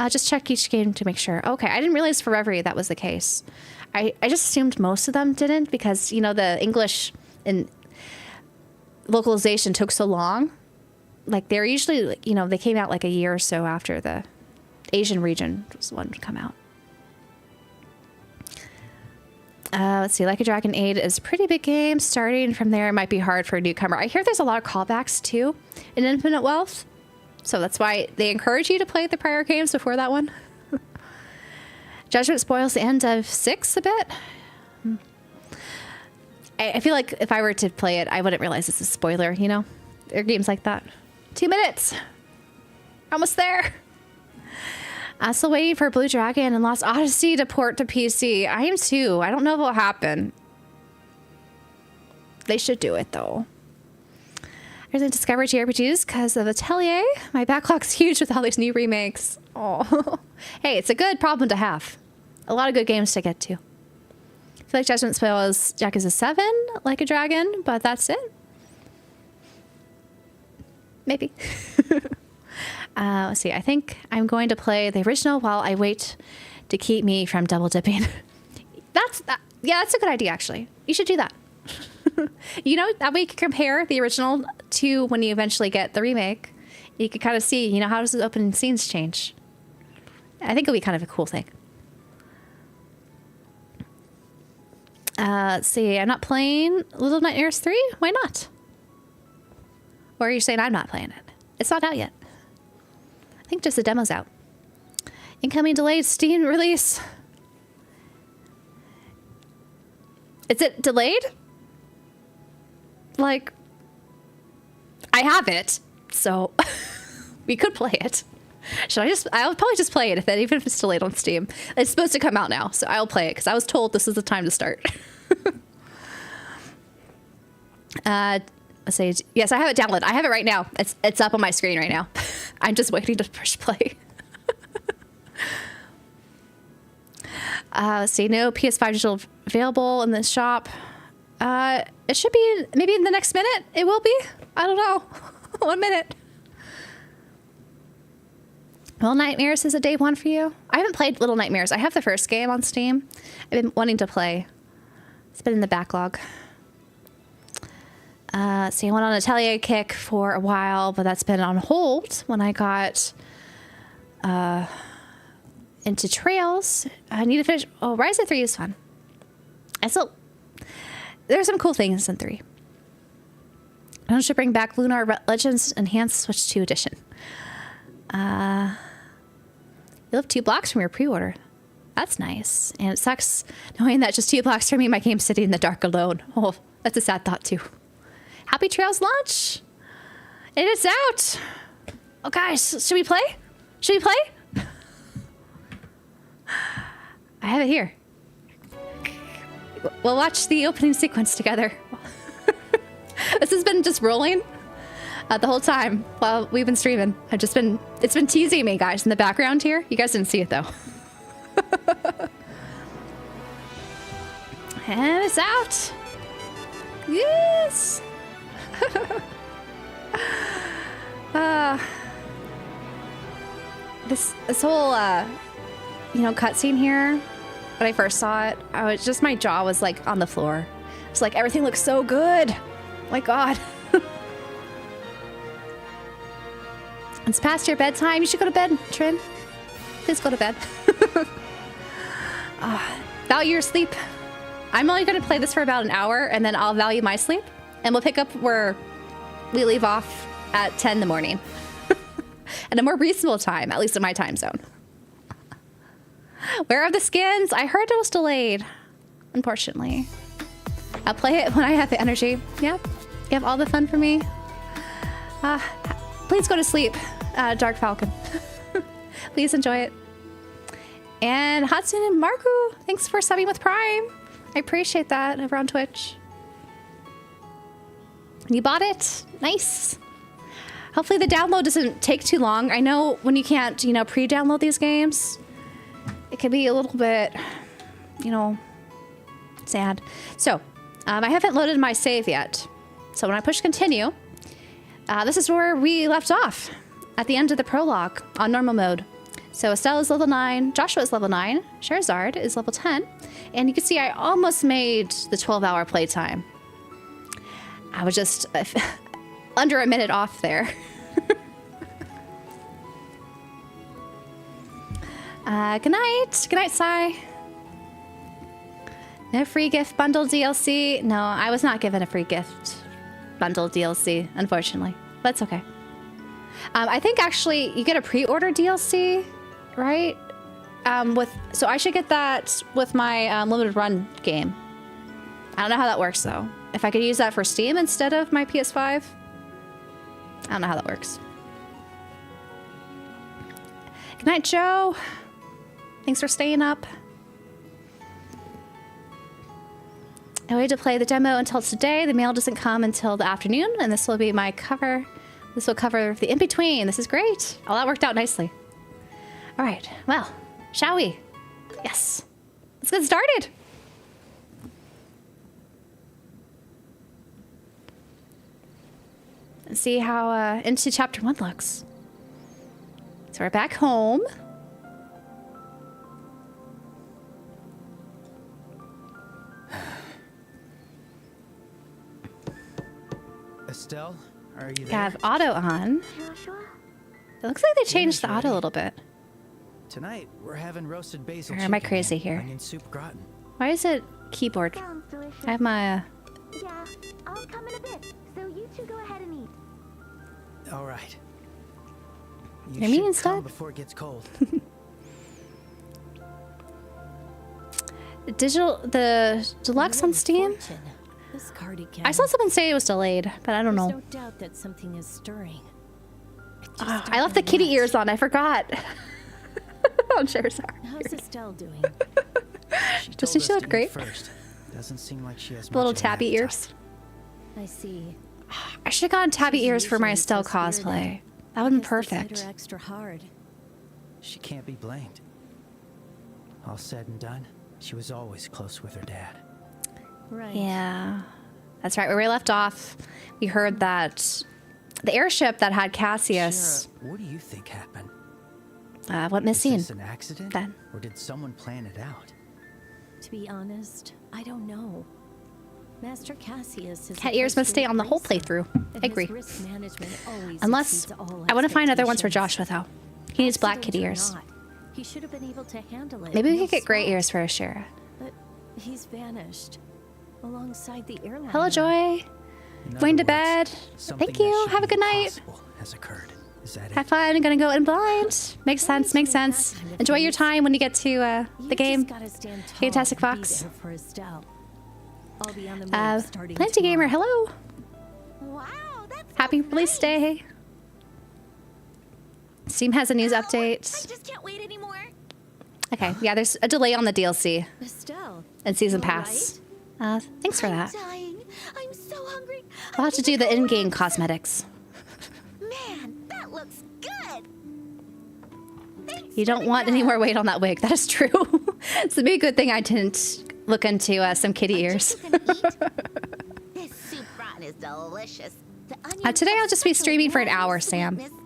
Just check each game to make sure. Okay, I didn't realize for Reverie that was the case. I just assumed most of them didn't because, you know, the English and localization took so long. Like, they're usually, you know, they came out like a year or so after the Asian region was the one to come out. Let's see, Like a Dragon 8 is a pretty big game. Starting from there, it might be hard for a newcomer. I hear there's a lot of callbacks, too, in Infinite Wealth. So that's why they encourage you to play the prior games before that one. Judgment spoils the end of 6 a bit. I feel like if I were to play it, I wouldn't realize it's a spoiler, you know? There are games like that. 2 minutes. Almost there. Still waiting for Blue Dragon and Lost Odyssey to port to PC. I am too. I don't know what will happen. They should do it, though. I didn't discover JRPGs because of Atelier. My backlog's huge with all these new remakes. Oh, hey, it's a good problem to have. A lot of good games to get to. I feel like Judgment spoils Yakuza 7, Like a Dragon, but that's it. Maybe. Let's see. I think I'm going to play the original while I wait to keep me from double dipping. Yeah, that's a good idea, actually. You should do that. You know, that way you can compare the original to when you eventually get the remake. You can kind of see, you know, how does the opening scenes change? I think it'll be kind of a cool thing. Let's see. I'm not playing Little Nightmares 3. Why not? Or are you saying I'm not playing it? It's not out yet. I think just the demo's out. Incoming delayed Steam release. Is it delayed? Like, I have it, so we could play it. I'll probably just play it even if it's delayed on Steam. It's supposed to come out now, so I'll play it because I was told this is the time to start. Let's see. Yes, I have it downloaded. I have it right now. It's up on my screen right now. I'm just waiting to push play. Let's see. No PS5 digital available in the shop. It should be maybe in the next minute. It will be. I don't know. 1 minute. Little Nightmares is a day one for you. I haven't played Little Nightmares. I have the first game on Steam. I've been wanting to play. It's been in the backlog. So I went on a Atelier kick for a while, but that's been on hold when I got into Trails. I need to finish. Oh, Rise of 3 is fun. There's some cool things in 3. I should bring back Lunar Legends Enhanced Switch 2 Edition. You live 2 blocks from your pre-order. That's nice. And it sucks knowing that just 2 blocks from me, my game's sitting in the dark alone. Oh, that's a sad thought too. Happy Trails launch. It is out. Oh guys, should we play? Should we play? I have it here. We'll watch the opening sequence together. This has been just rolling the whole time while we've been streaming. It's been teasing me, guys, in the background here. You guys didn't see it though. And it's out. Yes. This whole cutscene here, when I first saw it, my jaw was like on the floor. It's like everything looks so good. Oh my God. It's past your bedtime. You should go to bed, Trin. Please go to bed. Value your sleep. I'm only going to play this for about an hour, and then I'll value my sleep, and we'll pick up where we leave off at 10 in the morning. At a more reasonable time, at least in my time zone. Where are the skins? I heard it was delayed, unfortunately. I'll play it when I have the energy. Yep. You have all the fun for me. Please go to sleep, Dark Falcon. Please enjoy it. And Hatsune and Marku, thanks for subbing with Prime. I appreciate that over on Twitch. You bought it? Nice. Hopefully the download doesn't take too long. I know when you can't, pre-download these games, it can be a little bit, sad. So, I haven't loaded my save yet. So when I push continue, this is where we left off at the end of the prologue on normal mode. So Estelle is level 9, Joshua is level 9, Sherazard is level 10, and you can see I almost made the 12-hour playtime. I was just under a minute off there. Good night. Good night, Sai. No free gift bundle DLC. No, I was not given a free gift bundle DLC, unfortunately. But it's okay. I think actually you get a pre-order DLC, right? So I should get that with my limited run game. I don't know how that works though. If I could use that for Steam instead of my PS5, I don't know how that works. Good night, Joe. Thanks for staying up. I waited to play the demo until today. The mail doesn't come until the afternoon, and this will be my cover. This will cover the in-between. This is great. Oh, that worked out nicely. All right, well, shall we? Yes. Let's get started. And see how into chapter 1 looks. So we're back home. Estelle, are you there? Have auto on. It looks like they changed the auto a little bit. Tonight we're having roasted basil. Or am I crazy here? Onion soup gratin. Why is it keyboard? I have my. Yeah, I'll come in a bit. So you two go ahead and eat. All right. You're mean and come stuff. before it gets cold. The deluxe on Steam. This cardigan. I saw someone say it was delayed, but I don't know. There's no doubt that something is stirring. Oh, I left the kitty ears on. I forgot. I'm sure. Sorry. How's Estelle doing? Doesn't she look great? First. Doesn't seem like she has The little much of an tabby appetite. ears. I see. I should have gotten tabby She's ears for my usually Estelle so spirited. cosplay. That would have been Guess this hit perfect. her extra hard. She can't be blamed. All said and done, she was always close with her dad. Right. Yeah. That's right. Where we left off, we heard that the airship that had Cassius Shara, what do you think happened? went missing. Is this an accident? Then. Or did someone plan it out? To be honest, I don't know. Master Cassius is Cat a ears must stay on the whole racer, playthrough. and I his agree. risk management always Unless exceeds all I want to find other ones for expectations. Joshua, though. He needs black Accident kitty or ears. not, he should have been able to handle it. Maybe we no could get gray sweat. ears for Shara. But he's vanished alongside the airline. Hello, Joy. In Going to other words, bed. something Thank that you. should Have a be good night. impossible has occurred. Is that Have it? fun. I'm gonna go in blind. Makes sense. Makes sense. Enjoy your time when you get to the game. Fantastic Fox. For Estelle. I'll be on the move starting Plenty Gamer. tomorrow. Hello. Wow, that's Happy release day. Steam has a news I update. just can't wait anymore. Okay. Yeah, there's a delay on the DLC Estelle. and season you all pass. Thanks for I'm that. dying. I'm so hungry. I'll have to do the in-game cosmetics. Man, that looks good. Thanks You for don't the want any grub. more weight on that wig. That is true. It's a big good thing I didn't look into some kitty ears. What you gonna eat? This soup rotten is delicious. The onions Today have I'll just be such a streaming for an warm hour, Sam. sweetness.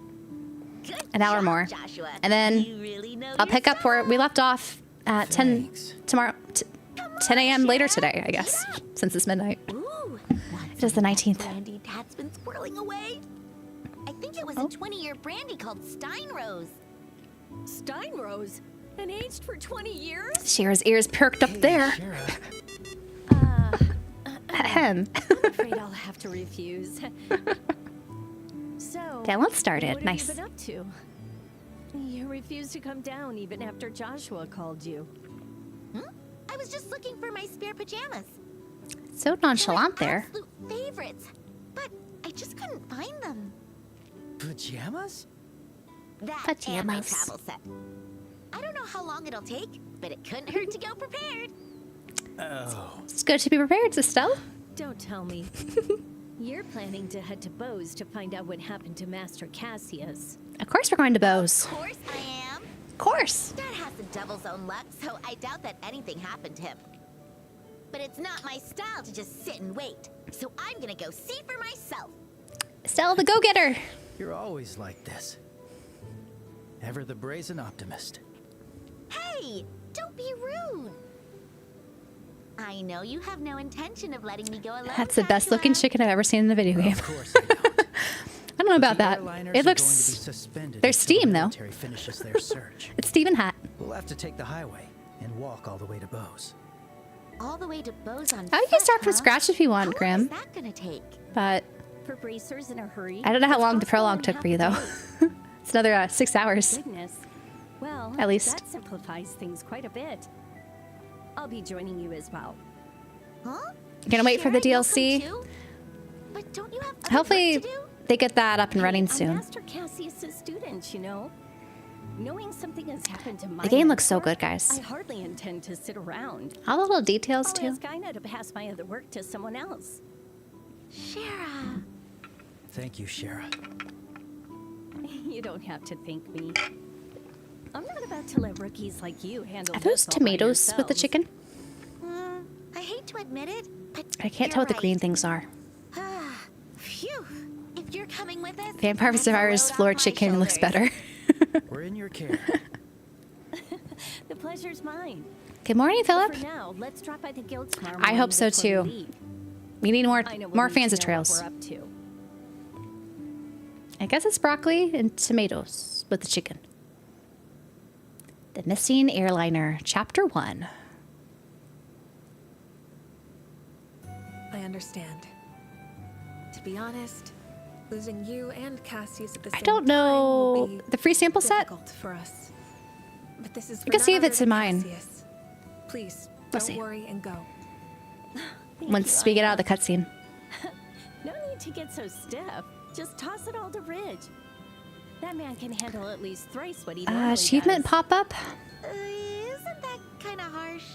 Good An hour job, more. Joshua. And then You really know I'll your pick up where we stuff. left off at 10 Thanks. tomorrow. Come 10 on, a.m. later Sharon. today, I guess, Eat up. since it's midnight. Ooh, It is the 19th. brandy that's been swirling away. I think it was Oh. a 20-year brandy called Stein Rose. Steinrose, and aged for 20 years? Shira's ears perked up Hey, there. Shara, Ahem. I'm afraid I'll have to refuse. So, Okay, let's start it. what Nice. have you been up to? You refused to come down even after Joshua called you. I was just looking for my spare pajamas. So They're nonchalant my there. absolute favorites, but I just couldn't find them. pajamas? That and my Pajamas. travel set. I don't know how long it'll take, but it couldn't hurt to go prepared. Oh. It's good to be prepared, Estelle. Don't tell me. You're planning to head to Bose to find out what happened to Master Cassius. Of course we're going to Bose. Of course I am. Of course. Dad has the devil's own luck, so I doubt that anything happened to him. But it's not my style to just sit and wait, so I'm gonna go see for myself. Estelle, the go-getter. You're always like this. Ever the brazen optimist. Hey, don't be rude. I know you have no intention of letting me go alone. That's the best looking Joshua. chicken I've ever seen in a video game. Of course I don't. I don't know about The that. airliners It are going to be looks... suspended there's until the steam, though. military finishes their search. It's Steven Hat. We'll have to take the highway and walk all the way to Bose. All the way to Bose on Oh, you can foot, start from huh? scratch if you want, How long Grim. is that gonna take? But For bracers in a hurry? I don't know how it's long the possible prologue in took half for you, a though. day. It's another 6 hours. Goodness. Well, At least. that simplifies things quite a bit. I'll be joining you as well. Huh? Gonna wait for the Sharon, you'll come DLC. too? But don't you have other Hopefully work to do? they get that up and running I'm soon. Master Cassius's student, you know. Knowing something has happened to my The game looks so mentor, good, guys. I hardly intend to sit around. All the little details, I'll too. ask Ina to pass my other work to someone else. Shara. Thank you, Shara. You don't have to thank me. I'm not about to let rookies like you handle Are those this all by tomatoes with the yourselves. chicken? I hate to admit it, but I can't you're tell what the right. green things are. Phew. If you're coming with us, Vampire that's a Survivors load floor off my chicken looks shoulders. better. We're in your care. The pleasure's mine. Good morning, Philip. For now, let's drop by the guild tomorrow I hope morning so, before we too. leave. We need more I know we'll more need fans to of know Trails. what we're up to. I guess it's broccoli and tomatoes with the chicken. The Missing Airliner, Chapter 1. I understand. To be honest, losing you and Cassius at the I same don't time will know. be The free sample set? difficult for us. But this is We can for see none if it's other in than mine. Cassius. Please, Let's don't see. worry and go. Once we get out of the cutscene. No need to get so stiff. Just toss it all to Ridge. That man can handle at least thrice what he normally Achievement does. pop up Isn't that kind of harsh?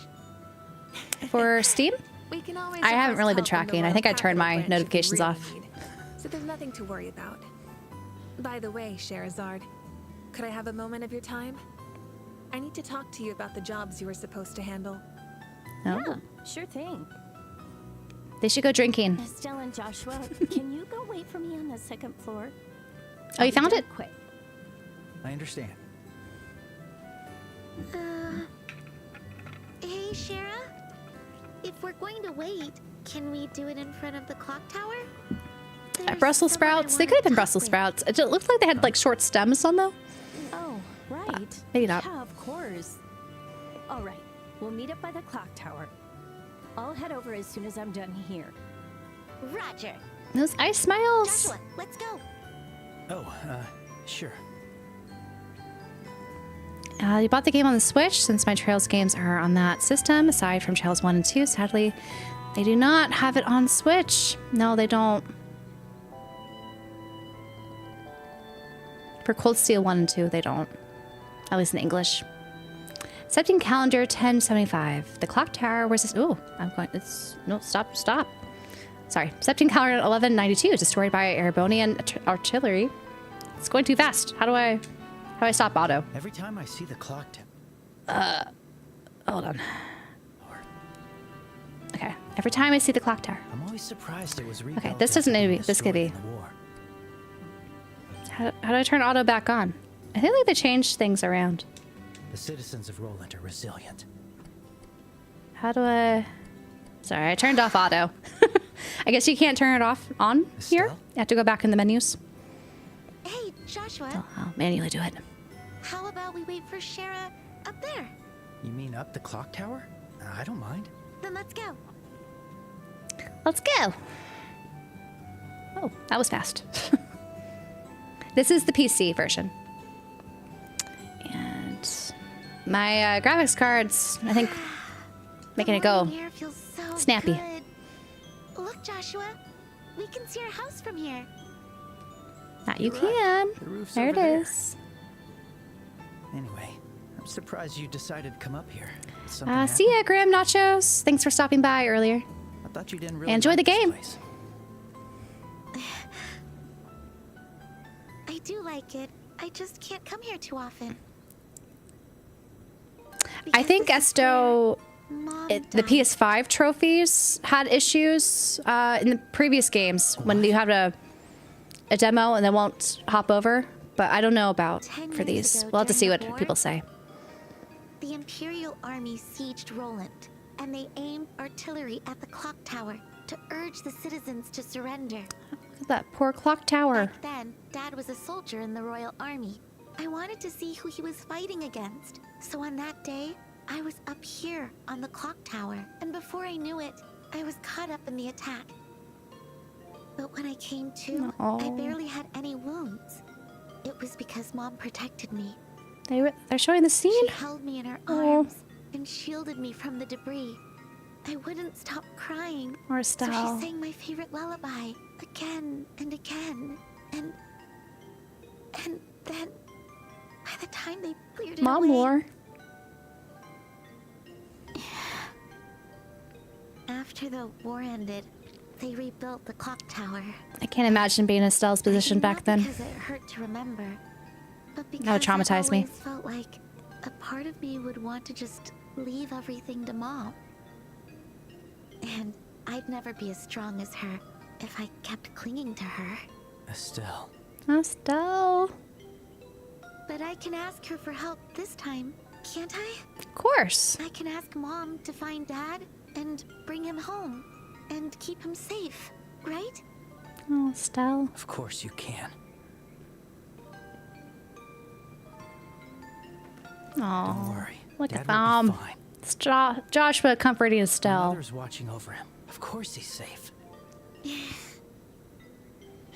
for Steam? We can always I haven't request really been help from the tracking. I Royal think I turned Capital my Branch if we notifications really off. need. So there's nothing to worry about. By the way, Sherazard, could I have a moment of your time? I need to talk to you about the jobs you were supposed to handle. No. Yeah, sure thing. They should go drinking. Estelle and Joshua, can you go wait for me on the second floor? Oh, you found it? Quick. I understand. Hey, Shara? If we're going to wait, can we do it in front of the clock tower? There's Brussels someone I sprouts. They wanna could have been talk Brussels with. sprouts. It looked like they had like short stems on them. Oh, right. maybe not. Yeah, of course. All right. We'll meet up by the clock tower. I'll head over as soon as I'm done here. Roger. Those ice smiles. Joshua, let's go. Oh, sure. You bought the game on the Switch since my Trails games are on that system. Aside from Trails 1 and 2, sadly, they do not have it on Switch. No, they don't. For Cold Steel 1 and 2, they don't. At least in English. Accepting calendar 1075. The clock tower. Where's this? Oh, I'm going. It's no. Stop. Sorry. Accepting calendar 1192. Destroyed by Erebonian artillery. It's going too fast. How do I stop auto? Every time I see the clock Hold on. tower, Okay. Every time I see the clock tower. I'm always surprised it was rebuilt. Okay, this doesn't need to be. after This could be. destroyed in the war. How do I turn auto back on? I think like they changed things around. The citizens of Roland are resilient. How do I? Sorry, I turned off auto. I guess you can't turn it off on here. Estelle? You have to go back in the menus. Hey, Joshua. Oh, I'll manually do it. How about we wait for Shara up there? You mean up the clock tower? I don't mind. Then let's go. Let's go. Oh, that was fast. This is the PC version. And my graphics cards, I think, making it The go. morning air feels so snappy. good. Look, Joshua. We can see our house from here. Now you You're right. can. The roof's There it over there. is. Anyway, I'm surprised you decided to come up here. See ya, Graham Nachos. Thanks for stopping by earlier. I thought you didn't really Enjoy like the this game. place. I do like it. I just can't come here too often. I Because think this is Esto, where Mom the died. PS5 trophies had issues in the previous games when you have a demo and they won't hop over. But I don't know about 10 for years these. ago, We'll have to see during what the war, people say. The Imperial Army sieged Roland, and they aimed artillery at the clock tower to urge the citizens to surrender. Look at that poor clock tower. Back then, Dad was a soldier in the Royal Army. I wanted to see who he was fighting against. So on that day, I was up here on the clock tower. And before I knew it, I was caught up in the attack. But when I came to, I Aw. barely had any wounds. It was because Mom protected me. They're showing the scene. She held me in her Aw. arms and shielded me from the debris. I wouldn't stop crying. Or So Estelle. she sang my favorite lullaby again and again. And then, by the time they cleared it Mom away, War. after the war ended, they rebuilt the clock tower. I can't imagine being in Estelle's position back Not then. because it hurt to remember, but because That would traumatize I me. always felt like a part of me would want to just leave everything to Mom. And I'd never be as strong as her if I kept clinging to her. Estelle. Estelle. But I can ask her for help this time, can't I? Of course. I can ask Mom to find Dad and bring him home and keep him safe, right? Oh, Estelle. Of course you can. Don't Oh, worry. look Dad at will be them. fine. It's Joshua comforting Your Estelle. mother's watching over him. Of course he's safe. And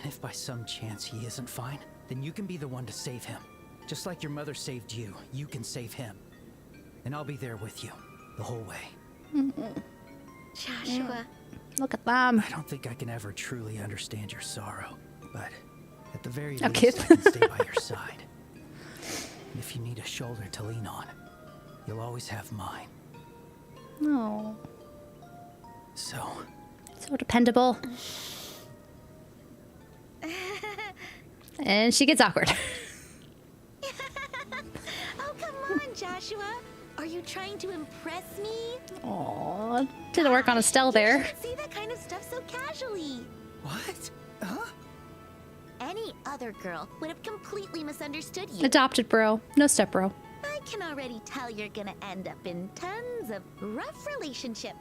if by some chance he isn't fine, then you can be the one to save him. Just like your mother saved you, you can save him. And I'll be there with you the whole way. Joshua, Look at them. I don't think I can ever truly understand your sorrow, but at the very Okay. least I can stay by your side. And if you need a shoulder to lean on, you'll always have mine. Oh, So, so dependable. And she gets awkward. oh come on, Joshua. Are you trying to impress me? Oh, didn't work on Estelle there. You shouldn't say that kind of stuff casually. What? Huh? Any other girl would have completely misunderstood you. Adopted bro. No step bro. I can already tell you're gonna end up in tons of rough relationship.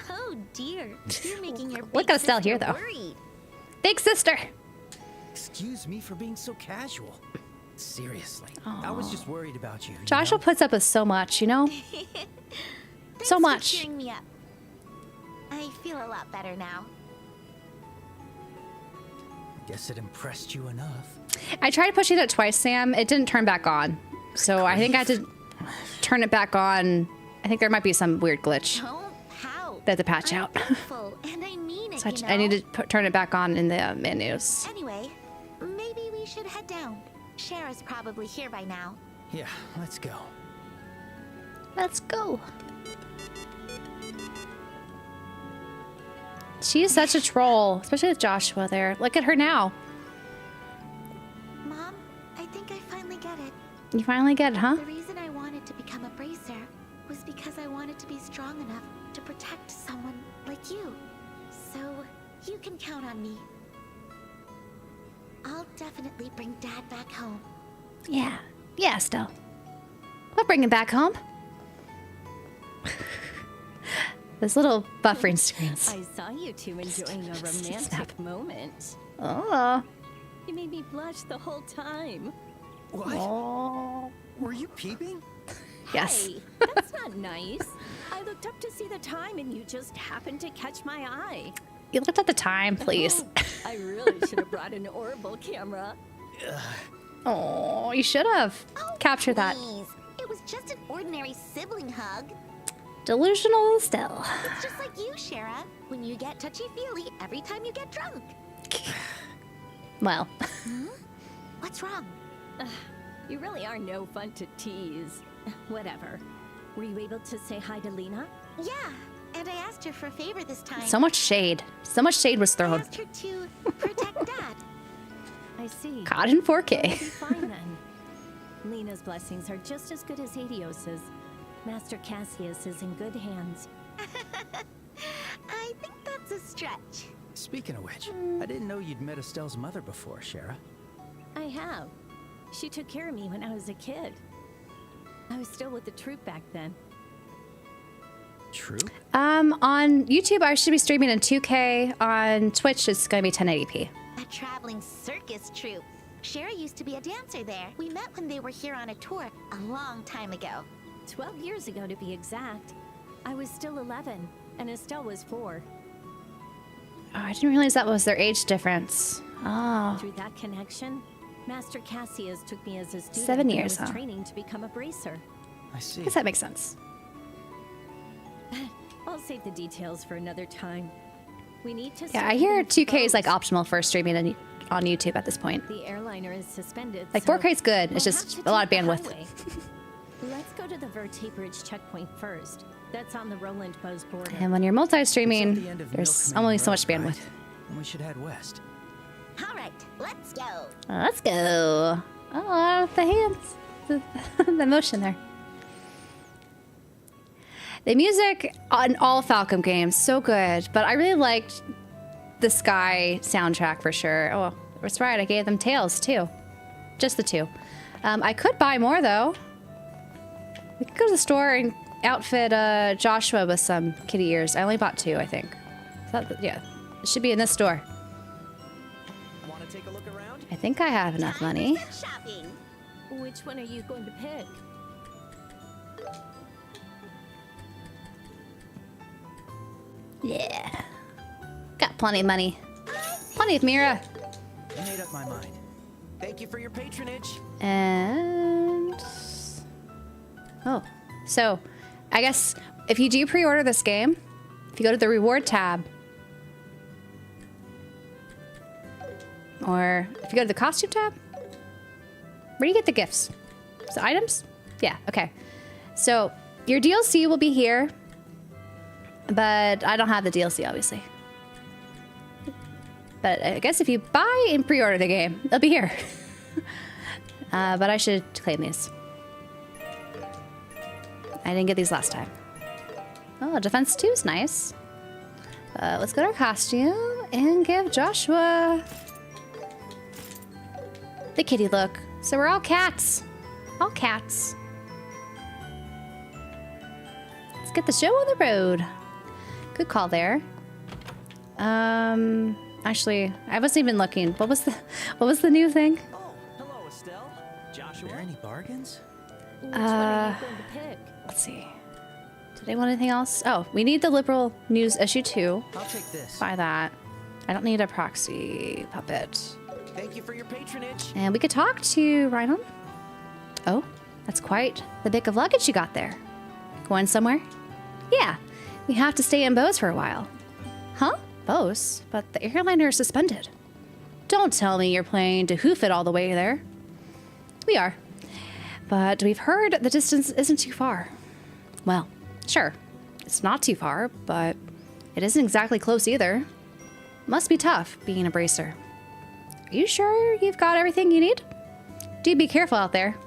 Oh dear, you're making your Look big at Estelle here, sister though. worried. Big sister. Excuse me for being so casual. Seriously, I was just worried about you. Joshua puts up with so much, you know? Thanks So for much. cheering me up. I feel a lot better now. Guess it impressed you enough. I tried pushing it twice, Sam. It didn't turn back on. So I think I had to turn it back on. I think there might be some weird glitch Don't pout. that to patch I'm out. thankful, and I mean it, So you know? I need to turn it back on in the menus. Anyway, maybe we should head down. Shara's probably here by now. Yeah, let's go. Let's go. She is such a troll, especially with Joshua there. Look at her now. Mom, I think I finally get it. You finally get it, huh? The reason I wanted to become a bracer was because I wanted to be strong enough to protect someone like you. So, you can count on me. I'll definitely bring Dad back home. Yeah. Yeah, Estelle. We'll bring him back home. Those little buffering screens. I saw you two enjoying a romantic Snap. moment. Oh. You made me blush the whole time. What? Oh. Were you peeping? Yes. Hey, that's not nice. I looked up to see the time and you just happened to catch my eye. You looked at the time, please. Oh, I really should have brought an orbital camera. Oh, you should have. Capture that. Please, it was just an ordinary sibling hug. Delusional Estelle. It's just like you, Shara, when you get touchy-feely every time you get drunk. Well, What's wrong? You really are no fun to tease. Whatever. Were you able to say hi to Lena? Yeah, and I asked her for a favor this time. so much shade. So much shade was I thrown. asked her to protect Dad. I see. Caught in Well, 4K. it'll be fine then. Lena's blessings are just as good as Helios's. Master Cassius is in good hands. I think that's a stretch. Speaking of which, I didn't know you'd met Estelle's mother before, Shara. I have. She took care of me when I was a kid. I was still with the troupe back then. True. On YouTube, I should be streaming in 2K. On Twitch, it's going to be 1080p. A traveling circus troupe. Shara used to be a dancer there. We met when they were here on a tour a long time ago. 12 years ago, to be exact. I was still 11, and Estelle was 4. Oh, I didn't realize that was their age difference. Oh, Through that connection, Master Cassius took me as a student 7 when years, I was huh? training to become a bracer. I see. I guess that makes sense. I'll save the details for another time. We need to. Yeah, start I hear heading 2K is like boats. optional for streaming on YouTube at this point. The airliner is suspended. Like, so 4K is good, it's we'll just have to a lot of take the bandwidth. highway. Let's go to the Verte Bridge checkpoint first. That's on the Roland Buzz border. And when you're It's multi-streaming, at the end of there's Milkman only so much Road, bandwidth. right? And we should head west. All right, let's go. Let's go. Oh, the hands. The motion there. The music on all Falcom games, so good. But I really liked the Sky soundtrack for sure. Oh, that's right. I gave them Tails too. Just the 2. I could buy more though. We could go to the store and outfit Joshua with some kitty ears. I only bought 2, I think. Yeah, it should be in this store. Want to take a look around? I think I have enough money. Time to start shopping. Which one are you going to pick? Yeah. Got plenty of money. Plenty of Mira. I made up my mind. Thank you for your patronage. And... Oh. So, I guess if you do pre-order this game, if you go to the reward tab, or if you go to the costume tab, where do you get the gifts? So items? Yeah, okay. So, your DLC will be here, but I don't have the DLC, obviously. But I guess if you buy and pre-order the game, they'll be here. But I should claim these. I didn't get these last time. Oh, Defense 2 is nice. Let's go to our costume and give Joshua the kitty look. So we're all cats. All cats. Let's get the show on the road. Good call there. Actually, I wasn't even looking. What was the new thing? Oh, hello, Estelle. Joshua. Are there any bargains? Which one are you going to pick? Let's see. Did I want anything else? Oh, we need the Liberal News issue 2. I'll take this. Buy that. I don't need a proxy puppet. Thank you for your patronage. And we could talk to Rhinon. Oh, that's quite the bit of luggage you got there. Going somewhere? Yeah, we have to stay in Bose for a while. Huh? Bose? But the airliner is suspended. Don't tell me you're planning to hoof it all the way there. We are. But we've heard the distance isn't too far. Well, sure, it's not too far, but it isn't exactly close either. Must be tough being a bracer. Are you sure you've got everything you need? Do be careful out there.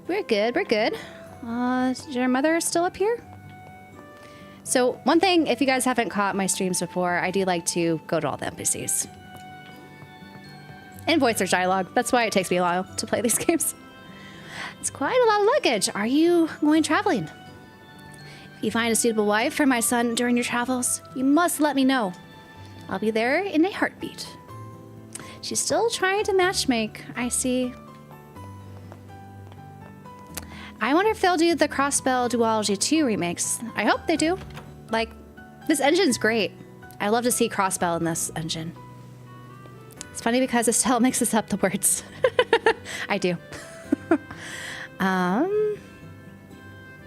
We're good, we're good. Is your mother still up here? So one thing, if you guys haven't caught my streams before, I do like to go to all the NPCs. And voice their dialogue. That's why it takes me a while to play these games. It's quite a lot of luggage. Are you going traveling? If you find a suitable wife for my son during your travels, you must let me know. I'll be there in a heartbeat. She's still trying to matchmake, I see. I wonder if they'll do the Crossbell Duology 2 remakes. I hope they do. Like, this engine's great. I love to see Crossbell in this engine. It's funny because Estelle mixes up the words. I do.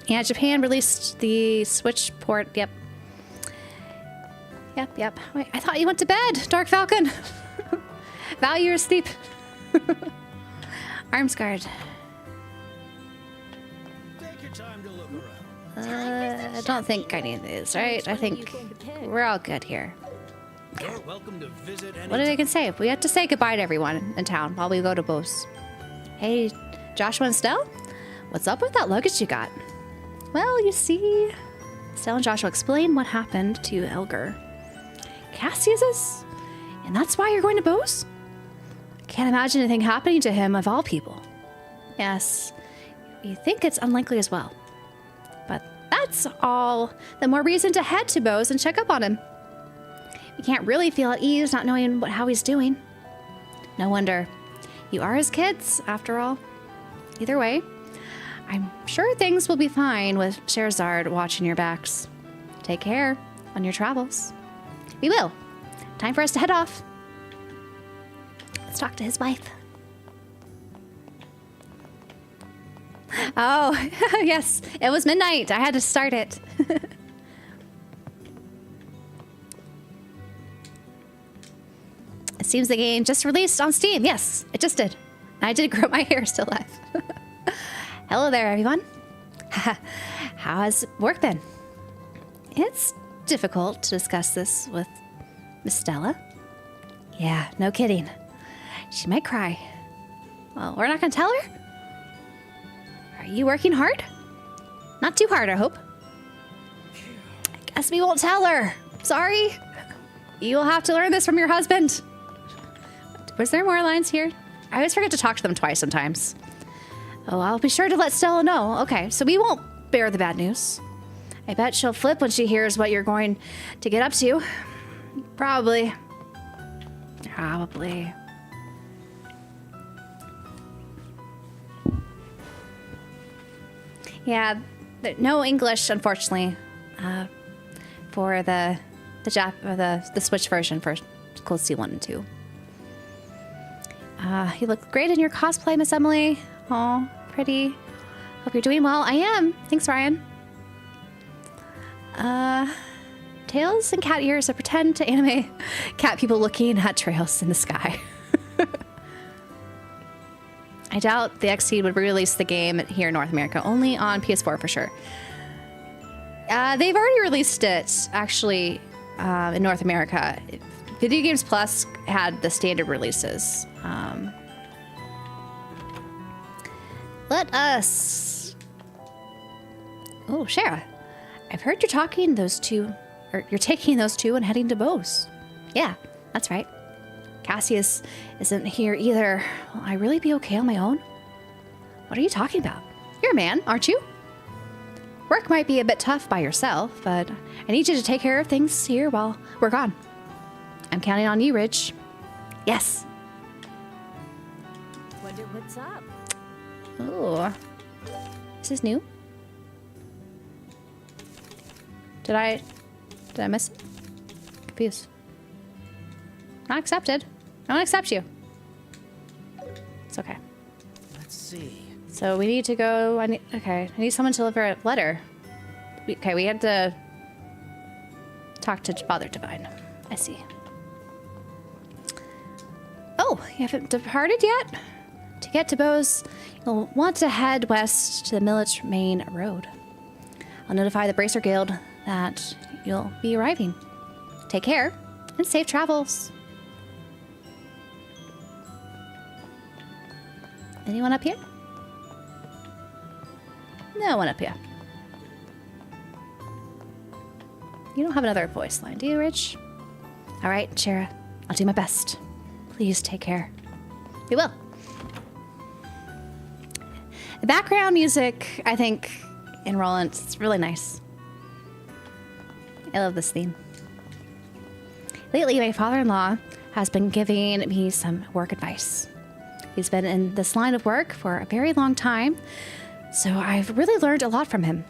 Yeah, Japan released the Switch port. Yep. Yep. Wait, I thought you went to bed, Dark Falcon. Value your sleep. Arms guard. Take your time to look around. I don't think I need these, right? I think we're all good here. You're welcome to visit any What did I can say? We have to say goodbye to everyone in town while we go to Bose. Hey, Joshua and Stell? What's up with that luggage you got? Well, you see, Stell and Joshua explain what happened to Elgar. Cassius's? And that's why you're going to Bose? Can't imagine anything happening to him of all people. Yes, you think it's unlikely as well. But that's all the more reason to head to Bose and check up on him. You can't really feel at ease not knowing how he's doing. No wonder. You are his kids, after all. Either way, I'm sure things will be fine with Scheherazade watching your backs. Take care on your travels. We will. Time for us to head off. Let's talk to his wife. Oh, yes. It was midnight. I had to start it. It seems the game just released on Steam. Yes, it just did. I did grow my hair still alive. Hello there, everyone. How has work been? It's difficult to discuss this with Miss Stella. Yeah, no kidding. She might cry. Well, we're not gonna tell her? Are you working hard? Not too hard, I hope. I guess we won't tell her. Sorry. You'll have to learn this from your husband. Was there more lines here? I always forget to talk to them twice sometimes. Oh, I'll be sure to let Stella know. Okay, so we won't bear the bad news. I bet she'll flip when she hears what you're going to get up to. Probably. Yeah, no English, unfortunately, for the Switch version for Cold Steel 1 and 2. You look great in your cosplay, Miss Emily. Oh, pretty. Hope you're doing well. I am. Thanks, Ryan. Tails and cat ears are pretend to anime cat people looking at trails in the sky. I doubt the XT would release the game here in North America, only on PS4 for sure. They've already released it, actually, in North America. Video Games Plus had the standard releases. Let us... Oh, Shara. I've heard you're talking those two or you're taking those two and heading to Bose. Yeah, that's right. Cassius isn't here either. Will I really be okay on my own? What are you talking about? You're a man, aren't you? Work might be a bit tough by yourself, but I need you to take care of things here while we're gone. I'm counting on you, Ridge. Yes. Wonder what's up? Ooh. Is this new? Did I miss it? Confused. Not accepted. I don't accept you. It's okay. Let's see. So we need to go. I need someone to deliver a letter. We had to talk to Father Divine. I see. Oh, you haven't departed yet? To get to Bose, you'll want to head west to the Millich Main Road. I'll notify the Bracer Guild that you'll be arriving. Take care and safe travels. Anyone up here? No one up here. You don't have another voice line, do you, Rich? All right, Shara. I'll do my best. Please take care. We will. The background music, I think, in Roland, it's really nice. I love this theme. Lately, my father-in-law has been giving me some work advice. He's been in this line of work for a very long time, so I've really learned a lot from him.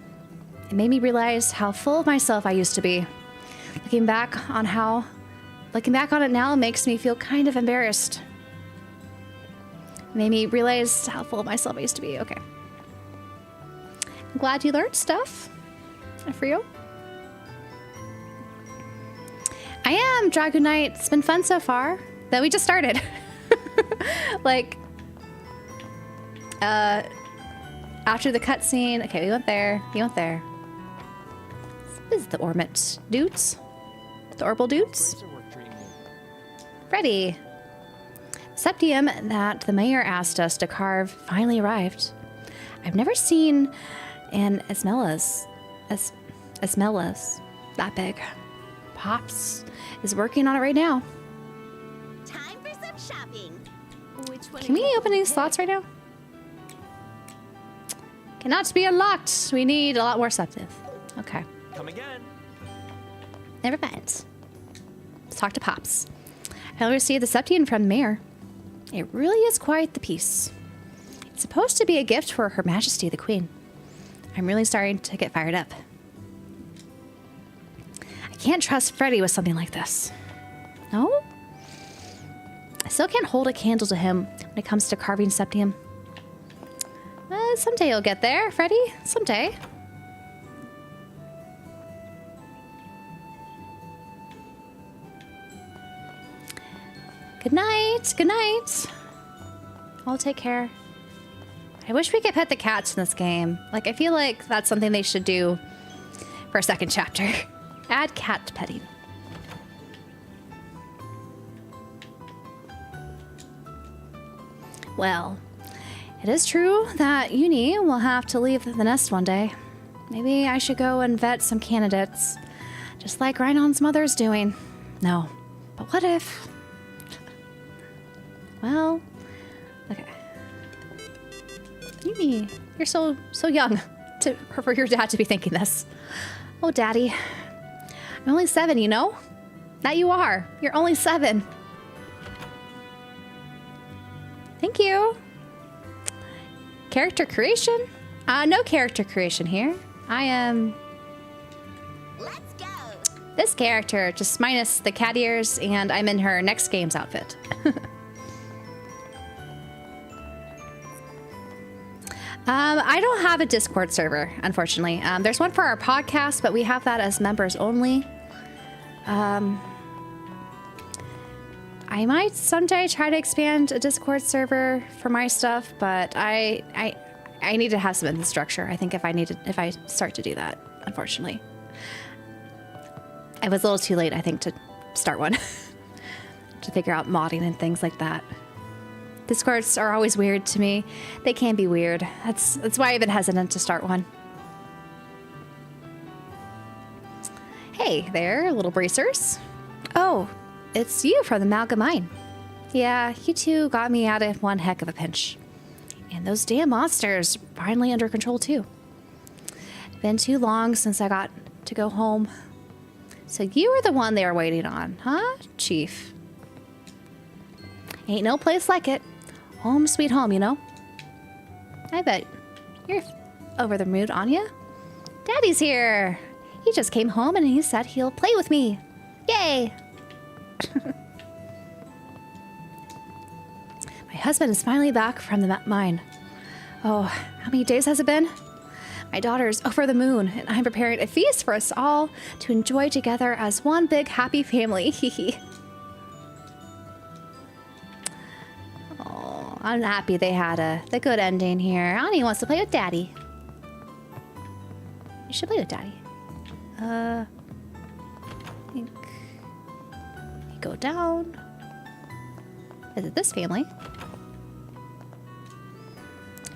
It made me realize how full of myself I used to be. Looking back on it now makes me feel kind of embarrassed. It made me realize how full of myself I used to be. Okay. I'm glad you learned stuff. For you. I am, Dragon Knight. It's been fun so far. That we just started. Like, after the cutscene. Okay, we went there. You went there. This is the Ormit dudes. The Orbal dudes. Freddy. Septium that the mayor asked us to carve finally arrived. I've never seen an Esmelas that big. Pops is working on it right now. Time for some shopping. Which one? Can we open these slots right now? Cannot be unlocked. We need a lot more Septive. Okay. Come again. Never mind. Let's talk to Pops. I received the Septian from the mayor. It really is quite the piece. It's supposed to be a gift for Her Majesty the Queen. I'm really starting to get fired up. I can't trust Freddy with something like this. No? I still can't hold a candle to him when it comes to carving Septium. Someday you'll get there, Freddy. Someday. Good night. Good night. I'll take care. I wish we could pet the cats in this game. Like, I feel like that's something they should do for a second chapter. Add cat petting. Well, it is true that Uni will have to leave the nest one day. Maybe I should go and vet some candidates, just like Rhinon's mother's doing. No, but what if... Well, okay. Uni, you're so young for your dad to be thinking this. Oh, Daddy. I'm only 7, you know? That you are. You're only 7. Thank you. Character creation? No character creation here. I am... Let's go. this character, just minus the cat ears, and I'm in her next game's outfit. I don't have a Discord server, unfortunately. There's one for our podcast, but we have that as members only. I might someday try to expand a Discord server for my stuff, but I need to have some infrastructure. I think if I start to do that, unfortunately. I was a little too late, I think, to start one. To figure out modding and things like that. Discords are always weird to me. They can be weird. That's why I've been hesitant to start one. Hey there, little bracers. Oh, it's you from the Malga Mine. Yeah, you two got me out of one heck of a pinch. And those damn monsters finally under control too. Been too long since I got to go home. So you were the one they were waiting on, huh, Chief? Ain't no place like it. Home sweet home, you know? I bet you're over the mood, Anya. Daddy's here. He just came home and he said he'll play with me. Yay! My husband is finally back from the mine. Oh, how many days has it been? My daughter's over the moon, and I'm preparing a feast for us all to enjoy together as one big happy family. Oh, I'm happy they had the good ending here. Ani wants to play with Daddy. You should play with Daddy. I think you go down. Visit this family.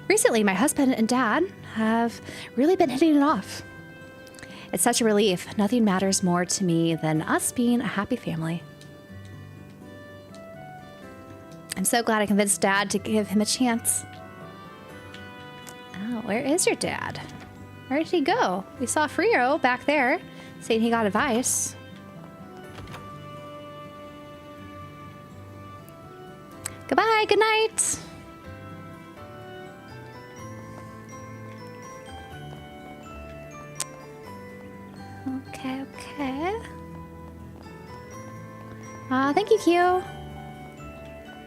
Recently, my husband and Dad have really been hitting it off. It's such a relief. Nothing matters more to me than us being a happy family. I'm so glad I convinced Dad to give him a chance. Oh, where is your dad? Where did he go? We saw Frio back there saying he got advice. Goodbye, good night. Okay. Thank you, Q.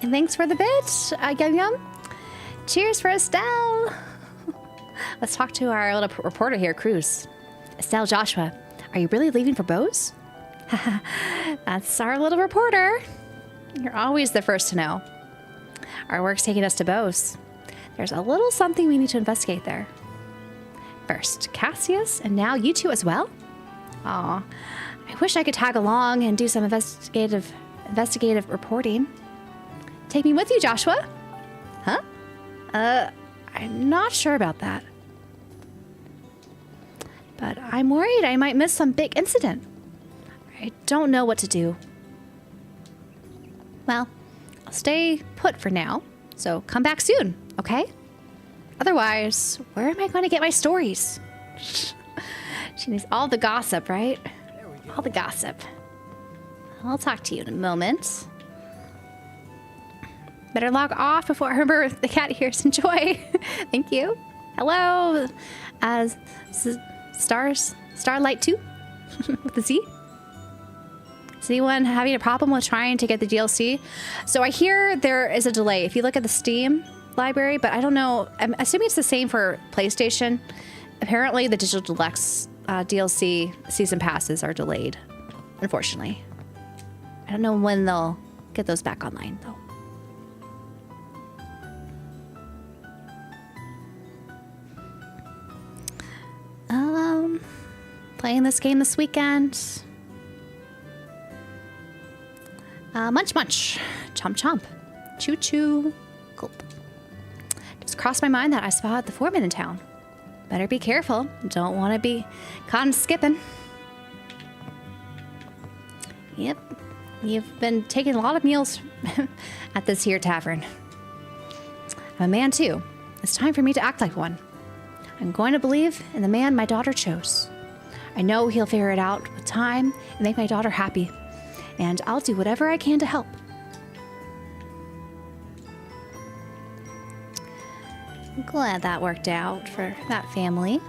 And thanks for the bit, Yum Yum. Cheers for Estelle. Let's talk to our little reporter here, Cruz. Estelle Joshua, are you really leaving for Bose? That's our little reporter. You're always the first to know. Our work's taking us to Bose. There's a little something we need to investigate there. First, Cassius, and now you two as well? Aw, I wish I could tag along and do some investigative reporting. Take me with you, Joshua. Huh? I'm not sure about that. But I'm worried I might miss some big incident. I don't know what to do. Well, I'll stay put for now, so come back soon, okay? Otherwise, where am I going to get my stories? She needs all the gossip, right? All the gossip. I'll talk to you in a moment. Better log off before Herbert the cat hears. Enjoy. Thank you. Hello. Starlight 2 with the Z. Is anyone having a problem with trying to get the DLC? So I hear there is a delay. If you look at the Steam library, but I don't know. I'm assuming it's the same for PlayStation. Apparently the Digital Deluxe DLC season passes are delayed, unfortunately. I don't know when they'll get those back online, though. Playing this game this weekend. Munch munch. Chomp chomp. Choo choo. Gulp. Just crossed my mind that I spotted the foreman in town. Better be careful. Don't want to be caught skipping. Yep. You've been taking a lot of meals at this here tavern. I'm a man too. It's time for me to act like one. I'm going to believe in the man my daughter chose. I know he'll figure it out with time and make my daughter happy. And I'll do whatever I can to help. I'm glad that worked out for that family.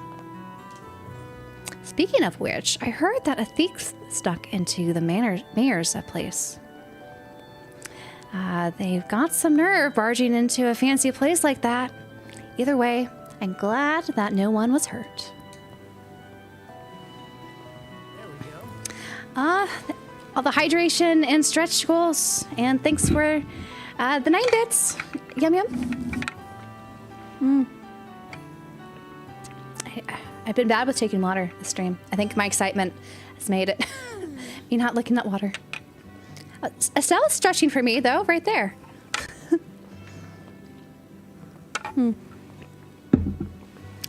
Speaking of which, I heard that a thief stuck into the mayor's place. They've got some nerve barging into a fancy place like that. Either way, I'm glad that no one was hurt. All the hydration and stretch goals, and thanks for the 9 bits. Yum yum. I've been bad with taking water this stream. I think my excitement has made it. Me not looking at water. Estelle's stretching for me, though, right there. I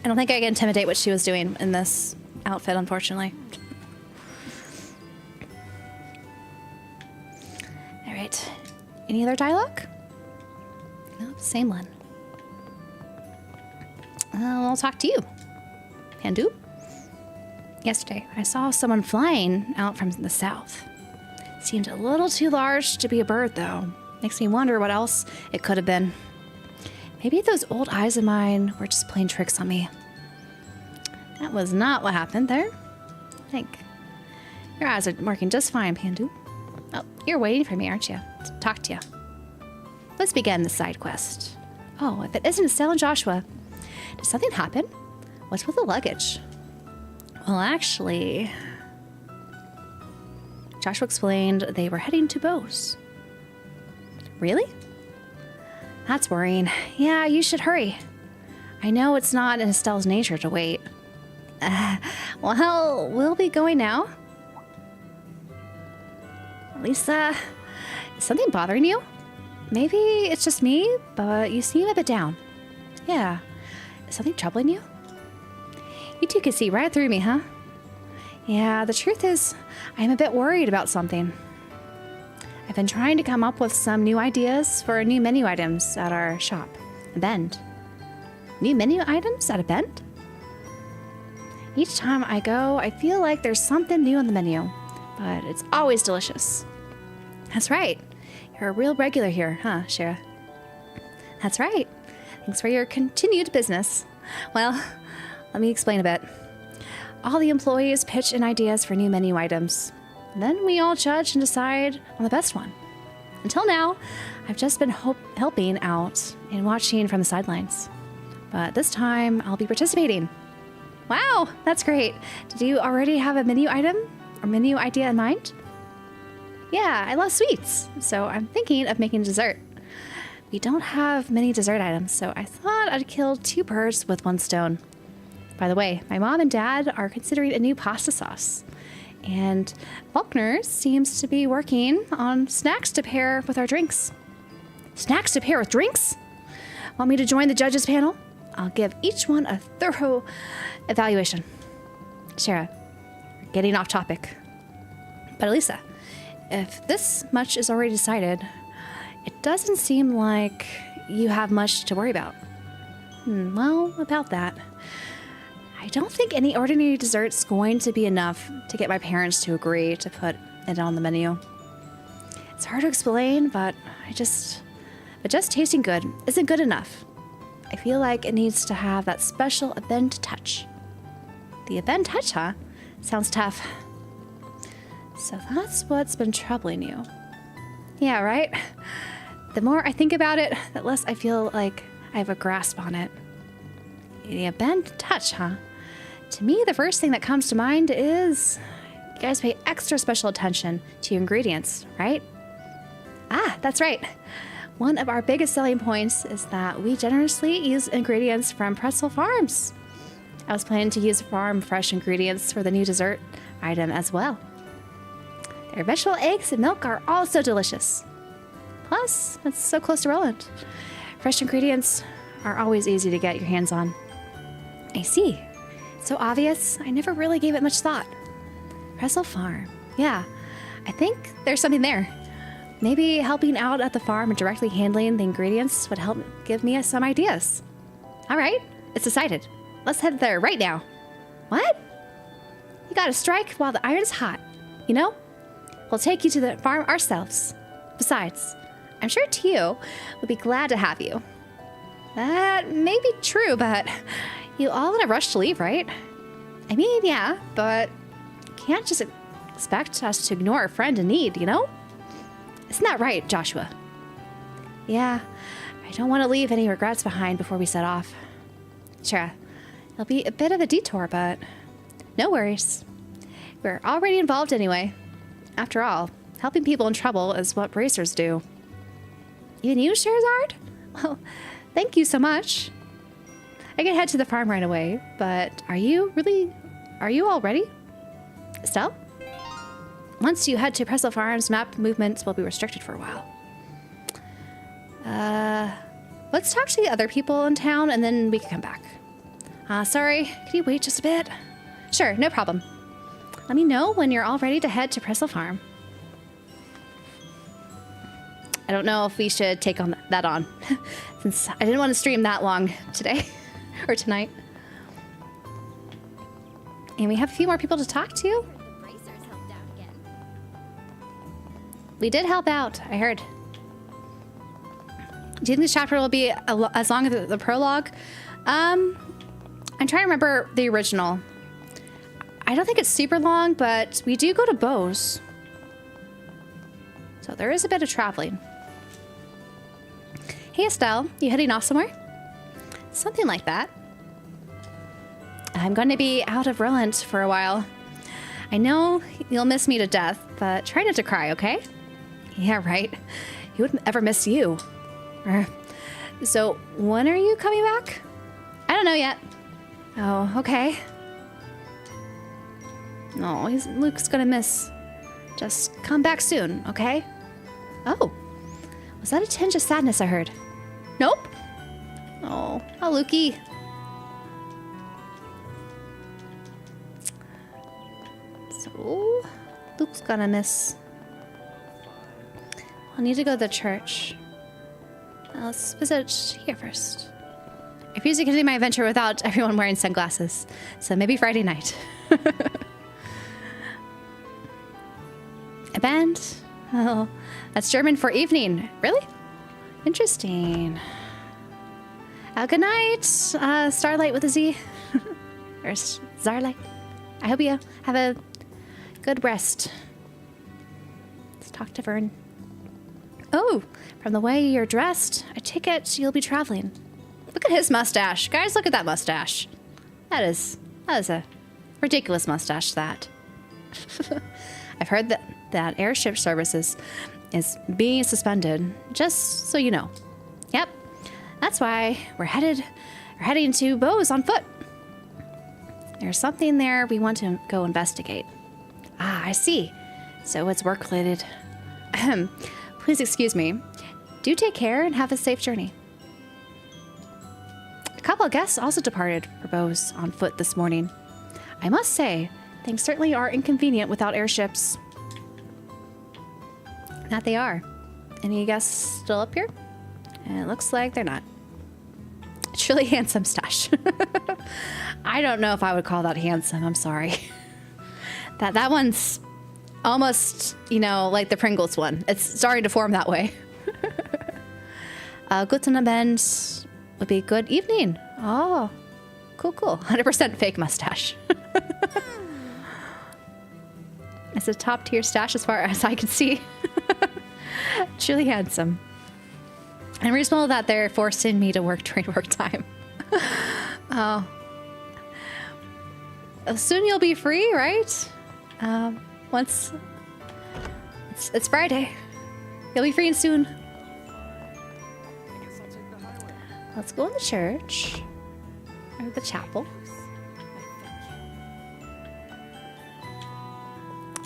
don't think I can intimidate what she was doing in this outfit, unfortunately. Any other dialogue? No, same one. I'll talk to you. Pandu? Yesterday, I saw someone flying out from the south. Seemed a little too large to be a bird, though. Makes me wonder what else it could have been. Maybe those old eyes of mine were just playing tricks on me. That was not what happened there. I think. Your eyes are working just fine, Pandu. Oh, you're waiting for me, aren't you? To talk to you. Let's begin the side quest. Oh, if it isn't Estelle and Joshua. Did something happen? What's with the luggage? Well, actually, Joshua explained they were heading to Bose. Really? That's worrying. Yeah, you should hurry. I know it's not in Estelle's nature to wait. Well, we'll be going now. Lisa, is something bothering you? Maybe it's just me, but you seem a bit down. Yeah. Is something troubling you? You two can see right through me, huh? Yeah, the truth is, I'm a bit worried about something. I've been trying to come up with some new ideas for new menu items at our shop, Bend. New menu items at a Bend? Each time I go, I feel like there's something new on the menu, but it's always delicious. That's right. You're a real regular here, huh, Shira? That's right. Thanks for your continued business. Well, let me explain a bit. All the employees pitch in ideas for new menu items. Then we all judge and decide on the best one. Until now, I've just been helping out and watching from the sidelines. But this time, I'll be participating. Wow, that's great. Did you already have a menu item or menu idea in mind? Yeah, I love sweets, so I'm thinking of making dessert. We don't have many dessert items, so I thought I'd kill two birds with one stone. By the way, my mom and dad are considering a new pasta sauce. And Faulkner seems to be working on snacks to pair with our drinks. Snacks to pair with drinks? Want me to join the judges panel? I'll give each one a thorough evaluation. Shara, we're getting off topic. But Elisa, if this much is already decided, it doesn't seem like you have much to worry about. Well, about that, I don't think any ordinary dessert's going to be enough to get my parents to agree to put it on the menu. It's hard to explain, but just tasting good isn't good enough. I feel like it needs to have that special event touch. The event touch, huh? Sounds tough. So that's what's been troubling you. Yeah, right? The more I think about it, the less I feel like I have a grasp on it. The event touch, huh? To me, the first thing that comes to mind is you guys pay extra special attention to your ingredients, right? Ah, that's right. One of our biggest selling points is that we generously use ingredients from Pretzel Farms. I was planning to use farm fresh ingredients for the new dessert item as well. Their vegetable eggs and milk are also delicious. Plus, it's so close to Roland. Fresh ingredients are always easy to get your hands on. I see. So obvious, I never really gave it much thought. Pretzel Farm. Yeah, I think there's something there. Maybe helping out at the farm and directly handling the ingredients would help give me some ideas. All right, it's decided. Let's head there right now. What? You gotta strike while the iron's hot, you know? We'll take you to the farm ourselves. Besides, I'm sure Tio would be glad to have you. That may be true, but you all in a rush to leave, right? I mean, yeah, but you can't just expect us to ignore a friend in need, you know? Isn't that right, Joshua? Yeah, I don't want to leave any regrets behind before we set off. Sure, it'll be a bit of a detour, but no worries. We're already involved anyway. After all, helping people in trouble is what racers do. Even you, Sherazard? Well, thank you so much. I can head to the farm right away, but are you all ready? Estelle? Once you head to Pretzel Farms, map movements will be restricted for a while. Let's talk to the other people in town and then we can come back. Sorry, can you wait just a bit? Sure, no problem. Let me know when you're all ready to head to Pretzel Farm. I don't know if we should take that on, since I didn't want to stream that long today or tonight. And we have a few more people to talk to. The bracers helped out again. We did help out, I heard. Do you think this chapter will be as long as the prologue? I'm trying to remember the original. I don't think it's super long, but we do go to Bose. So there is a bit of traveling. Hey Estelle, you heading off somewhere? Something like that. I'm going to be out of Roland for a while. I know you'll miss me to death, but try not to cry, okay? Yeah, right. Who would ever miss you? So, when are you coming back? I don't know yet. Oh, okay. No, Luke's gonna miss. Just come back soon, okay? Oh, was that a tinge of sadness I heard? Nope. Oh, Lukey. So, Luke's gonna miss. I'll need to go to the church. Let's visit here first. I refuse to continue my adventure without everyone wearing sunglasses. So maybe Friday night. A band? Oh, that's German for evening. Really? Interesting. Good night, Starlight with a Z. Or Zarlight. I hope you have a good rest. Let's talk to Vern. Oh, from the way you're dressed, I take it you'll be traveling. Look at his mustache. Guys, look at that mustache. That is a ridiculous mustache, that. I've heard that airship services is being suspended, just so you know. Yep, that's why we're heading to Bose on foot. There's something there we want to go investigate. Ah, I see. So it's work-related. Please excuse me. Do take care and have a safe journey. A couple of guests also departed for Bose on foot this morning. I must say, things certainly are inconvenient without airships. That they are. Any guests still up here? And it looks like they're not. Truly handsome stash. I don't know if I would call that handsome. I'm sorry. That one's almost, like the Pringles one. It's starting to form that way. Guten Abend would be good evening. Oh, cool. 100% fake mustache. It's a top tier stash as far as I can see. Truly handsome. And reasonable that they're forcing me to work during work time. Oh. Soon you'll be free, right? Once it's Friday. You'll be free soon. Let's go in the church. Or the chapel.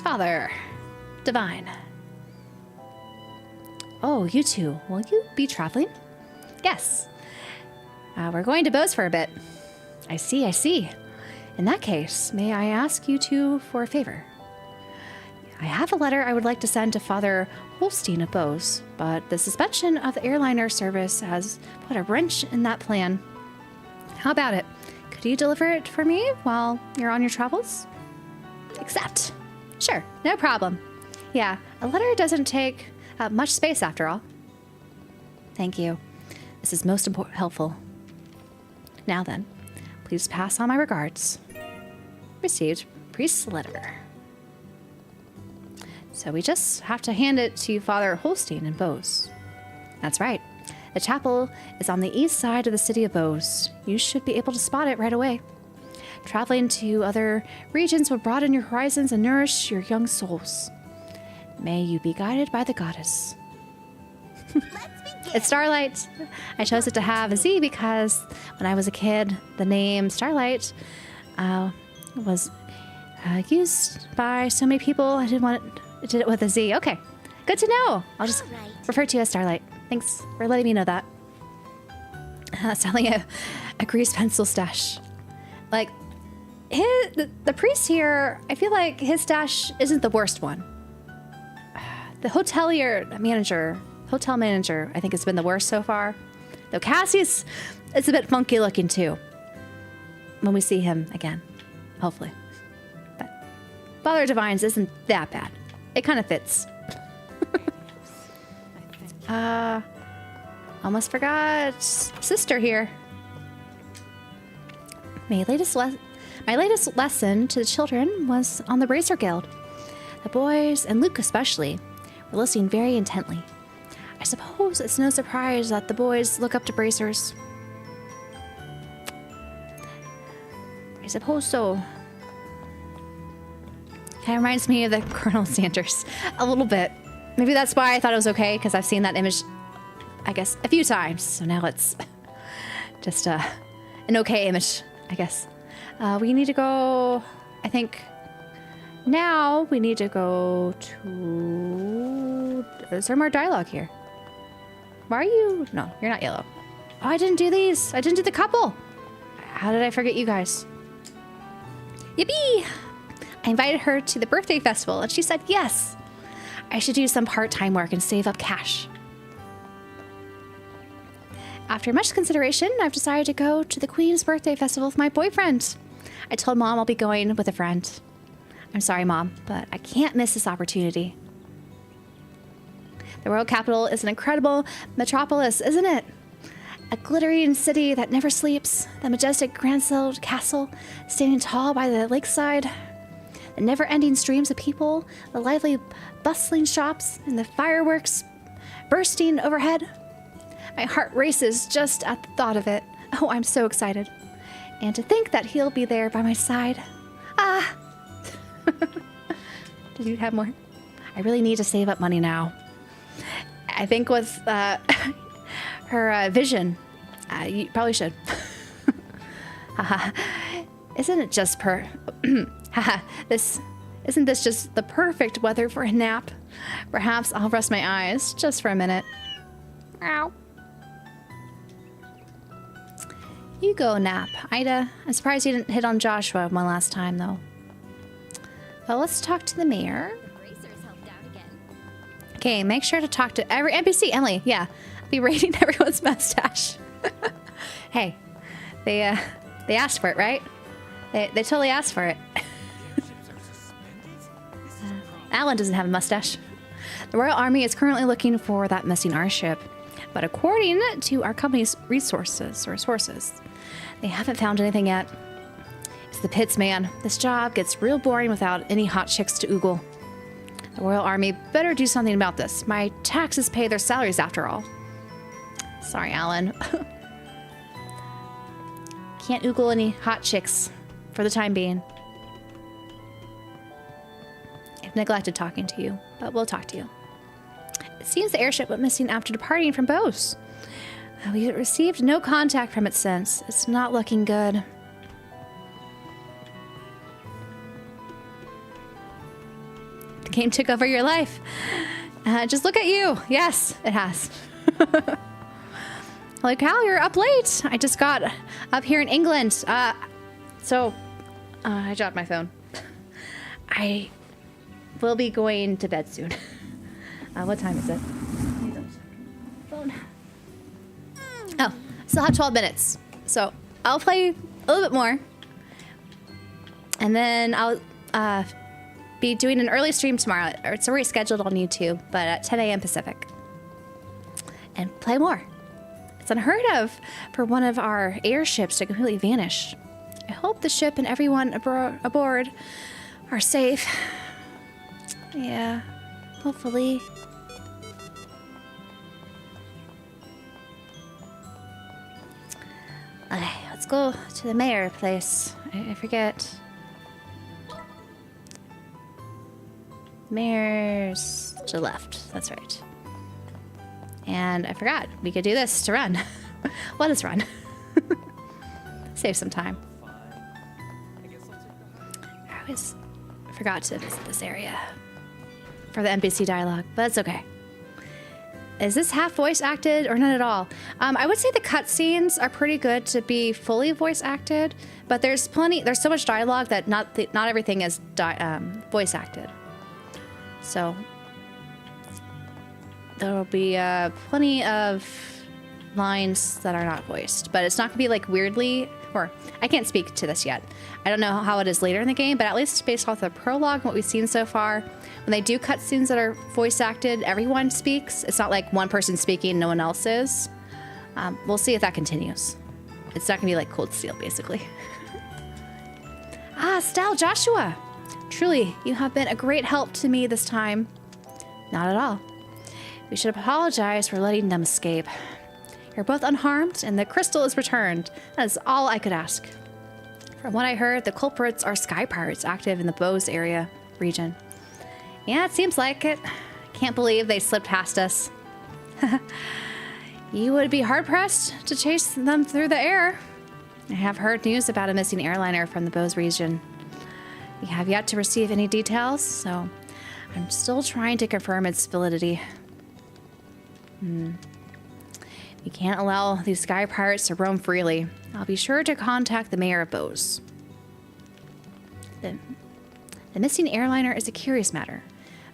Father Divine. Oh, you two. Will you be traveling? Yes. We're going to Bose for a bit. I see. In that case, may I ask you two for a favor? I have a letter I would like to send to Father Holstein of Bose, but the suspension of the airliner service has put a wrench in that plan. How about it? Could you deliver it for me while you're on your travels? Accept. Sure, no problem. Yeah, a letter doesn't take much space after all. Thank you. This is most helpful. Now then, please pass on my regards. Received priest's letter. So we just have to hand it to Father Holstein in Bose. That's right. The chapel is on the east side of the city of Bose. You should be able to spot it right away. Traveling to other regions will broaden your horizons and nourish your young souls. May you be guided by the goddess. It's Starlight. I chose it to have a Z because when I was a kid, the name Starlight was used by so many people. I did it with a Z. Okay, good to know. I'll just refer to you as Starlight. Thanks for letting me know that. Selling a grease pencil stash. Like, the priest here, I feel like his stash isn't the worst one. The hotelier manager hotel manager, I think, has been the worst so far. Though Cassius is a bit funky looking too. When we see him again, hopefully. But Father Divines isn't that bad. It kind of fits. Almost forgot. Sister here. My latest lesson to the children was on the Bracer Guild. The boys, and Luke especially, were listening very intently. I suppose it's no surprise that the boys look up to bracers. I suppose so. Kind of reminds me of the Colonel Sanders a little bit. Maybe that's why I thought it was okay, because I've seen that image, I guess, a few times. So now it's just an okay image, I guess. We need to go, I think, now we need to go to... Is there more dialogue here? Why are you... No, you're not yellow. Oh, I didn't do these. I didn't do the couple. How did I forget you guys? Yippee! I invited her to the birthday festival, and she said yes. I should do some part-time work and save up cash. After much consideration, I've decided to go to the Queen's birthday festival with my boyfriend. I told Mom I'll be going with a friend. I'm sorry, Mom, but I can't miss this opportunity. The royal capital is an incredible metropolis, isn't it? A glittering city that never sleeps, the majestic grand-sailed castle standing tall by the lakeside, the never-ending streams of people, the lively, bustling shops, and the fireworks bursting overhead. My heart races just at the thought of it. Oh, I'm so excited. And to think that he'll be there by my side. Ah! Did you have more? I really need to save up money now. I think with her vision, you probably should. Isn't it just Isn't this just the perfect weather for a nap? Perhaps I'll rest my eyes just for a minute. Ow. You go nap, Ida. I'm surprised you didn't hit on Joshua one last time, though. Well, let's talk to the mayor. Okay, make sure to talk to every NPC. Emily, yeah. I'll be rating everyone's mustache. Hey, they asked for it, right? They totally asked for it. Alan doesn't have a mustache. The Royal Army is currently looking for that missing airship, but according to our company's sources, they haven't found anything yet. It's the pits, man. This job gets real boring without any hot chicks to oogle. The Royal Army better do something about this. My taxes pay their salaries after all. Sorry, Alan. Can't oogle any hot chicks for the time being. I've neglected talking to you, but we'll talk to you. It seems the airship went missing after departing from Bose. We received no contact from it since. It's not looking good. The game took over your life. Just look at you. Yes, it has. Holy cow, you're up late. I just got up here in England. I dropped my phone. I will be going to bed soon. What time is it? Phone. Oh, still have 12 minutes. So I'll play a little bit more. And then I'll be doing an early stream tomorrow. It's already scheduled on YouTube, but at 10 a.m. Pacific. And play more. It's unheard of for one of our airships to completely vanish. I hope the ship and everyone aboard are safe. Yeah, hopefully. Okay, let's go to the mayor place. I forget. Mayor's to the left. That's right. And I forgot. We could do this to run. Let us run. Save some time. I always forgot to visit this area for the NPC dialogue, but that's okay. Is this half voice acted or none at all? I would say the cutscenes are pretty good to be fully voice acted, but there's so much dialogue that not everything is voice acted. So there will be plenty of lines that are not voiced, but it's not gonna be like weirdly, or I can't speak to this yet. I don't know how it is later in the game, but at least based off the prologue and what we've seen so far, when they do cutscenes that are voice acted, everyone speaks. It's not like one person speaking, no one else is. We'll see if that continues. It's not gonna be like Cold Steel, basically. Estelle, Joshua! Truly, you have been a great help to me this time. Not at all. We should apologize for letting them escape. You're both unharmed, and the crystal is returned. That is all I could ask. From what I heard, the culprits are sky pirates active in the Bose area region. Yeah, it seems like it. Can't believe they slipped past us. You would be hard-pressed to chase them through the air. I have heard news about a missing airliner from the Bose region. We have yet to receive any details, so I'm still trying to confirm its validity. We can't allow these sky pirates to roam freely. I'll be sure to contact the mayor of Bose. The missing airliner is a curious matter,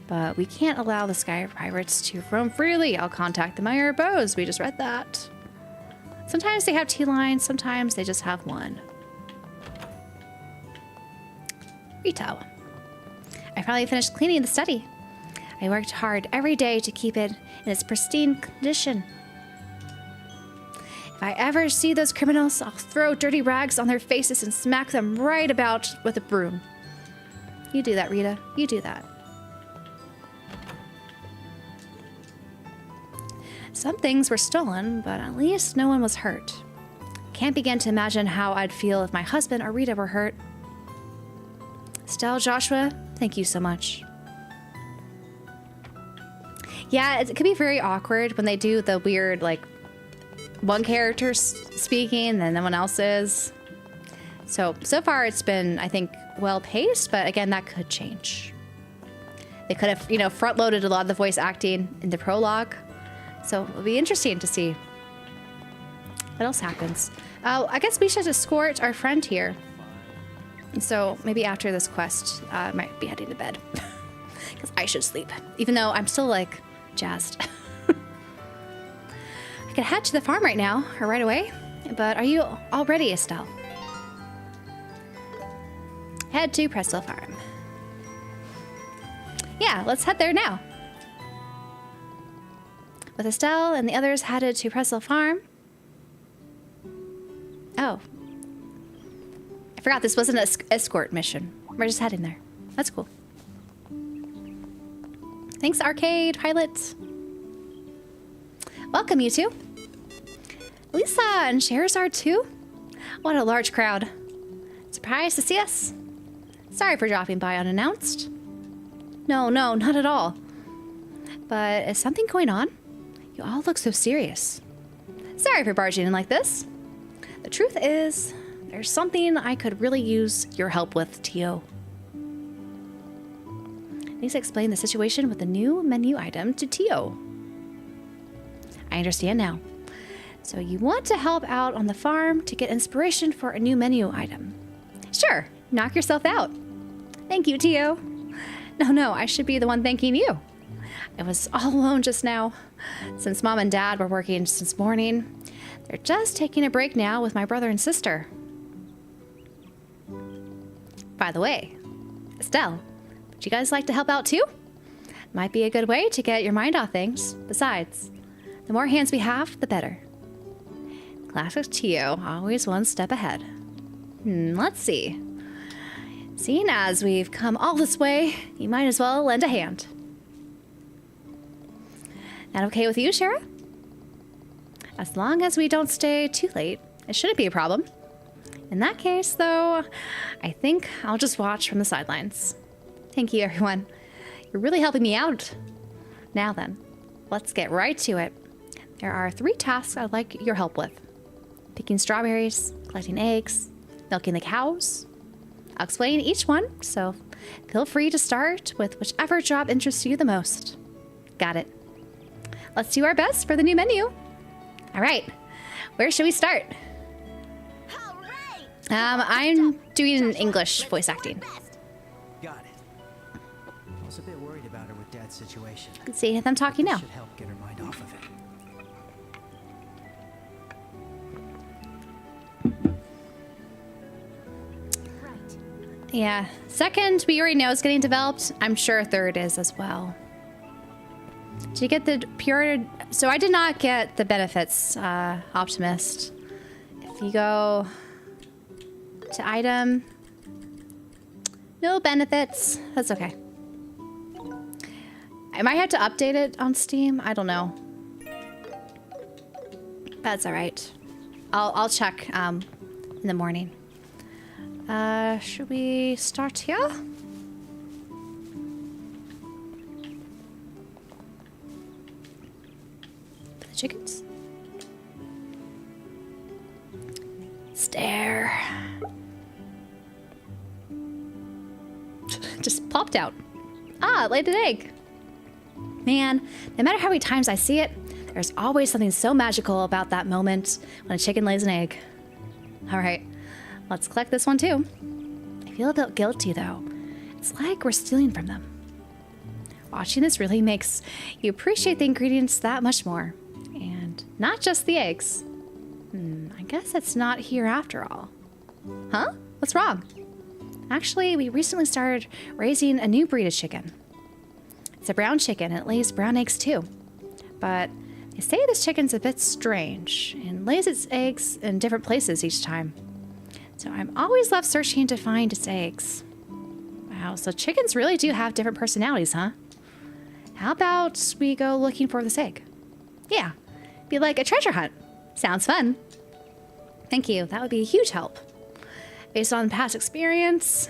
but we can't allow the sky pirates to roam freely. I'll contact the mayor of Bose. We just read that. Sometimes they have 2 lines, sometimes they just have 1. Rito. I finally finished cleaning the study. I worked hard every day to keep it in its pristine condition. If I ever see those criminals, I'll throw dirty rags on their faces and smack them right about with a broom. You do that, Rita. You do that. Some things were stolen, but at least no one was hurt. Can't begin to imagine how I'd feel if my husband or Rita were hurt. Estelle, Joshua, thank you so much. Yeah, it could be very awkward when they do the weird, like, one character speaking, then no one else is. So far it's been, I think, well-paced, but again, that could change. They could have, front-loaded a lot of the voice acting in the prologue. So it'll be interesting to see what else happens. I guess we should escort our friend here. So maybe after this quest, I might be heading to bed. Because I should sleep. Even though I'm still, like, jazzed. I could head to the farm right now, or right away. But are you all ready, Estelle? Head to Presto Farm. Yeah, let's head there now. With Estelle and the others headed to Presto Farm. Oh. I forgot this wasn't an escort mission. We're just heading there. That's cool. Thanks, Arcade Pilot. Welcome, you two. Lisa and Sherazard too? What a large crowd. Surprised to see us? Sorry for dropping by unannounced. No, not at all. But is something going on? You all look so serious. Sorry for barging in like this. The truth is, there's something I could really use your help with, Tio. Lisa explained the situation with the new menu item to Tio. I understand now. So you want to help out on the farm to get inspiration for a new menu item. Sure, knock yourself out. Thank you, Tio. No, I should be the one thanking you. I was all alone just now. Since Mom and Dad were working since morning, they're just taking a break now with my brother and sister. By the way, Estelle, would you guys like to help out too? Might be a good way to get your mind off things. Besides, the more hands we have, the better. Classic Tio, always one step ahead. Let's see. Seeing as we've come all this way, you might as well lend a hand. That okay with you, Shara? As long as we don't stay too late, it shouldn't be a problem. In that case, though, I think I'll just watch from the sidelines. Thank you, everyone. You're really helping me out. Now then, let's get right to it. There are 3 tasks I'd like your help with. Picking strawberries, collecting eggs, milking the cows. I'll explain each one, so feel free to start with whichever job interests you the most. Got it. Let's do our best for the new menu. All right, where should we start? I'm doing English voice acting. Got it. I was a bit worried about her with Dad's situation. Let's see them talking This now. should help get her mind off of it. Yeah. Second, we already know is getting developed. I'm sure third is as well. Did you get the pure? So I did not get the benefits, Optimist. If you go to item, no benefits. That's okay. I might have to update it on Steam. I don't know. That's all right. I'll check in the morning. Should we start here? The chickens. Stare. Just popped out. Ah, it laid an egg. Man, no matter how many times I see it, there's always something so magical about that moment when a chicken lays an egg. All right, let's collect this one too. I feel a bit guilty though. It's like we're stealing from them. Watching this really makes you appreciate the ingredients that much more. And not just the eggs. I guess it's not here after all. Huh? What's wrong? Actually, we recently started raising a new breed of chicken. It's a brown chicken, and it lays brown eggs too. But they say this chicken's a bit strange, and lays its eggs in different places each time. So I'm always left searching to find its eggs. Wow, so chickens really do have different personalities, huh? How about we go looking for this egg? Yeah, be like a treasure hunt. Sounds fun. Thank you, that would be a huge help. Based on past experience,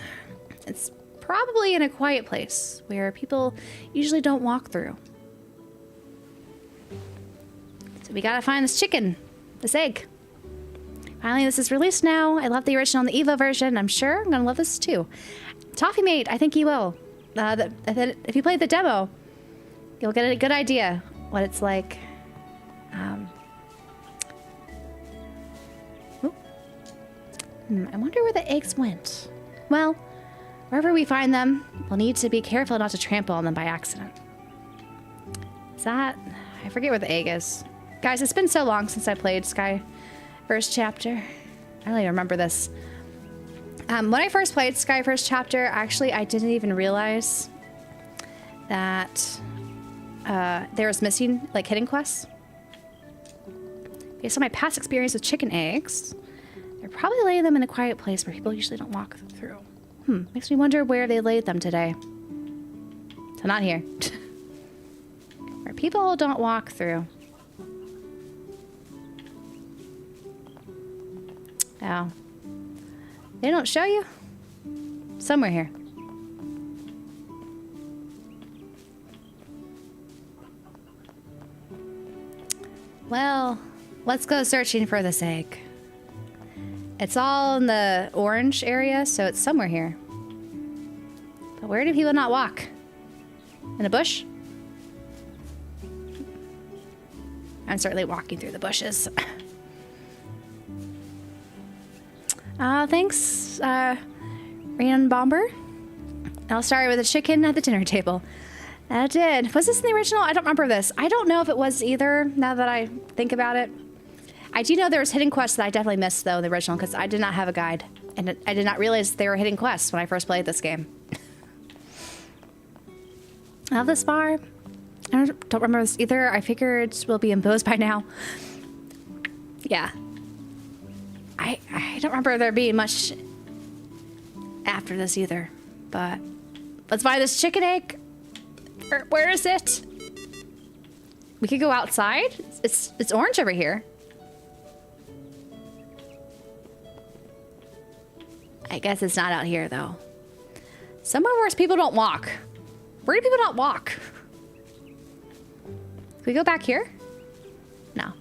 it's probably in a quiet place where people usually don't walk through. So we gotta find this chicken, this egg. Finally, this is released now. I love the original and the Evo version. I'm sure I'm gonna love this too. Toffee Mate, I think you will. If you play the demo, you'll get a good idea what it's like. I wonder where the eggs went. Well, wherever we find them, we'll need to be careful not to trample on them by accident. Is that... I forget where the egg is. Guys, it's been so long since I played Sky First Chapter. I don't even remember this. When I first played Sky First Chapter, actually, I didn't even realize that there was missing, like, hidden quests. Based on my past experience with chicken eggs, they're probably laying them in a quiet place where people usually don't walk through. Makes me wonder where they laid them today. So not here. Where people don't walk through. Oh. They don't show you? Somewhere here. Well, let's go searching for this egg. It's all in the orange area, so it's somewhere here. But where do people not walk? In a bush? I'm certainly walking through the bushes. Thanks, Ryan Bomber. I'll start with a chicken at the dinner table. I did. Was this in the original? I don't remember this. I don't know if it was either, now that I think about it. I do know there was hidden quests that I definitely missed, though, in the original, because I did not have a guide. And I did not realize there were hidden quests when I first played this game. I love this bar. I don't remember this either. I figured we'll be imposed by now. Yeah. I don't remember there being much after this either. But let's buy this chicken egg. Where is it? We could go outside. It's orange over here. I guess it's not out here, though. Somewhere where people don't walk. Where do people not walk? Can we go back here? No.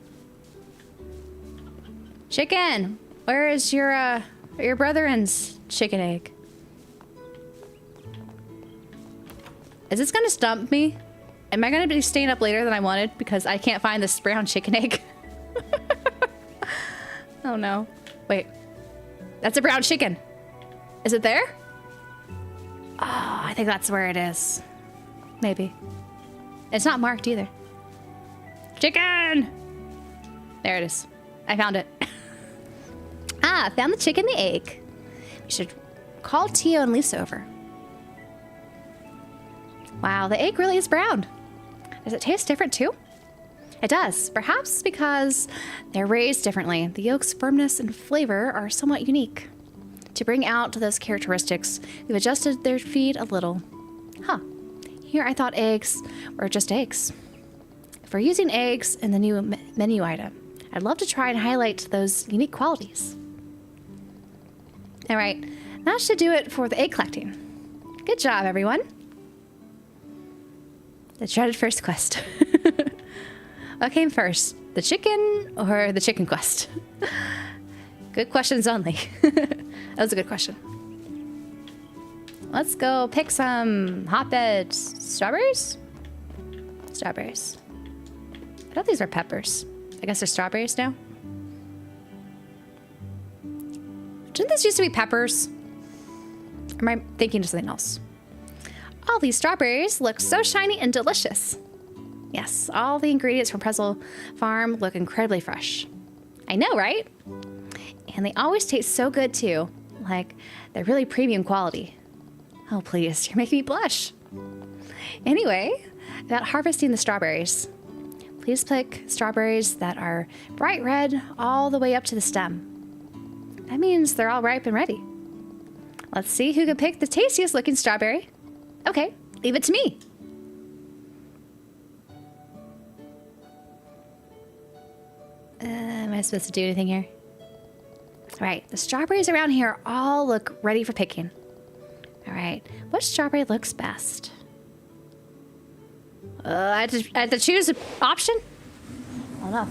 Chicken! Where is your brother-in's chicken egg? Is this gonna stump me? Am I gonna be staying up later than I wanted because I can't find this brown chicken egg? Oh no. Wait. That's a brown chicken. Is it there? Oh, I think that's where it is. Maybe. It's not marked either. Chicken! There it is. I found it. Ah, found the chicken and the egg. We should call Tio and Lisa over. Wow, the egg really is brown. Does it taste different too? It does. Perhaps because they're raised differently. The yolk's firmness and flavor are somewhat unique. To bring out those characteristics, we've adjusted their feed a little. Huh. Here I thought eggs were just eggs. If we're using eggs in the new menu item, I'd love to try and highlight those unique qualities. All right, that should do it for the egg collecting. Good job, everyone. The dreaded first quest. What came first, the chicken or the chicken quest? Good questions only. That was a good question. Let's go pick some hotbed strawberries? Strawberries. I thought these were peppers. I guess they're strawberries now. Didn't this used to be peppers? Or am I thinking of something else? All these strawberries look so shiny and delicious. Yes, all the ingredients from Pretzel Farm look incredibly fresh. I know, right? And they always taste so good too. Like, they're really premium quality. Oh, please, you're making me blush. Anyway, about harvesting the strawberries. Please pick strawberries that are bright red all the way up to the stem. That means they're all ripe and ready. Let's see who can pick the tastiest looking strawberry. Okay, leave it to me. Am I supposed to do anything here? All right, the strawberries around here all look ready for picking. All right, what strawberry looks best? I had to choose an option? I don't know.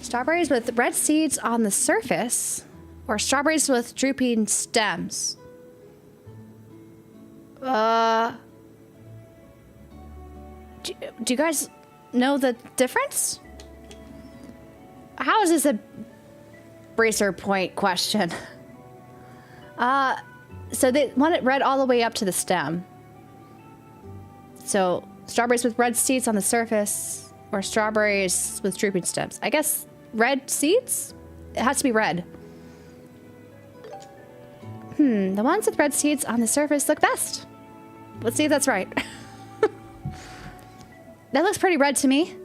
Strawberries with red seeds on the surface or strawberries with drooping stems? Do you guys know the difference? How is this a bracer point question? So they want it red all the way up to the stem. So strawberries with red seeds on the surface or strawberries with drooping stems. I guess red seeds? It has to be red. The ones with red seeds on the surface look best. Let's see if that's right. That looks pretty red to me.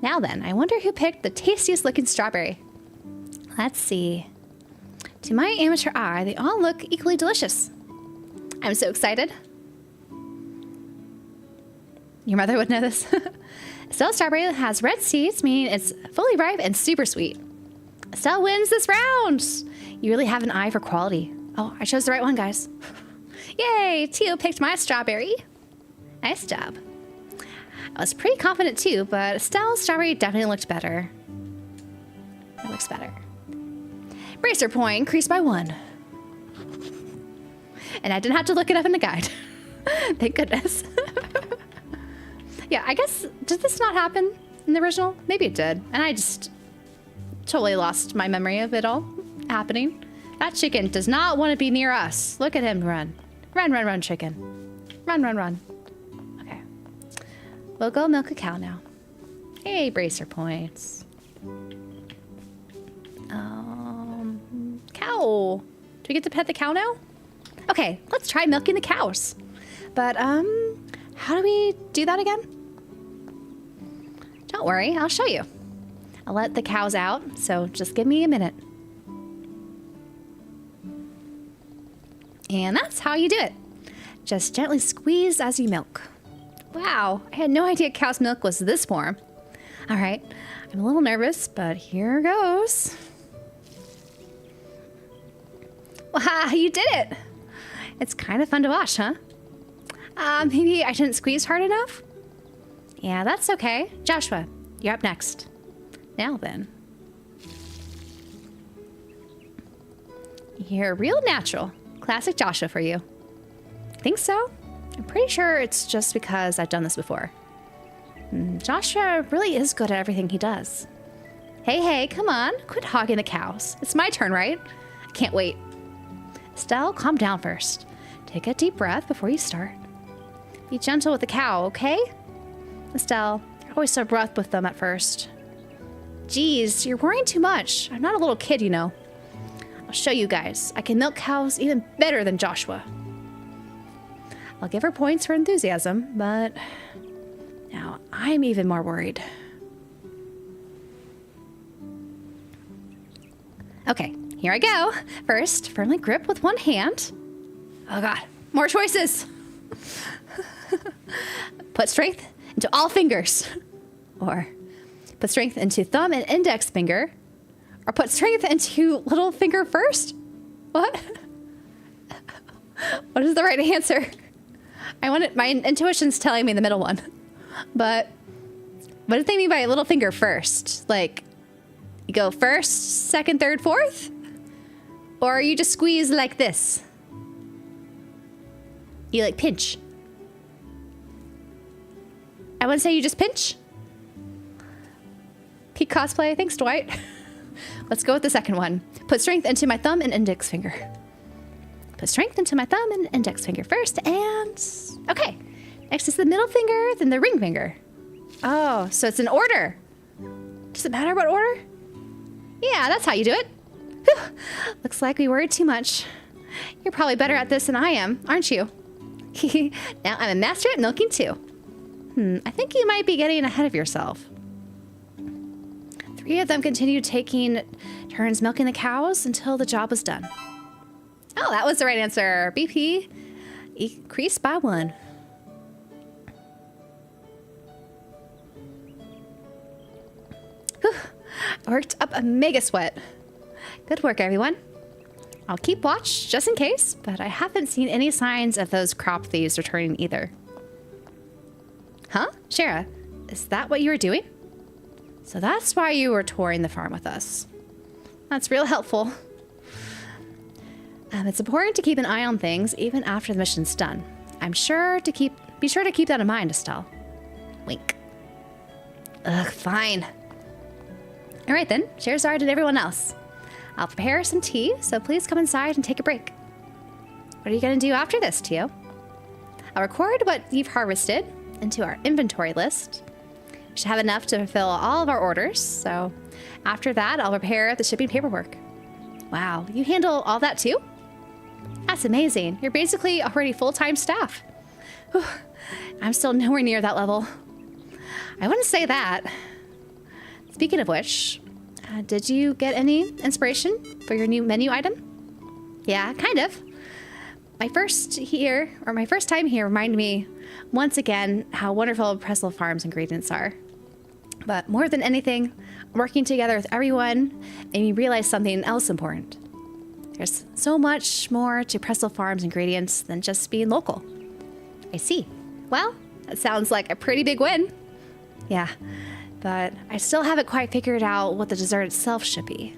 Now then, I wonder who picked the tastiest looking strawberry. Let's see. To my amateur eye, they all look equally delicious. I'm so excited. Your mother would know this. Estelle strawberry has red seeds, meaning it's fully ripe and super sweet. Estelle wins this round. You really have an eye for quality. Oh, I chose the right one, guys. Yay, Tio picked my strawberry. Nice job. I was pretty confident too, but Estelle's strawberry definitely looked better. It looks better. Bracer point increased by 1. And I didn't have to look it up in the guide. Thank goodness. Yeah, I guess, did this not happen in the original? Maybe it did. And I just totally lost my memory of it all happening. That chicken does not want to be near us. Look at him run. Run, run, run, chicken. Run, run, run. Okay. We'll go milk a cow now. Hey, bracer points. Cow. Do we get to pet the cow now? Okay, let's try milking the cows. But, how do we do that again? Don't worry, I'll show you. I'll let the cows out, so just give me a minute. And that's how you do it. Just gently squeeze as you milk. Wow, I had no idea cow's milk was this warm. All right, I'm a little nervous, but here goes. Wow, you did it. It's kind of fun to watch, huh? Maybe I didn't squeeze hard enough? Yeah, that's okay. Joshua, you're up next. Now then. You're real natural. Classic Joshua for you. Think so? I'm pretty sure it's just because I've done this before. Joshua really is good at everything he does. Hey, come on. Quit hogging the cows. It's my turn, right? I can't wait. Estelle, calm down first. Take a deep breath before you start. Be gentle with the cow, okay? Estelle, you're always so rough with them at first. Geez, you're worrying too much. I'm not a little kid, you know. I'll show you guys. I can milk cows even better than Joshua. I'll give her points for enthusiasm, but now I'm even more worried. Okay, here I go. First, firmly grip with one hand. Oh god, more choices. Put strength into all fingers. Or put strength into thumb and index finger. Or put strength into little finger first. What? What is the right answer? My intuition's telling me the middle one. But what do they mean by little finger first? Like, you go first, second, third, fourth? Or you just squeeze like this? You like pinch? I would say you just pinch. Peak cosplay, thanks Dwight. Let's go with the second one. Put strength into my thumb and index finger. Put strength into my thumb and index finger first, and... Okay, next is the middle finger, then the ring finger. Oh, so it's in order. Does it matter what order? Yeah, that's how you do it. Whew. Looks like we worried too much. You're probably better at this than I am, aren't you? Now I'm a master at milking too. I think you might be getting ahead of yourself. 3 of them continued taking turns milking the cows until the job was done. Oh, that was the right answer. BP increased by 1. Whew. I worked up a mega sweat. Good work, everyone. I'll keep watch just in case, but I haven't seen any signs of those crop thieves returning either. Huh? Shara, is that what you were doing? So that's why you were touring the farm with us. That's real helpful. It's important to keep an eye on things even after the mission's done. Be sure to keep that in mind, Estelle. Wink. Ugh, fine. All right then, Sherazard and everyone else. I'll prepare some tea, so please come inside and take a break. What are you going to do after this, Tio? I'll record what you've harvested into our inventory list. We should have enough to fulfill all of our orders, so after that, I'll prepare the shipping paperwork. Wow, you handle all that too? That's amazing. You're basically already full-time staff. Whew. I'm still nowhere near that level. I wouldn't say that. Speaking of which, did you get any inspiration for your new menu item? Yeah, kind of. My first time here reminded me once again how wonderful Pressel Farm's ingredients are. But more than anything, working together with everyone made me realize something else important. There's so much more to Pressel Farm's ingredients than just being local. I see. Well, that sounds like a pretty big win. Yeah, but I still haven't quite figured out what the dessert itself should be.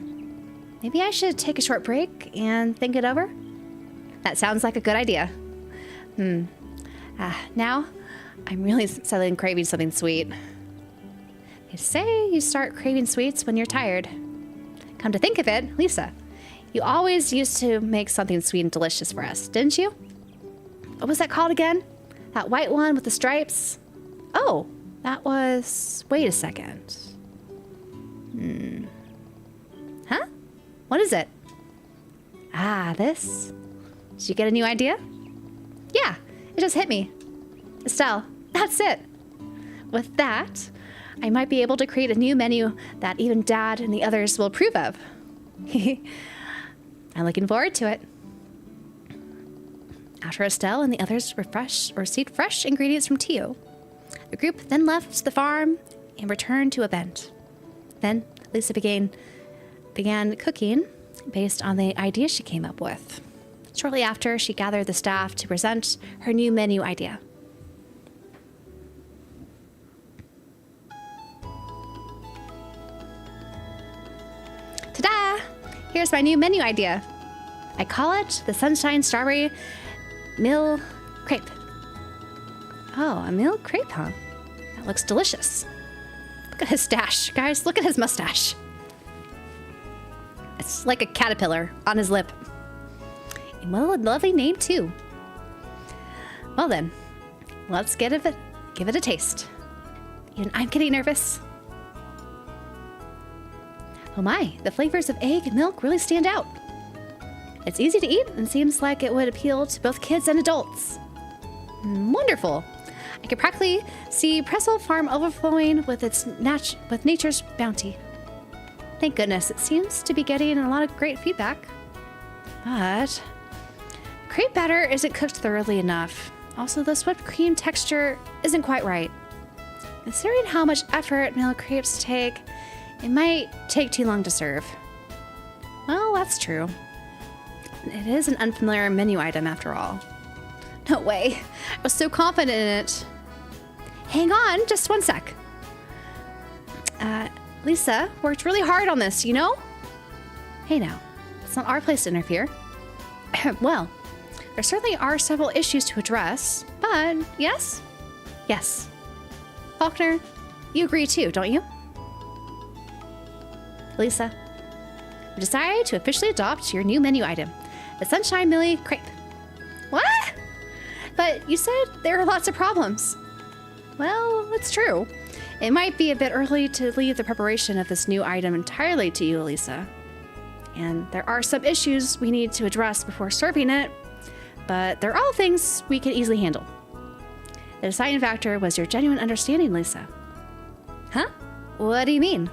Maybe I should take a short break and think it over? That sounds like a good idea. Now, I'm really suddenly craving something sweet. They say you start craving sweets when you're tired. Come to think of it, Lisa, you always used to make something sweet and delicious for us, didn't you? What was that called again? That white one with the stripes? Oh, that was... Wait a second. Huh? What is it? Ah, this? Did you get a new idea? Yeah, it just hit me. Estelle, that's it. With that, I might be able to create a new menu that even Dad and the others will approve of. I'm looking forward to it. After Estelle and the others received fresh ingredients from Tio, the group then left the farm and returned to a bent. Then Lisa began cooking based on the idea she came up with. Shortly after, she gathered the staff to present her new menu idea. Ta-da! Here's my new menu idea. I call it the Sunshine Strawberry Mill Crepe. Oh, a mill crepe, huh? That looks delicious. Look at his stash, guys. Look at his mustache. It's like a caterpillar on his lip. And what a lovely name, too. Well then, let's give it a taste. Even I'm getting nervous. Oh my, the flavors of egg and milk really stand out. It's easy to eat and seems like it would appeal to both kids and adults. Wonderful. I can practically see Pretzel Farm overflowing with with nature's bounty. Thank goodness, it seems to be getting a lot of great feedback. But crepe batter isn't cooked thoroughly enough. Also, the whipped cream texture isn't quite right. Considering how much effort milk crepes take, it might take too long to serve. Well, that's true. It is an unfamiliar menu item after all. No way. I was so confident in it. Hang on, just one sec. Lisa worked really hard on this, you know? Hey now, it's not our place to interfere. Well, there certainly are several issues to address, but yes? Yes. Faulkner, you agree too, don't you? Lisa, we decided to officially adopt your new menu item, the Sunshine Millie Crepe. What? But you said there are lots of problems. Well, that's true. It might be a bit early to leave the preparation of this new item entirely to you, Lisa. And there are some issues we need to address before serving it, but they're all things we can easily handle. The deciding factor was your genuine understanding, Lisa. Huh? What do you mean?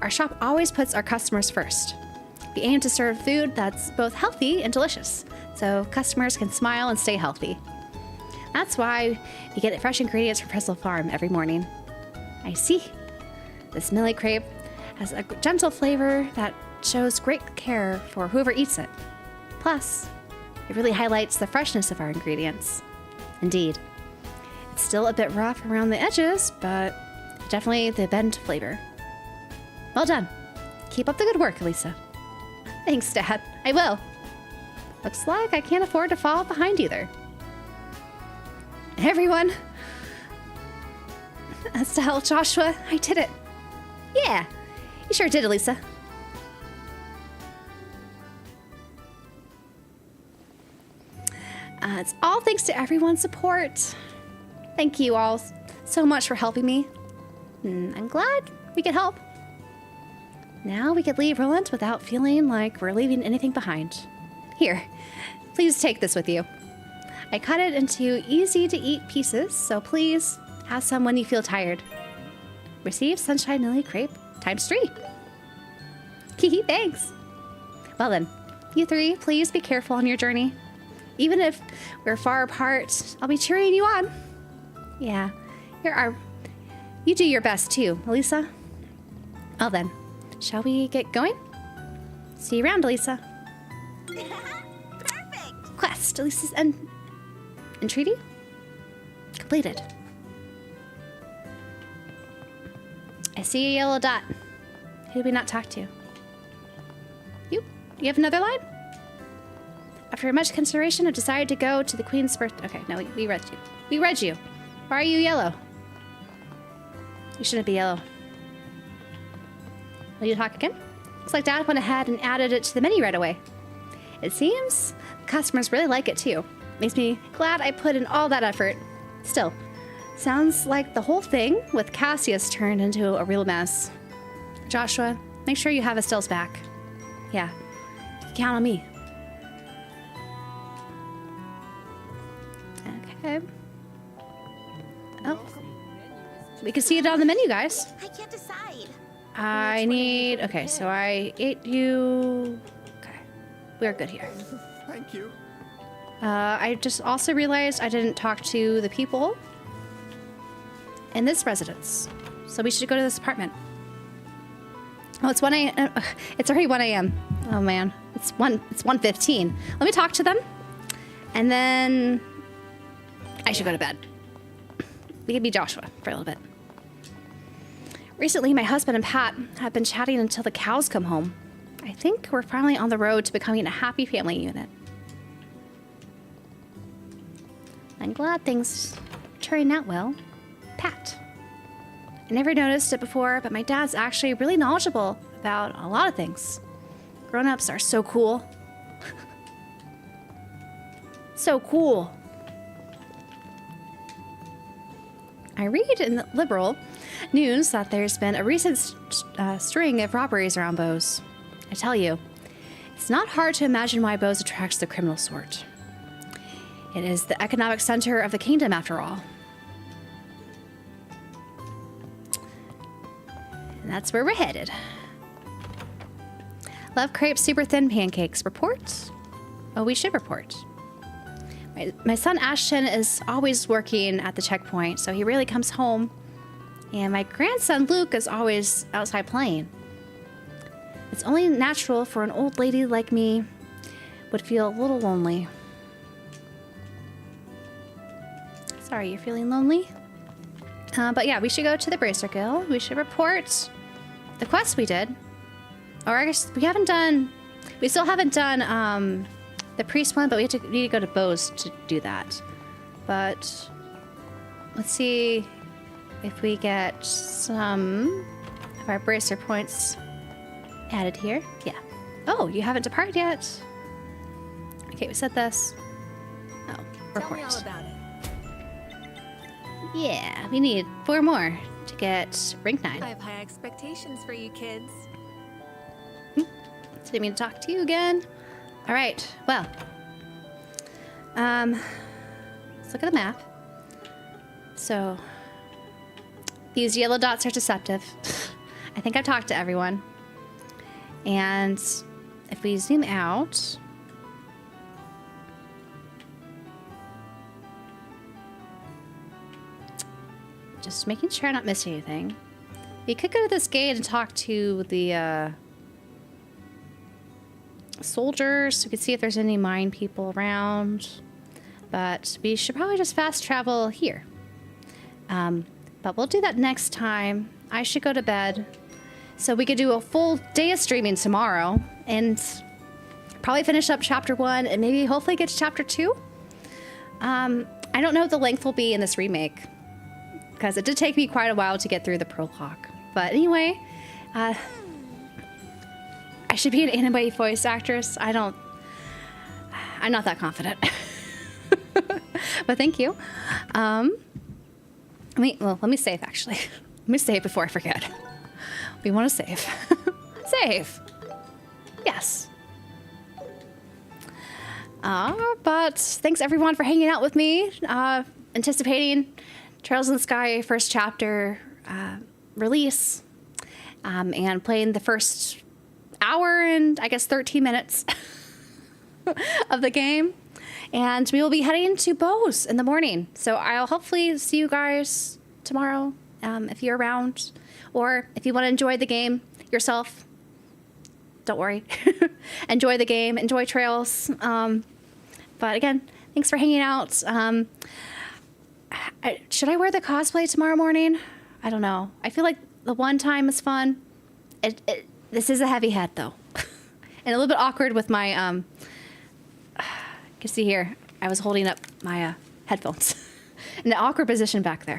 Our shop always puts our customers first. We aim to serve food that's both healthy and delicious, so customers can smile and stay healthy. That's why we get fresh ingredients from Pretzel Farm every morning. I see. This Millie Crepe has a gentle flavor that shows great care for whoever eats it. Plus, it really highlights the freshness of our ingredients. Indeed. It's still a bit rough around the edges, but definitely the bend flavor. Well done. Keep up the good work, Lisa. Thanks, Dad. I will. Looks like I can't afford to fall behind either. Everyone. Estelle, Joshua, I did it. Yeah, you sure did it, Lisa. It's all thanks to everyone's support. Thank you all so much for helping me. I'm glad we could help. Now we could leave Roland without feeling like we're leaving anything behind. Here, please take this with you. I cut it into easy-to-eat pieces, so please have some when you feel tired. Receive Sunshine Millie Crepe ×3. Hee thanks. Well then, you three, please be careful on your journey. Even if we're far apart, I'll be cheering you on. Yeah, you do your best too, Elisa. Well then, shall we get going? See you around, Elisa. Perfect! Quest, Elisa's entreaty completed. I see a yellow dot. Who did we not talk to? You have another line? After much consideration, I've decided to go to the Queen's birth. Okay, no, we read you. We read you. Why are you yellow? You shouldn't be yellow. Will you talk again? Looks like Dad went ahead and added it to the menu right away. It seems the customers really like it too. Makes me glad I put in all that effort. Still, sounds like the whole thing with Cassius turned into a real mess. Joshua, make sure you have Estelle's back. Yeah, you can count on me. Okay. Oh. We can see it on the menu, guys. I can't decide. I need... Okay, so I ate you... Okay. We're good here. Thank you. I just also realized I didn't talk to the people in this residence. So we should go to this apartment. Oh, it's 1 a.m. It's already 1 a.m. Oh, man. It's 1:15. Let me talk to them. And then... I should go to bed. We could be Joshua for a little bit. Recently, my husband and Pat have been chatting until the cows come home. I think we're finally on the road to becoming a happy family unit. I'm glad things are turning out well. Pat. I never noticed it before, but my dad's actually really knowledgeable about a lot of things. Grown-ups are so cool. So cool. I read in the Liberal news that there's been a recent string of robberies around Bose. I tell you, it's not hard to imagine why Bose attracts the criminal sort. It is the economic center of the kingdom, after all. And that's where we're headed. Love crepe super thin pancakes. Report? Oh, we should report. My son Ashton is always working at the checkpoint, so he rarely comes home. And my grandson Luke is always outside playing. It's only natural for an old lady like me would feel a little lonely. Sorry, you're feeling lonely? But yeah, we should go to the Bracer Guild. We should report the quest we did. Or I guess we still haven't done the priest one, but we need to go to Bose to do that. But let's see if we get some of our Bracer points added here. Yeah. Oh, you haven't departed yet. Okay, we said this. Oh, report. Tell me all about it. Yeah, we need 4 more to get rank 9. I have high expectations for you kids. Didn't mean to talk to you again. All right, well. Let's look at the map. So, these yellow dots are deceptive. I think I've talked to everyone. And if we zoom out, just making sure I'm not missing anything. We could go to this gate and talk to the soldiers so we could see if there's any mine people around. But we should probably just fast travel here. But we'll do that next time. I should go to bed. So we could do a full day of streaming tomorrow and probably finish up chapter 1 and maybe hopefully get to chapter 2. I don't know what the length will be in this remake because it did take me quite a while to get through the prologue. But anyway, I should be an anime voice actress. I'm not that confident. But thank you. Let me save actually. Let me save before I forget. We want to save. Save. Yes. But thanks everyone for hanging out with me. Anticipating Trails in the Sky first chapter release. And playing the first hour and I guess 13 minutes of the game. And we will be heading to Bose in the morning. So I'll hopefully see you guys tomorrow if you're around. Or if you want to enjoy the game yourself, don't worry. Enjoy the game, enjoy Trails. But again, thanks for hanging out. Should I wear the cosplay tomorrow morning? I don't know. I feel like the one time is fun. This is a heavy head though. And a little bit awkward with my, you can see here, I was holding up my headphones. In the awkward position back there.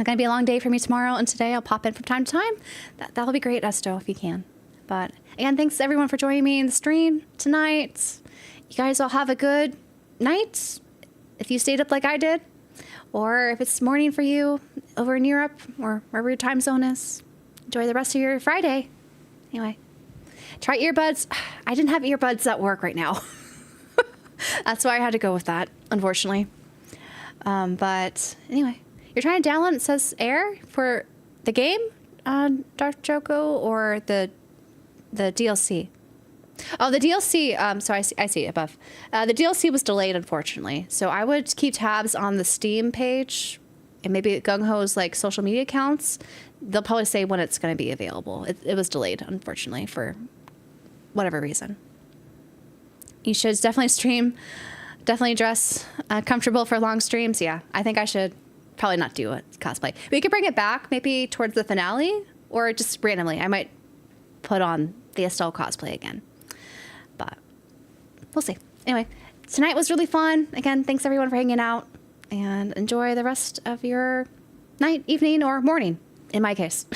Gonna be a long day for me tomorrow and today. I'll pop in from time to time. That'll be great, Esto, if you can. But again, thanks everyone for joining me in the stream tonight. You guys all have a good night if you stayed up like I did. Or if it's morning for you over in Europe or wherever your time zone is. Enjoy the rest of your Friday. Anyway, try earbuds. I didn't have earbuds at work right now. That's why I had to go with that, unfortunately. But anyway. You're trying to download, it says Air for the game, Dark Joko, or the DLC? Oh, the DLC, so I see above. The DLC was delayed, unfortunately. So I would keep tabs on the Steam page and maybe Gung Ho's like social media accounts. They'll probably say when it's going to be available. It was delayed, unfortunately, for whatever reason. You should definitely stream, definitely dress comfortable for long streams. Yeah, I think I should. Probably not do a cosplay. We could bring it back maybe towards the finale or just randomly. I might put on the Estelle cosplay again. But we'll see. Anyway, tonight was really fun. Again, thanks everyone for hanging out and enjoy the rest of your night, evening, or morning in my case.